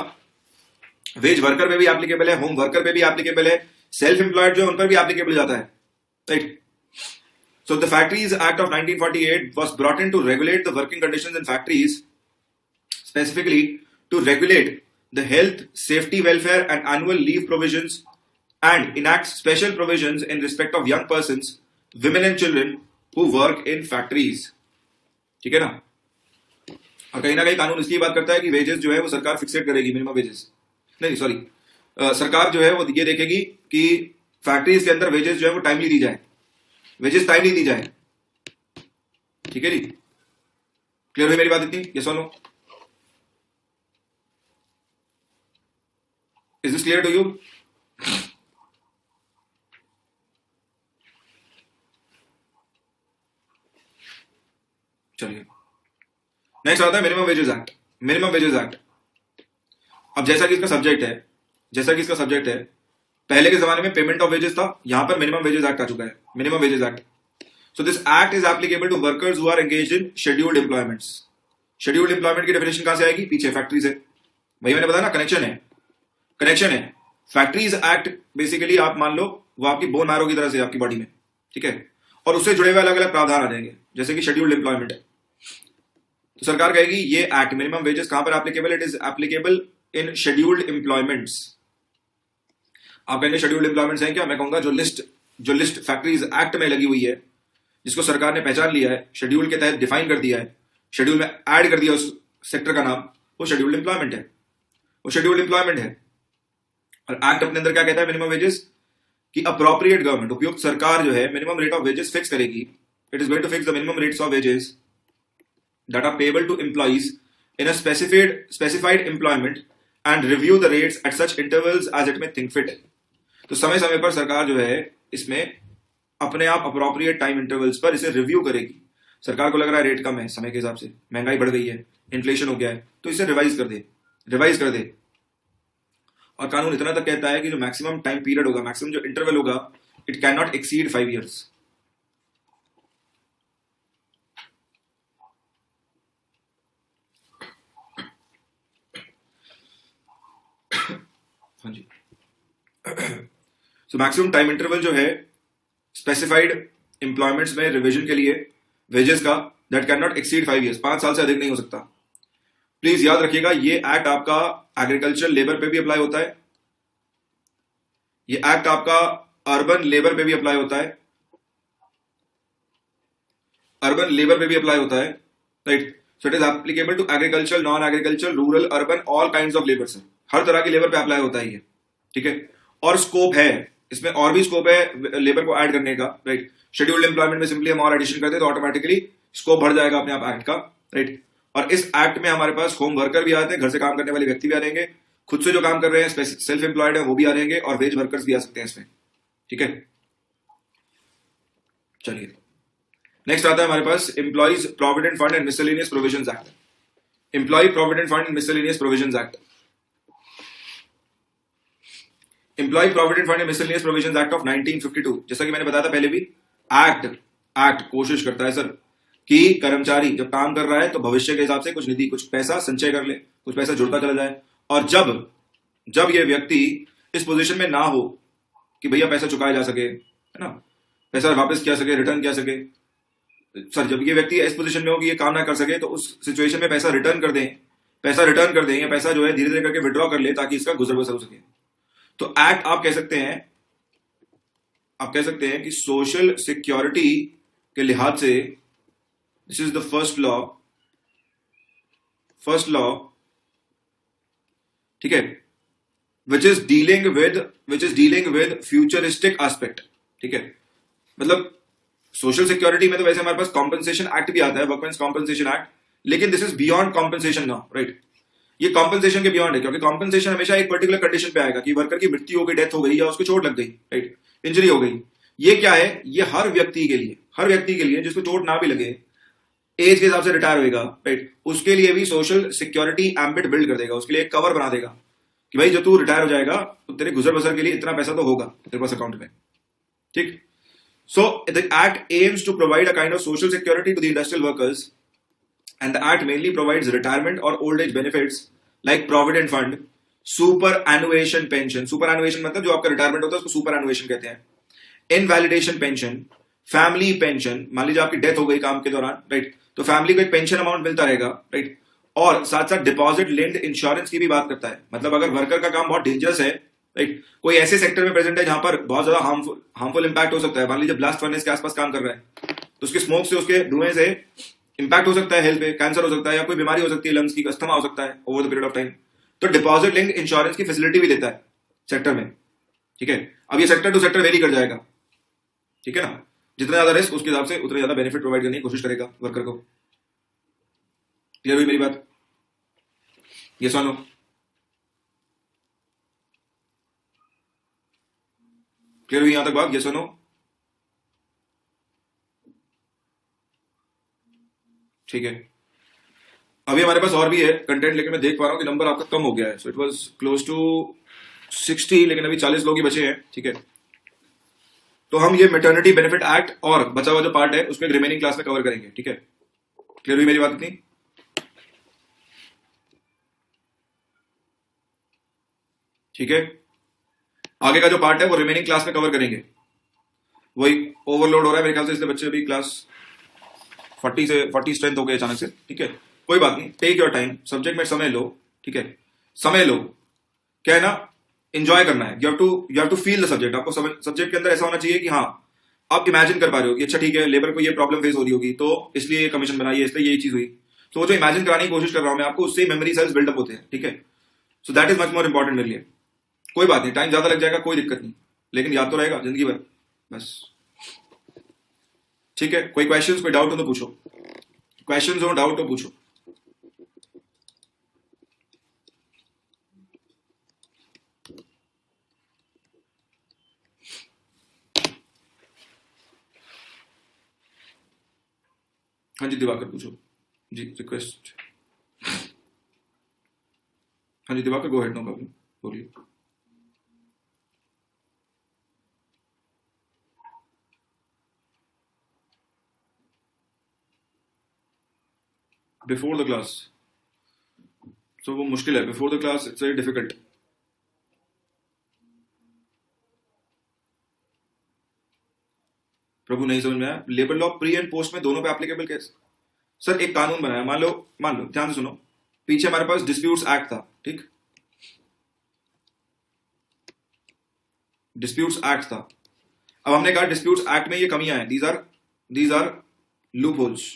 वेज वर्कर पे भी एप्लीकेबल है, होम वर्कर पे भी एप्लीकेबल है, सेल्फ एम्प्लॉयड जो है उन पर भी एप्लीकेबल जाता है, right? So the Factories Act of 1948 was brought in to regulate the working conditions in factories, specifically to regulate the health, safety, welfare and annual leave provisions, and enacts special provisions in respect of young persons, women and children who work in factories. ठीक है ना? और कहीं ना कहीं कानून इसकी बात करता है कि वेजेस जो है वो सरकार फिक्सेड करेगी, मिनिमम वेजेस नहीं, सॉरी, सरकार जो है वो ये देखेगी कि फैक्ट्रीज के अंदर वेजेस जो है वो टाइमली दी जाए, वेजेस टाइमली दी जाए। ठीक है जी, क्लियर हुई मेरी बात इतनी? यस और no? Is this clear to you? चलिए, नेक्स्ट आता है minimum wages act. Minimum wages act, अब जैसा कि इसका सब्जेक्ट है, पहले के जमाने में पेमेंट ऑफ वेजेस था, यहां पर मिनिमम वेजेस एक्ट आ चुका है, minimum wages act. So this act is applicable to workers who are engaged in scheduled employments. Scheduled employment की डेफिनेशन कहां से आएगी? पीछे फैक्ट्री से। वही मैंने बताया ना, कनेक्शन है। फैक्ट्रीज एक्ट बेसिकली आप मान लो वो आपकी बोन मैरो की तरह से आपकी बॉडी में, ठीक है, और उससे जुड़े हुए अलग अलग प्रावधान आ जाएंगे, जैसे कि शेड्यूल्ड एम्प्लॉयमेंट है। तो सरकार कहेगी ये एक्ट मिनिमम वेजेस कहां पर applicable? It is applicable in scheduled employments. आप कहेंगे शेड्यूल्ड एम्प्लॉयमेंट्स हैं क्या? मैं कहूंगा जो लिस्ट फैक्ट्रीज एक्ट में लगी हुई है, जिसको सरकार ने पहचान लिया है, शेड्यूल के तहत डिफाइन कर दिया है, शेड्यूल में ऐड कर दिया उस सेक्टर का नाम, वो शेड्यूल्ड एम्प्लॉयमेंट है, वो शेड्यूल्ड एम्प्लॉयमेंट है। और एक्ट अपने अंदर क्या कहता है? मिनिमम वेजेस की अप्रोप्रिएट गवर्नमेंट, उपयुक्त सरकार जो है minimum rate of wages fix करेगी। It is going to fix the minimum rates of wages that are payable to employees in a specified employment and review the rates at such intervals as it may think fit। तो समय समय पर सरकार जो है इसमें अपने आप अप्रोप्रिएट टाइम इंटरवल्स पर इसे रिव्यू करेगी। सरकार को लग रहा है रेट कम है समय के हिसाब से, महंगाई बढ़ गई है, इन्फ्लेशन हो गया है, तो इसे रिवाइज कर दे। और कानून इतना तक कहता है कि जो मैक्सिमम टाइम पीरियड होगा, मैक्सिमम जो इंटरवल होगा, it can not exceed 5 years। हाँ जी। सो मैक्सिमम टाइम इंटरवल जो है स्पेसिफाइड एम्प्लॉयमेंट्स में रिवीजन के लिए वेजेस का, that can not exceed 5 years, 5 साल से अधिक नहीं हो सकता। प्लीज याद रखिएगा, ये एक्ट आपका एग्रीकल्चर लेबर पे भी अप्लाई होता है, ये एक्ट आपका अर्बन लेबर पे भी अप्लाई होता है, right. So it is applicable to agriculture, non agriculture, rural, urban, all kinds of labour से, हर तरह की लेबर पे अप्लाई होता है ये, ठीक है। और स्कोप है इसमें, और भी स्कोप है लेबर को ऐड करने का, राइट। शेड्यूल्ड एम्प्लॉयमेंट में सिंपली हम और एडिशन करते तो ऑटोमेटिकली स्कोप बढ़ जाएगा अपने आप एक्ट का, राइट। और इस एक्ट में हमारे पास होम वर्कर भी आते हैं, घर से काम करने वाले व्यक्ति भी आ रहेंगे, खुद से जो काम कर रहे हैं सेल्फ एम्प्लॉयड है वो भी आ रहेंगे, और वेज वर्कर्स भी आ सकते हैं इसमें, ठीक है। चलिए नेक्स्ट आता है हमारे पास employees provident fund and miscellaneous provisions act. Employee provident fund and miscellaneous provisions act. Employee provident fund and miscellaneous provisions act of 1952, जैसा कि मैंने बताया था पहले भी, एक्ट कोशिश करता है सर कि कर्मचारी जब काम कर रहा है तो भविष्य के हिसाब से कुछ निधि, कुछ पैसा संचय कर ले, कुछ पैसा जुड़ता चला जाए, और जब ये व्यक्ति इस पोजीशन में ना हो कि भैया पैसा चुकाया जा सके, है ना, पैसा वापस किया सके, रिटर्न किया सके, सर जब ये व्यक्ति इस पोजीशन में हो कि ये काम ना कर सके, तो उस सिचुएशन में पैसा रिटर्न कर दें, या पैसा जो है धीरे धीरे करके विड्रॉ कर ले ताकि इसका गुजर बसर हो सके। तो एक्ट आप कह सकते हैं कि सोशल सिक्योरिटी के लिहाज से this is the first law, ठीक है, which is dealing with futuristic aspect, ठीक है। मतलब सोशल सिक्योरिटी में तो वैसे हमारे पास कॉम्पनसेशन एक्ट भी आता है, वर्कमेंस कॉम्पनसेशन एक्ट, लेकिन this is beyond compensation now, right. ये कॉम्पनसेशन के बियॉन्ड है, क्योंकि कॉम्पनसेशन हमेशा एक पर्टिकुलर कंडीशन पे आएगा कि वर्कर की मृत्यु हो गई, डेथ हो गई, या उसको चोट लग गई, राइट, इंजरी हो गई। ये क्या है? ये हर व्यक्ति के लिए जिसको चोट ना भी लगे, एज के हिसाब से रिटायर होगा, राइट, उसके लिए भी सोशल सिक्योरिटी एम्बिट बिल्ड कर देगा, उसके लिए एक कवर बना देगा कि भाई जब तू रिटायर हो जाएगा तो तेरे गुजर बसर के लिए इतना पैसा तो होगा तेरे पास अकाउंट में, ठीक। So the act aims to provide a kind of social security to the industrial workers, and the act mainly provides retirement और old age benefits like provident fund, superannuation pension, superannuation मतलब जो आपका retirement होता है उसको super एनुएशन कहते हैं, invalidation pension, family pension, मान लीजिए आपकी डेथ हो गई काम के दौरान, राइट, तो फैमिली को एक पेंशन अमाउंट मिलता रहेगा, राइट। और साथ साथ डिपॉजिट लिंक्ड इंश्योरेंस की भी बात करता है, मतलब अगर वर्कर का काम बहुत डेंजरस है, राइट, कोई ऐसे सेक्टर में प्रेजेंट है जहां पर बहुत ज्यादा हार्मफुल इंपैक्ट हो सकता है, मान लीजिए ब्लास्ट फर्नेस के आसपास काम कर रहा है, तो उसके स्मोक से, उसके धुएं से इंपैक्ट हो सकता है हेल्थ पे, कैंसर हो सकता है, या कोई बीमारी हो सकती है, लंग्स की, अस्थमा हो सकता है over the period of time, तो डिपॉजिट लिंक्ड इंश्योरेंस की फैसिलिटी भी देता है सेक्टर में, ठीक है। अब ये सेक्टर टू सेक्टर वेरी कर जाएगा, ठीक है ना, जितना ज्यादा रिस्क उसके हिसाब से उतना ज्यादा बेनिफिट प्रोवाइड करने की कोशिश करेगा वर्कर को। क्लियर हुई मेरी बात? यस और नो? क्लियर हुई यहां तक बात? यस और नो? ठीक है। अभी हमारे पास और भी है कंटेंट, लेकिन मैं देख पा रहा हूं कि नंबर आपका कम हो गया है, so it was close to 60, लेकिन अभी 40 लोग ही बचे हैं, ठीक है। तो हम ये मैटरनिटी बेनिफिट एक्ट और बचा हुआ जो पार्ट है उसमें रिमेनिंग क्लास में कवर करेंगे, ठीक है। क्लियर हुई मेरी बात इतनी? ठीक है। आगे का जो पार्ट है वो रिमेनिंग क्लास में कवर करेंगे। वही ओवरलोड हो रहा है मेरे ख्याल से, इसलिए बच्चे अभी क्लास 40 स्ट्रेंथ हो गए अचानक से, ठीक है। कोई बात नहीं, टेक योर टाइम, सब्जेक्ट में समय लो, ठीक है, समय लो। क्या है ना, एंजॉय करना है, you have to feel the subject. आपको सब्जेक्ट के अंदर ऐसा होना चाहिए कि हाँ आप इमेजिन कर पा रहे हो कि अच्छा ठीक है, लेबर को ये प्रॉब्लम फेस हो रही होगी, तो इसलिए कमीशन बनाई है, इसलिए यही चीज हुई। तो वो जो इमेजिन कराने की कोशिश कर रहा हूं मैं आपको, उससे मेमोरी सेल्स बिल्डअप होते हैं, ठीक है। So that is much more important मेरे लिए। कोई बात नहीं, टाइम ज्यादा लग जाएगा, कोई दिक्कत नहीं, लेकिन याद तो रहेगा जिंदगी भर, बस, ठीक है। कोई क्वेश्चंस, कोई डाउट हो तो पूछो, क्वेश्चंस हो, डाउट हो पूछो। हाँ जी दिवाकर पूछो जी, रिक्वेस्ट। हाँ जी Diwakar, go ahead, no problem, बोलिए। बिफोर द क्लास, सो वो मुश्किल है, before the class it's very difficult. Prabhu नहीं समझ में आया, labour law pre and post में दोनों पे एप्लीकेबल कैसे? सर एक कानून बनाया, मान लो ध्यान से सुनो, पीछे हमारे पास डिस्प्यूट्स एक्ट था, ठीक, डिस्प्यूट्स एक्ट था। अब हमने कहा डिस्प्यूट्स एक्ट में ये कमियां हैं, दीज आर लूप होल्स।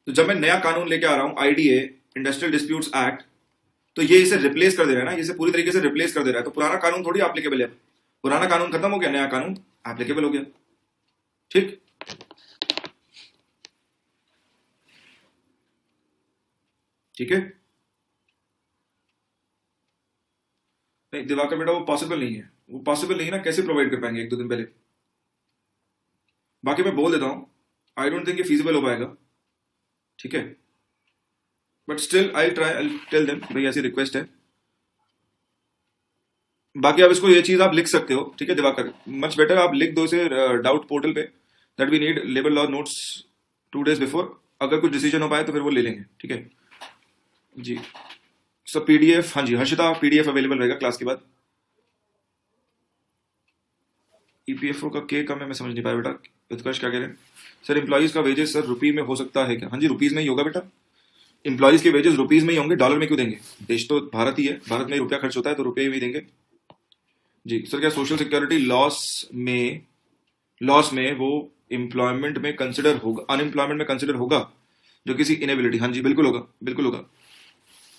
तो जब मैं नया कानून लेके आ रहा हूं, आईडीए, इंडस्ट्रियल डिस्प्यूट्स एक्ट, तो ये इसे रिप्लेस कर दे रहा है ना, इसे पूरी तरीके से रिप्लेस कर दे रहा है। तो पुराना कानून थोड़ी एप्लीकेबल है, पुराना कानून खत्म हो गया, नया कानून एप्लीकेबल हो गया, ठीक। ठीक है, नहीं दिवाकर बेटा, वो पॉसिबल नहीं है, वो पॉसिबल नहीं है ना, कैसे प्रोवाइड कर पाएंगे एक दो दिन पहले? बाकी मैं बोल देता हूं, आई डोंट थिंक ये फीजिबल हो पाएगा, ठीक है, but still I try, I tell them भाई ऐसी रिक्वेस्ट है। बाकी आप इसको, ये चीज आप लिख सकते हो, ठीक है दिवाकर, मच बेटर आप लिख दो इसे डाउट पोर्टल पे, that we need labour law notes 2 days before. अगर कुछ डिसीजन हो पाए तो फिर वो ले लेंगे, ठीक है जी। सब पीडीएफ, हाँ जी हर्षिता, पीडीएफ अवेलेबल रहेगा क्लास के बाद। ईपीएफओ का के कम है, मैं समझ नहीं पाया बेटा, उत्कर्ष क्या कह रहे हैं? सर एम्प्लॉइज का वेजेस सर रुपी में हो सकता है क्या? हाँ जी रुपीज में ही होगा बेटा, एम्प्लॉइज के वेजेस रुपीज में ही होंगे, डॉलर में क्यों देंगे? देश तो भारत ही है, भारत में ही रुपया खर्च होता है, तो रुपये में ही देंगे जी। सर क्या सोशल सिक्योरिटी लॉस में वो एम्प्लॉयमेंट में कंसिडर होगा, अनएम्प्लॉयमेंट में कंसिडर होगा जो किसी इनेबिलिटी? हाँ जी बिल्कुल होगा, बिल्कुल होगा,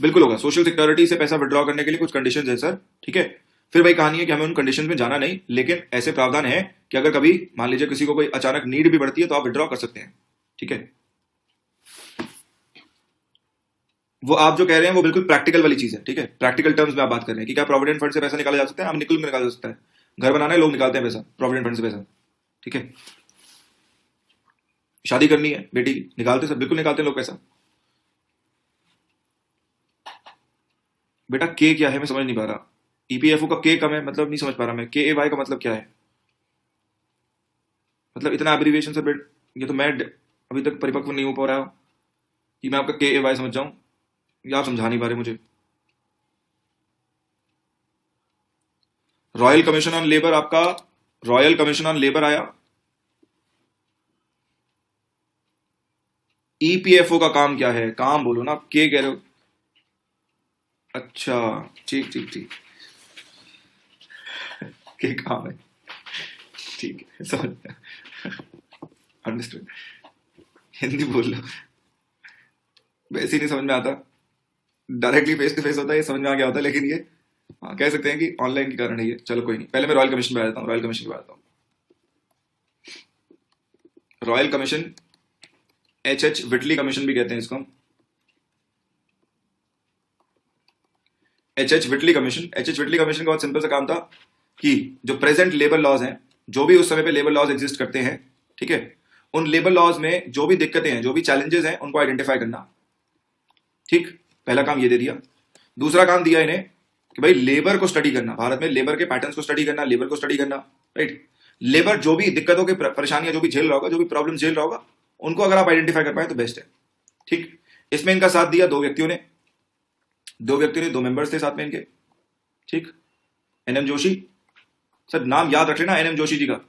बिल्कुल होगा। सोशल सिक्योरिटी से पैसा विड्रॉ करने के लिए कुछ कंडीशंस है सर, ठीक है। फिर वही कहानी है कि हमें उन कंडीशंस में जाना नहीं, लेकिन ऐसे प्रावधान है कि अगर कभी मान लीजिए किसी को कोई अचानक नीड भी बढ़ती है तो आप विड्रॉ कर सकते हैं, ठीक है। वो आप जो कह रहे हैं वो बिल्कुल प्रैक्टिकल वाली चीज है, ठीक है, प्रैक्टिकल टर्म्स में आप बात कर रहे हैं कि क्या प्रोविडेंट फंड से पैसा निकाला जा सकता है? हम निकल में निकाला जा सकता है, घर बनाना है लोग निकालते हैं पैसा प्रोविडेंट फंड से पैसा, ठीक है। शादी करनी है बेटी की, निकालते सब, बिल्कुल निकालते हैं लोग पैसा। बेटा के क्या है मैं समझ नहीं पा रहा, ईपीएफओ का के कम है मतलब नहीं समझ पा रहा मैं, के ए वाई का मतलब क्या है? मतलब इतना एब्रीविएशन सर बेट, ये तो मैं अभी तक परिपक्व नहीं हो पा रहा हूं कि मैं आपका के ए वाई समझ जाऊं, या आप समझा नहीं पा रहे मुझे। रॉयल कमीशन ऑन लेबर, आपका रॉयल कमीशन ऑन लेबर आया, ईपीएफओ का काम क्या है? काम बोलो ना, के कह रहे हो? अच्छा, ठीक ठीक ठीक, के काम है, ठीक है, समझ अंडरस्टूड। हिंदी बोल लो, वैसे ही नहीं समझ में आता, डायरेक्टली फेस टू फेस होता है ये समझ में आ गया होता है, लेकिन ये हाँ कह सकते हैं कि ऑनलाइन के कारण है ये। चलो कोई नहीं, पहले मैं रॉयल कमीशन पे आ जाता हूँ। रॉयल कमीशन पे आ जाता हूँ। रॉयल कमीशन, एच विटली कमीशन भी कहते हैं इसको। एच विटली कमीशन, एच विटली कमीशन का बहुत सिंपल सा काम था कि जो प्रेजेंट लेबर लॉज हैं, जो भी उस समय पे लेबर लॉज एग्जिस्ट करते हैं, ठीक है, उन लेबर लॉज में जो भी दिक्कतें हैं, जो भी चैलेंजेस हैं, उनको आइडेंटिफाई करना। ठीक, पहला काम ये दे दिया। दूसरा काम दिया इन्हें कि भाई लेबर को स्टडी करना, भारत में लेबर के पैटर्न्स को स्टडी करना, लेबर को स्टडी करना, राइट। लेबर जो भी दिक्कतों की परेशानियां जो भी झेल रहा होगा, जो भी प्रॉब्लम झेल रहा होगा, उनको अगर आप आइडेंटिफाई कर पाए तो बेस्ट है। ठीक, इसमें इनका साथ दिया दो व्यक्तियों ने, दो मेंबर्स थे साथ में इनके। ठीक, एनएम जोशी, सर नाम याद रख लेना एनएम जोशी जी का,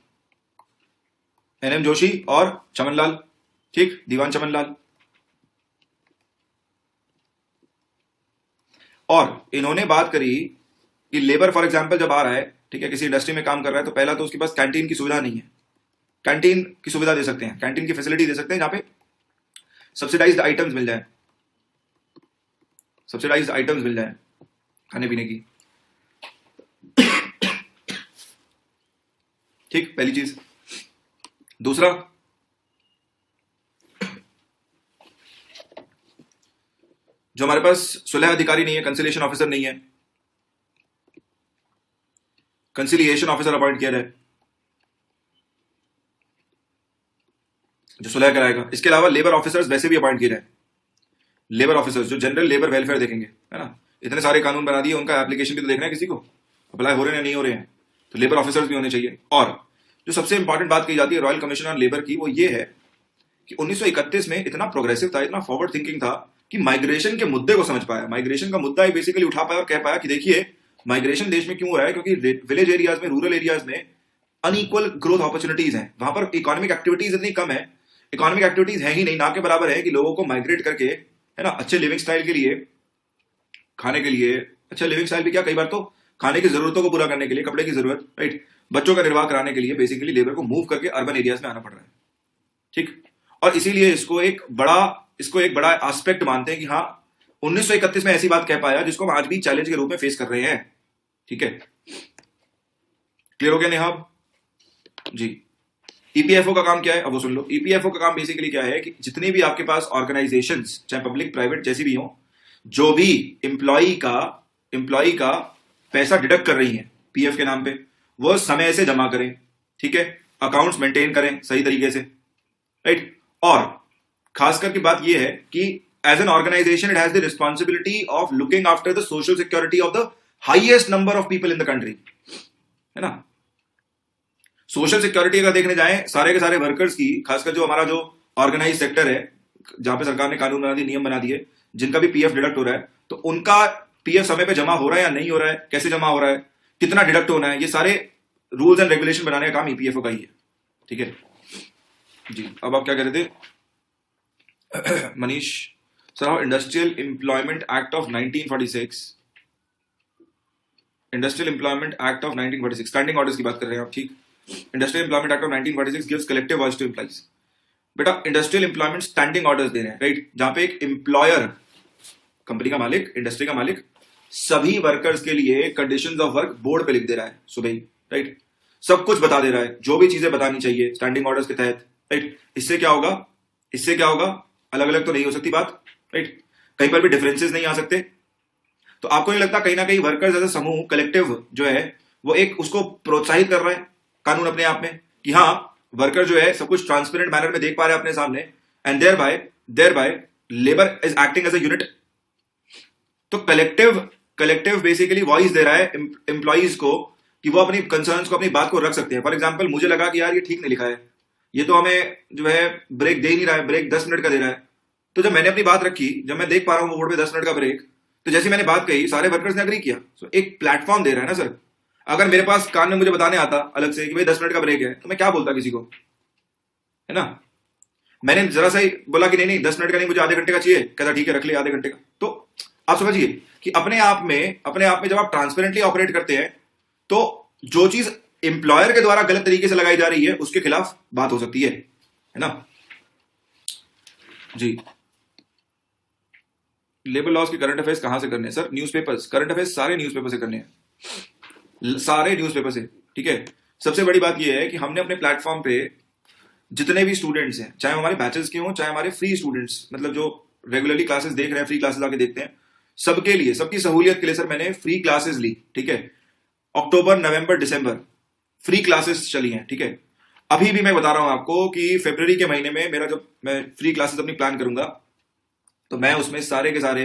एनएम जोशी और चमनलाल, ठीक, दीवान चमनलाल। और इन्होंने बात करी कि लेबर फॉर एग्जांपल जब आ रहा है, ठीक है, किसी इंडस्ट्री में काम कर रहा है, तो पहला तो उसके पास कैंटीन की सुविधा नहीं है। कैंटीन की सुविधा दे सकते हैं, कैंटीन की फैसिलिटी दे सकते हैं जहां पे सब्सिडाइज्ड आइटम्स मिल जाए, सब्सिडाइज्ड आइटम्स मिल जाए खाने पीने की। ठीक, पहली चीज। दूसरा, जो हमारे पास सुलह अधिकारी नहीं है, कंसिलिएशन ऑफिसर नहीं है, कंसिलिएशन ऑफिसर अपॉइंट किया जाए जो सुलह कराएगा। इसके अलावा लेबर ऑफिसर्स वैसे भी अपॉइंट किए जाए, लेबर ऑफिसर्स जो जनरल लेबर वेलफेयर देखेंगे, है ना। इतने सारे कानून बना दिए, उनका एप्लीकेशन भी तो देखना है किसी को, अप्लाई हो रहे हैं या नहीं हो रहे हैं, तो लेबर ऑफिसर्स भी होने चाहिए। और जो सबसे इंपॉर्टेंट बात कही जाती है रॉयल कमीशन ऑन लेबर की, वो ये है कि 1931 में इतना प्रोग्रेसिव था, इतना फॉरवर्ड थिंकिंग था कि माइग्रेशन के मुद्दे को समझ पाया, माइग्रेशन का मुद्दा बेसिकली उठा पाया और कह पाया कि देखिए माइग्रेशन देश में क्यों हो रहा है, क्योंकि विलेज एरियाज में, रूरल एरियाज में अनइक्वल ग्रोथ अपॉर्चुनिटीज हैं, वहां पर इकोनॉमिक एक्टिविटीज इतनी कम है, इकोनॉमिक एक्टिविटीज है ही नहीं, ना के बराबर है कि लोगों को माइग्रेट करके, है ना, अच्छे लिविंग स्टाइल के लिए, खाने के लिए, अच्छा लिविंग स्टाइल भी क्या, कई बार तो खाने की जरूरतों को पूरा करने के लिए, कपड़े की जरूरत, राइट, बच्चों का निर्वाह कराने के लिए बेसिकली लेबर को मूव करके अर्बन एरियाज में आना पड़ रहा है। ठीक, और इसीलिए इसको एक बड़ा एस्पेक्ट मानते हैं कि हाँ 1931 में ऐसी बात कह पाया जिसको हम आज भी चैलेंज के रूप में फेस कर रहे हैं। ठीक है, क्लियर हो गया नेहा जी। ईपीएफओ का काम क्या है, अब वो सुन लो। ईपीएफओ का काम बेसिकली क्या है कि जितनी भी आपके पास ऑर्गेनाइजेशंस, चाहे पब्लिक प्राइवेट जैसी भी हो, जो भी एम्प्लॉई का पैसा डिडक्ट कर रही है पीएफ के नाम पे, वो समय से जमा करें, ठीक है, अकाउंट्स मेंटेन करें सही तरीके से, राइट। और खासकर की बात यह है कि as an organisation it has the responsibility of looking after the social security of the highest number of people in the country, है ना। सोशल सिक्योरिटी अगर देखने जाएं सारे के सारे वर्कर्स की, खासकर जो हमारा जो ऑर्गेनाइज सेक्टर है, जहां पे सरकार ने कानून बना दिए, नियम बना दिए, जिनका भी पीएफ डिडक्ट हो रहा है, तो उनका पीएफ समय पे जमा हो रहा है या नहीं हो रहा है, कैसे जमा हो रहा है, कितना डिडक्ट होना है, ये सारे रूल्स एंड रेगुलेशन बनाने का काम ईपीएफओ का ही है। ठीक है जी। अब आप क्या कह रहे थे Manish sir? Industrial employment act of 1946, industrial employment act of 1946, standing orders की बात कर रहे हैं आप। ठीक, industrial employment act of 1946 gives collective voice to employees. बेटा इंडस्ट्रियल एम्प्लॉयमेंट स्टैंडिंग ऑर्डर्स दे रहे हैं, राइट, जहां पे एक एम्प्लॉयर, कंपनी का मालिक, इंडस्ट्री का मालिक, सभी वर्कर्स के लिए कंडीशंस ऑफ वर्क बोर्ड पे लिख दे रहा है सुबह ही, राइट, सब कुछ बता दे रहा है, जो भी चीजें बतानी चाहिए स्टैंडिंग ऑर्डर्स के तहत, राइट। इससे क्या होगा, अलग अलग तो नहीं हो सकती बात, राइट, कहीं पर भी डिफरेंसेस नहीं आ सकते। तो आपको नहीं लगता कहीं ना कहीं वर्कर्स एज ए समूह, कलेक्टिव जो है, वो एक उसको प्रोत्साहित कर रहा है कानून अपने आप में, कि हाँ वर्कर जो है सब कुछ ट्रांसपेरेंट मैनर में देख पा रहे हैं अपने सामने, and thereby labour is acting as a unit. तो कलेक्टिव बेसिकली वॉइस दे रहा है एम्प्लॉइज को कि वो अपनी कंसर्न्स को, अपनी बात को रख सकते हैं। फॉर एग्जांपल मुझे लगा कि यार ये ठीक नहीं लिखा है, ये तो हमें जो है ब्रेक दे ही नहीं रहा है, ब्रेक 10 मिनट का दे रहा है। तो जब मैंने अपनी बात रखी, जब मैं देख पा रहा हूँ वो बोर्ड पे 10 मिनट का ब्रेक, तो जैसे मैंने बात कही सारे वर्कर्स ने अग्री किया। तो एक प्लेटफॉर्म दे रहा है ना सर। अगर मेरे पास कान में मुझे बताने आता अलग से कि भाई 10 मिनट का ब्रेक है, तो मैं क्या बोलता किसी को, है ना। मैंने जरा सा ही बोला कि नहीं नहीं 10 मिनट का नहीं, मुझे आधे घंटे का चाहिए, कहता ठीक है रख ले आधे घंटे का। तो आप समझिए कि अपने आप में जब आप ट्रांसपेरेंटली ऑपरेट करते हैं तो जो चीज एम्प्लॉयर के द्वारा गलत तरीके से लगाई जा रही है उसके खिलाफ बात हो सकती है ना जी। लेबर लॉज की करंट अफेयर्स कहां से करने हैं सर? न्यूज़पेपर्स, करंट अफेयर्स सारे न्यूज़पेपर से करने हैं, सारे न्यूज़पेपर से, ठीक है। सबसे बड़ी बात यह है कि हमने अपने प्लेटफॉर्म पे जितने भी स्टूडेंट्स हैं, चाहे हमारे बैचेस के हों चाहे हमारे फ्री स्टूडेंट्स, मतलब जो रेगुलरली क्लासेस देख रहे हैं, फ्री क्लासेस आके देखते हैं, सबके लिए, सबकी सहूलियत के लिए सर मैंने फ्री क्लासेस ली, ठीक है। अक्टूबर नवंबर दिसंबर फ्री क्लासेस चली हैं, ठीक है। अभी भी मैं बता रहा हूं आपको कि फरवरी के महीने में मेरा जब मैं फ्री क्लासेस अपनी प्लान करूंगा तो मैं उसमें सारे के सारे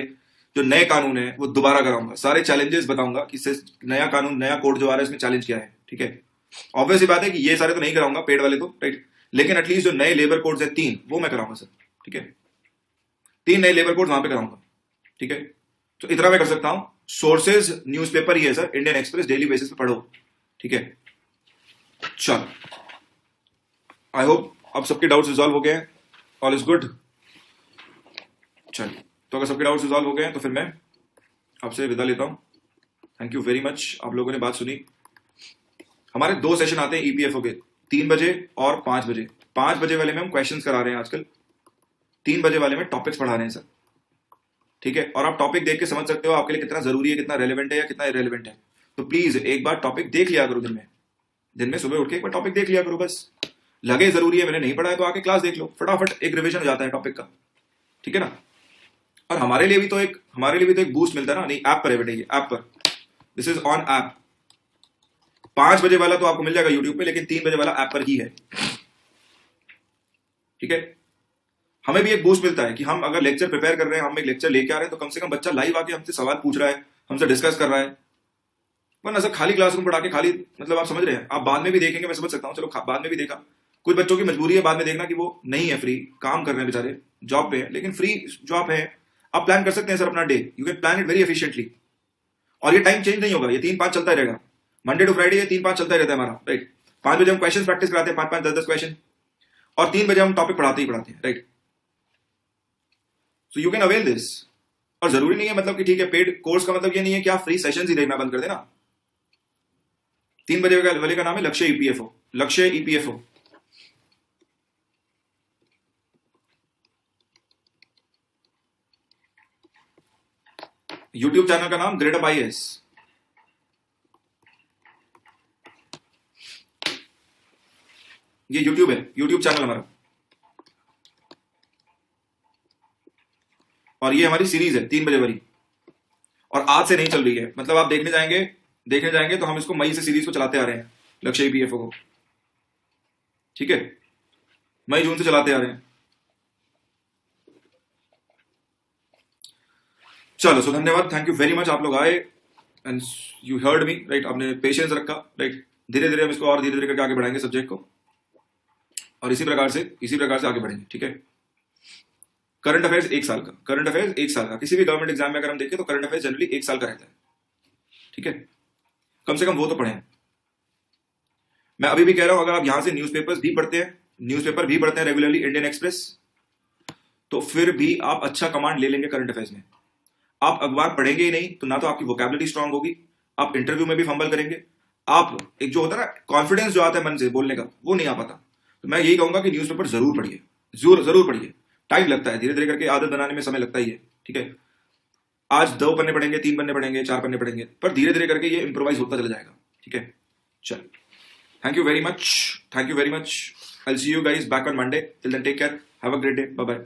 जो नए कानून है वो दोबारा कराऊंगा, सारे चैलेंजेस बताऊंगा कि नया कानून, नया कोड जो आ रहा है उसमें चैलेंज क्या है, ठीक है। ऑब्वियस बात है कि ये सारे तो नहीं कराऊंगा पेड वाले तो, राइट, लेकिन एटलीस्ट जो नए लेबर कोड्स है 3 वो मैं कराऊंगा सर, ठीक है। 3 नए लेबर कोड्स वहां पे कराऊंगा, ठीक है। तो इतना मैं कर सकता हूं। सोर्सेज न्यूज़पेपर ही है sir, Indian express, daily basis पे पढ़ो, ठीक है। चलो, आई होप अब सबके डाउट्स रिजॉल्व हो गए हैं, ऑल इज गुड। चलिए, तो अगर सबके डाउट्स रिजॉल्व हो गए हैं तो फिर मैं आपसे विदा लेता हूं। थैंक यू वेरी मच, आप लोगों ने बात सुनी। हमारे 2 सेशन आते हैं ईपीएफओ के, 3 बजे और 5 बजे। 5 बजे वाले में हम क्वेश्चंस करा रहे हैं आजकल, 3 बजे वाले में टॉपिक्स पढ़ा रहे हैं सर, ठीक है। और आप टॉपिक देख के समझ सकते हो आपके लिए कितना जरूरी है, कितना रेलेवेंट है या कितना इरेलेवेंट है। तो प्लीज एक बार टॉपिक देख लिया करो, दिन में सुबह उठ के एक बार टॉपिक देख लिया करो, बस। लगे जरूरी है मैंने नहीं पढ़ा है तो आके क्लास देख लो, फटाफट एक रिविजन हो जाता है टॉपिक का, ठीक है ना। और हमारे लिए भी तो एक बूस्ट मिलता है ना, नहीं ऐप पर है बेटे, ये ऐप पर, दिस इज ऑन ऐप। 5 बजे वाला तो आपको मिल जाएगा यूट्यूब पे, लेकिन 3 बजे वाला ऐप पर ही है, ठीक है। हमें भी एक बूस्ट मिलता है कि हम अगर लेक्चर प्रिपेयर कर रहे हैं, हम एक लेक्चर लेके आ रहे हैं, तो कम से कम बच्चा लाइव आके हमसे सवाल पूछ रहा है, हमसे डिस्कस कर रहा है। वरना सर खाली क्लासरूम पढ़ा के खाली, मतलब आप समझ रहे हैं, आप बाद में भी देखेंगे, मैं समझ सकता हूँ, चलो बाद में भी देखा, कुछ बच्चों की मजबूरी है बाद में देखना कि वो नहीं है फ्री, काम कर रहे हैं बेचारे, जॉब पे है, लेकिन फ्री जॉब है, आप प्लान कर सकते हैं सर अपना day, you can plan it very efficiently. और ये टाइम चेंज नहीं होगा, ये 3-5 चलता ही रहेगा, मंडे टू फ्राइडे ये 3-5 चलता ही रहता है हमारा, राइट। 5 बजे हम क्वेश्चन प्रैक्टिस कराते हैं, 5-5 10-10 क्वेश्चन, और 3 बजे हम टॉपिक पढ़ाते हैं, right. So you can avail this. और जरूरी नहीं है मतलब कि ठीक है पेड कोर्स का मतलब ये नहीं है कि आप फ्री सेशंस ही देखना बंद कर देना। 3 बजे वाले का नाम है लक्ष्य ईपीएफओ, लक्ष्य ईपीएफओ। यूट्यूब चैनल का नाम ग्रेड अप आईएएस। ये यूट्यूब है, यूट्यूब चैनल हमारा, और ये हमारी सीरीज है 3 बजे वाली, और आज से नहीं चल रही है, मतलब आप देखने जाएंगे तो हम इसको मई से सीरीज को चलाते आ रहे हैं, लक्ष्य ईपीएफओ को, ठीक है, मई जून से चलाते आ रहे हैं। चलो, सो धन्यवाद, थैंक यू वेरी मच, आप लोग आए and you heard me, right. आपने पेशेंस रखा, राइट। धीरे धीरे हम इसको और धीरे धीरे करके आगे बढ़ाएंगे सब्जेक्ट को, और इसी प्रकार से आगे बढ़ेंगे, ठीक है। करंट अफेयर्स 1 साल का, किसी भी गवर्नमेंट एग्जाम में अगर हम देखें तो करंट अफेयर्स जनरली 1 साल का रहता है, ठीक है। कम से कम वो तो पढ़ें। मैं अभी भी कह रहा हूं, अगर आप यहां से न्यूज़पेपर भी पढ़ते हैं रेगुलरली, इंडियन एक्सप्रेस, तो फिर भी आप अच्छा कमांड ले लेंगे करंट अफेयर्स में। आप अखबार पढ़ेंगे ही नहीं तो ना तो आपकी वोकैबुलरी स्ट्रांग होगी, आप इंटरव्यू में भी फंबल करेंगे, आप एक जो होता है ना कॉन्फिडेंस जो आता है मन से बोलने का, वो नहीं आ पाता। तो मैं यही कहूंगा कि न्यूज़पेपर जरूर पढ़िए, जरूर पढ़िए। टाइम लगता है, धीरे धीरे करके आदत बनाने में समय लगता ही है, ठीक है। आज 2 पन्ने पढ़ेंगे, 3 पन्ने पढ़ेंगे, 4 पन्ने पढ़ेंगे, पर धीरे धीरे करके ये इंप्रोवाइज होता चला जाएगा, ठीक है। चल, thank you very much, I will see you guys back on Monday, till then take care, have a great day, bye bye.